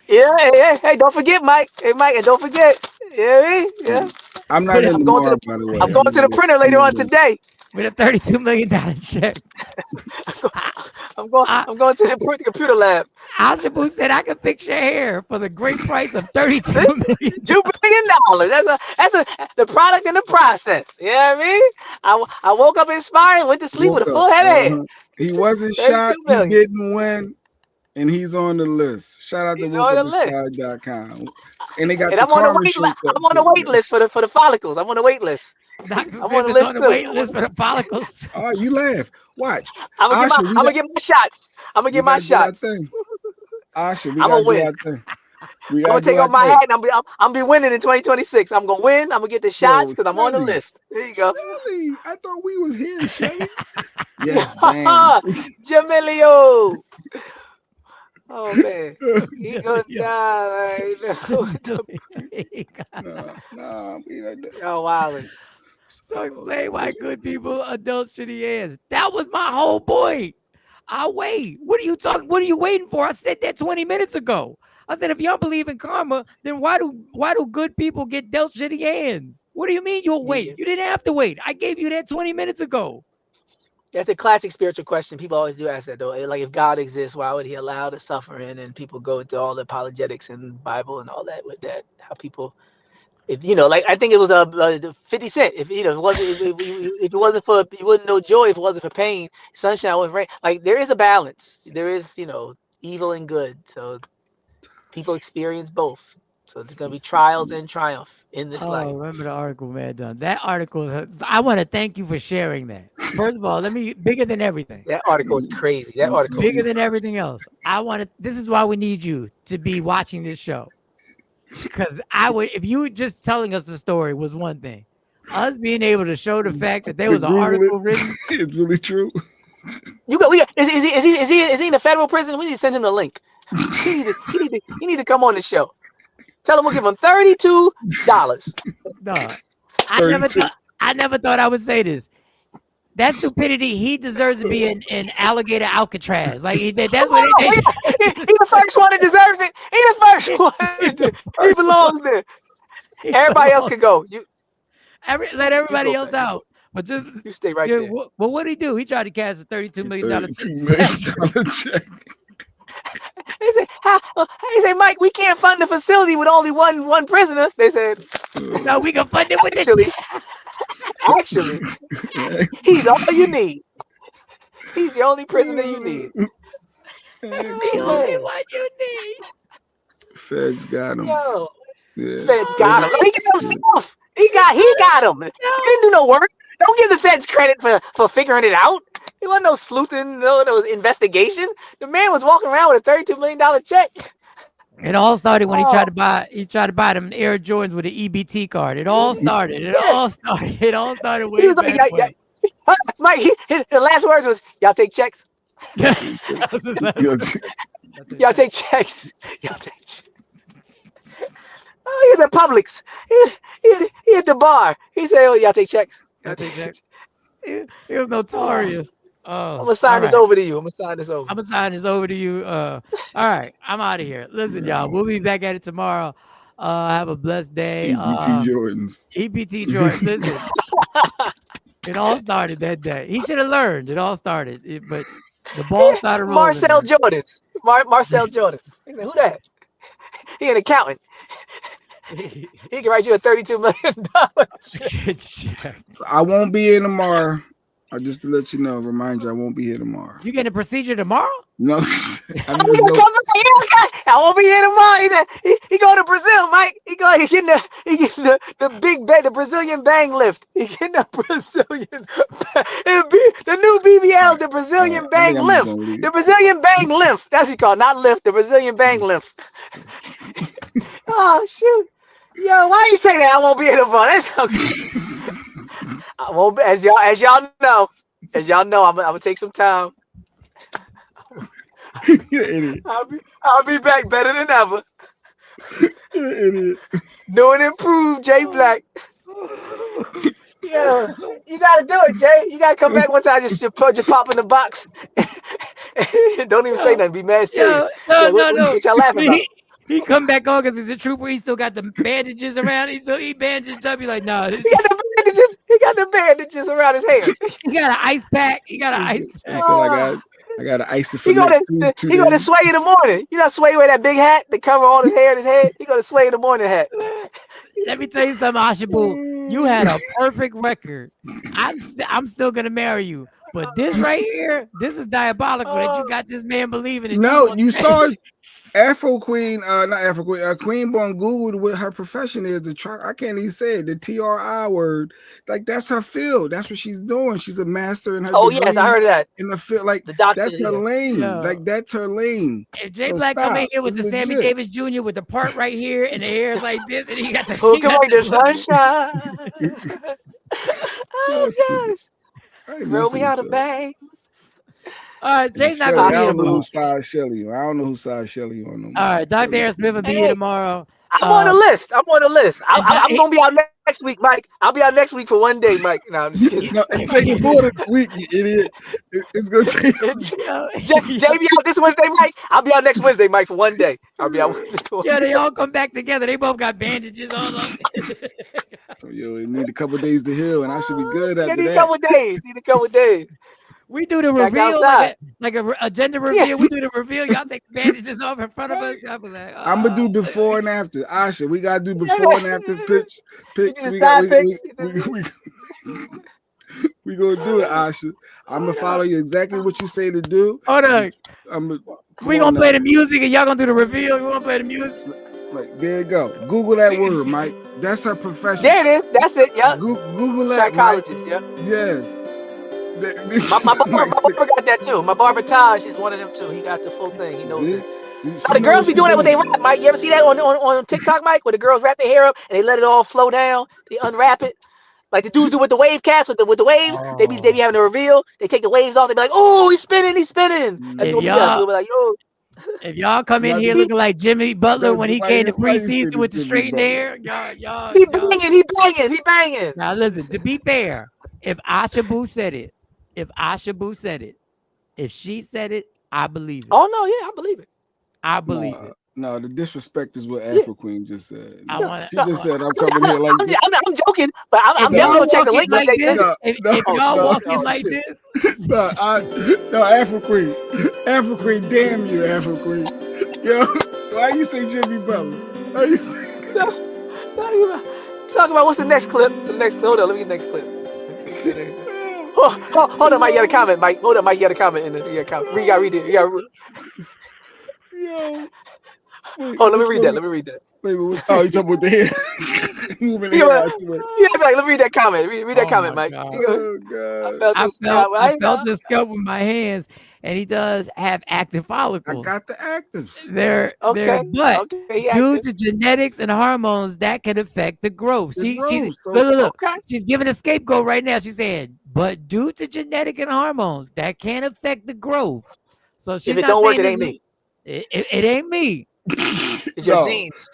Yeah. Hey, don't forget, Mike. Hey, Mike, and don't forget. Yeah. I'm not in the bar, by the way. I'm going to the printer later on today. With a $32 million check. I'm going to the computer lab. Al Shabu said I could fix your hair for the great price of $32 million. $2 billion. That's the product in the process. You know what I mean? I woke up inspired, went to sleep with a full head of hair. He wasn't shot, he didn't win, and he's on the list. Shout out to WokeUpInspired.com. And they got I'm on the wait list for the follicles. I'm on the wait list. I'm on the wait list for the follicles. Oh, you laugh. Watch. I'm gonna get my shots. I'm gonna get my shots. Asha, we gotta do our thing. I'm gonna take off my hat and I'm be winning in 2026. I'm gonna win. I'm gonna get the shots because I'm on the list. There you go. Really? I thought we was here, Shelly. Yes, Jamilio. Oh man, he goes down. Yo, Wiley. So explain why good people adult shitty ass. That was my whole point. I'll wait. What are you talking? What are you waiting for? I said that 20 minutes ago. I said if y'all believe in karma, then why do good people get dealt shitty hands? What do you mean you'll wait? You didn't have to wait. I gave you that 20 minutes ago. That's a classic spiritual question. People always do ask that though. Like if God exists, why would he allow the suffering? And people go into all the apologetics and Bible and all that with that. How people, if like I think it was 50 Cent. If if it wasn't for, you wouldn't know joy if it wasn't for pain. Sunshine wasn't rain. Like there is a balance. There is evil and good. So people experience both. So there's gonna be trials and triumph in this life. Remember the article, man? That article. I want to thank you for sharing that. First of all, bigger than everything. That article is crazy. That article bigger than everything else. This is why we need you to be watching this show. Because if you were just telling us the story was one thing. Us being able to show the fact that there was an article written. It's really true. Is he in the federal prison? We need to send him the link. He need to come on the show. Tell him we'll give him $32. No, I never thought I would say this. That stupidity, he deserves to be in alligator Alcatraz. Like that's what he the first one that deserves it. He the first one. He belongs there. Everybody else can go. Let everybody else out. But just You stay right yeah, there. well, what did he do? He tried to cash a $32 million check. They said, he said, Mike, we can't fund the facility with only one prisoner. They said, no, we can fund it with actually, he's all you need. He's the only prisoner you need. the only one you need. Feds got him. Yo, Yeah. Feds got him. He got himself. He got him. He didn't do no work. Don't give the Feds credit for figuring it out. It wasn't no sleuthing, no investigation. The man was walking around with a $32 million check. It all started when he tried to buy them Air Jordans with an EBT card. It all started. It all started way He was like, back when. Mike, his last words was, "Y'all take checks." Y'all take checks. Y'all take checks. Oh, he's at Publix. He at the bar. He said, "Oh, y'all take checks." Y'all take checks. He was notorious. Oh, I'm gonna sign this over to you. I'm gonna sign this over to you. All right, I'm out of here. Listen, y'all, we'll be back at it tomorrow. Have a blessed day. EBT Jordans. EBT Jordans. Listen, it all started that day. He should have learned. It all started, but the ball started rolling. Marcel Jordans. Marcel Jordans. He said, "Who that?" He an accountant. He can write you a $32 million. I won't be here tomorrow. Just to let you know, remind you, I won't be here tomorrow. You getting a procedure tomorrow? No, I won't be here tomorrow. He said he going to Brazil, Mike. He getting the big bang, the Brazilian bang lift. He getting the Brazilian, the new BBL, the Brazilian bang lift. The Brazilian bang lift. That's what you call it, not lift. The Brazilian bang lift. Oh shoot, yo, why you say that? I won't be here tomorrow. That's okay. I won't. As y'all know, I'm gonna take some time. You're an idiot. I'll be back better than ever. You're an idiot. New and improved, Jay Black. Yeah, you gotta do it, Jay. You gotta come back one time. Just pop in the box. Don't even say nothing. Be mad serious. No. What y'all laughing about? He come back on because he's a trooper. He still got the bandages around. He bandaged up. He like, nah. He got the bandages around his head. He got an ice pack. That's all I got to ice it for He next two He gonna days. sway in the morning. You know, Sway wear that big hat to cover all his hair in his head. He gonna sway in the morning hat. Let me tell you something, Ashabu. You had a perfect record. I'm still gonna marry you, but this right here, this is diabolical that you got this man believing in. No, you saw Afro Queen, not Afro Queen, Queen Bone Googled what her profession is. I can't even say it. The TRI word, like that's her field. That's what she's doing. She's a master in her. Oh yes, I heard that. In the field, like the doctor, that's her lane. Yeah. Like that's her lane. If Jay Black come in here with the Sammy Davis Jr. with the part right here and the hair like this, and he got the who can make the sunshine? Oh yes, roll me out of bang. All right, Jay's not I gonna be here don't know tomorrow. whose side Shelly on. I don't know whose side Shelly on. No more. All right, Dr. Aaron Smith will be here tomorrow. I'm on the list. I'm gonna be out next week, Mike. I'll be out next week for one day, Mike. No, I'm just kidding. No, it takes more than a week, you idiot. It's gonna take. Jay be out this Wednesday, Mike. I'll be out next Wednesday, Mike, for one day. I'll be out. Yeah, they all come back together. They both got bandages on them. Yo, it need a couple days to heal, and I should be good after Need that. a couple days. We do the Back reveal outside. like a gender reveal. We do the reveal. Y'all take the bandages off in front of us. I'll be like, I'm gonna do before and after. Asha, we gotta do before and after pics. You We decide gonna do it, Asha. I'm gonna follow you exactly what you say to do. Hold on. We gonna play the music and y'all gonna do the reveal. We wanna play the music. Like there you go. Google that word, Mike. That's her profession. There it is. That's it. Yeah. Google that. Psychologist. Yeah. Yes. My barber got that too. My barber Taj is one of them too. He got the full thing. He knows it. Now, the girls be doing that when they rap, Mike. You ever see that on TikTok, Mike? Where the girls wrap their hair up and they let it all flow down. They unwrap it. Like the dudes do with the wave cats with the waves. They be having a reveal. They take the waves off. They be like, oh, he's spinning. That's what we got. We'll be like, yo. If y'all come in here looking like Jimmy Butler when he came to preseason with the straightened hair, y'all. He banging. Now listen, to be fair, if Ashabu said it, if she said it, I believe it. Oh no, yeah, I believe it. I believe it. No, the disrespect is what Afro Queen just said. She just said, "I'm coming here like this." I'm joking, but I'm definitely gonna check the link. Like this, No, if y'all walking like shit. this, No, Afro Queen, damn you, Afro Queen. Yo, why you say Jimmy Butler? Why you say? Talk about what's the next clip? Hold on, let me get the next clip. Hold on, Mike. You got a comment, Mike. Hold on, Mike. You got a comment in there. You got a comment. You got to read it. Yo. Oh, let me read that. Wait, oh, you talking about the hair? Moving the hair out the way. Like, let me read that comment. Read that comment, Mike. Oh, God. I felt this cup with my hands, and he does have active follicles. I got the actives. They're but due to genetics and hormones, that can affect the growth. Look. She's giving a scapegoat right now. She's saying, but due to genetic and hormones, that can affect the growth. So she's if it don't work, it ain't me. It ain't me. It's your genes.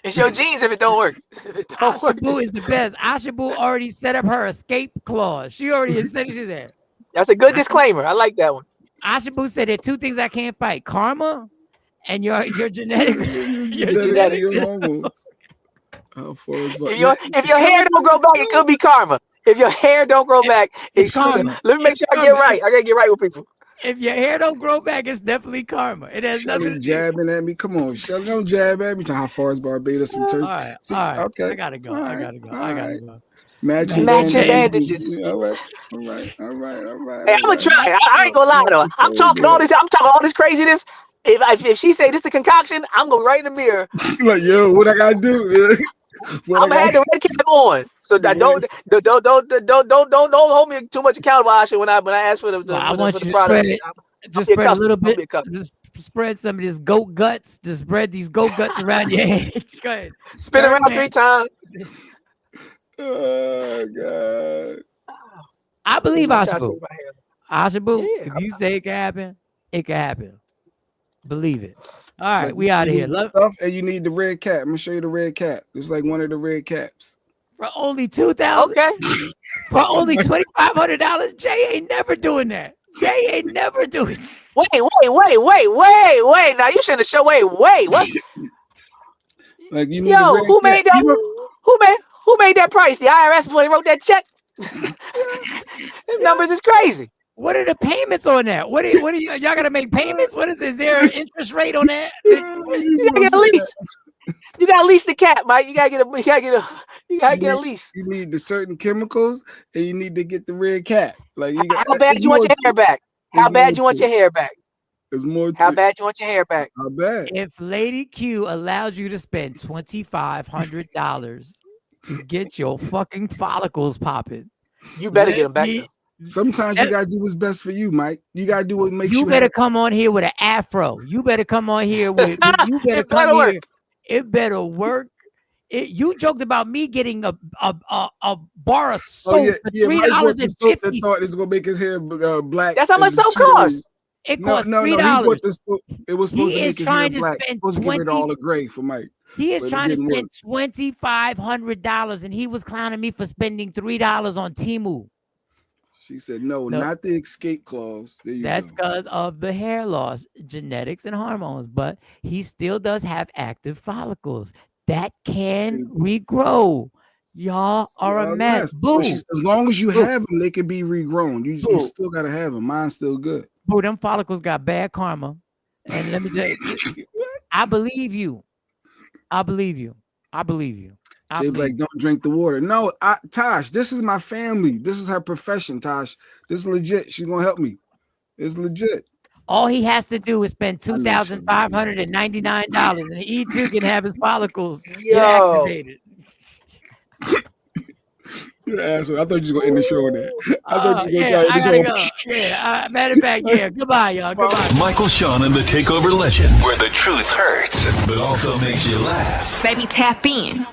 It's your genes if it don't work. If it don't work. Ashabu is the best. Ashabu already set up her escape clause. She already said she's there. That's a good disclaimer. I like that one. Ashabu said there are two things I can't fight: karma and your genetic. If your hair don't grow back, it could be karma. If your hair don't grow back, it's karma. Let me make sure I get right. I gotta get right with people. If your hair don't grow back, it's definitely karma. It has nothing to do. Jabbing at me. Come on, Shelly, don't jab at me. How far is Barbados from Turkey? All right. Okay. I gotta go. I gotta go. Matching bandages. All right. Hey, I'm gonna try. I ain't gonna lie though. I'm talking all this craziness. If she say this the concoction, I'm going right in the mirror. Like, yo, what I gotta do? I'm gonna have the red cap on, so that don't hold me too much accountable, Asha. When I ask for the product, just spread a little bit. Just spread some of this goat guts. Just spread these goat guts around your head. Go ahead. Spin around 3 times. Oh God! I believe Ashabu. Ashabu, if you say it can happen, it can happen. Believe it. All right, we out of here. Stuff, and you need the red cap. I'm gonna show you the red cap. It's like one of the red caps. For only $2,000. Okay. For only $2,500. Jay ain't never doing that. Jay ain't never doing that. Wait. Now you shouldn't have shown. Wait. What? Like you need who made that? Who made that price? The IRS when they wrote that check. These numbers is crazy. What are the payments on that? What are you y'all gotta make payments? What is there an interest rate on that? You gotta get a lease. You gotta lease the cap, Mike. You gotta get a lease. You need the certain chemicals and you need to get the red cap. Like how bad you want your hair back? How bad you want your hair back? There's more. How bad you want your hair back? How bad? If Lady Q allows you to spend $2,500 to get your fucking follicles popping, you better get them back. Sometimes you gotta do what's best for you, Mike. You gotta do what makes you. You better come on here with an afro. You better come on here with. You better come here. It better work. You joked about me getting a bar of soap for $3.50. That thought it's gonna make his hair black. That's how much soap costs. It costs $3. It was supposed to make his hair black. Supposed to give it all a gray for Mike. He is trying to spend $2,500, and he was clowning me for spending $3 on Temu. She said, no, not the escape clause. That's because of the hair loss, genetics, and hormones. But he still does have active follicles that can regrow. Y'all are a mess. Boo. As long as you have them, they can be regrown. You still got to have them. Mine's still good. Boo, them follicles got bad karma. And let me tell you, I believe you. Jay Blake, don't drink the water. No, Tosh, this is my family. This is her profession, Tosh. This is legit. She's going to help me. It's legit. All he has to do is spend $2,599 and he too can have his follicles get activated. You're an asshole. I thought you were going to end the show with that. I thought you were going to try to go. Yeah, matter of fact, yeah. Goodbye, y'all. Goodbye. Michael Sean and the Takeover Legend, where the truth hurts, but also makes you laugh. Baby, tap in.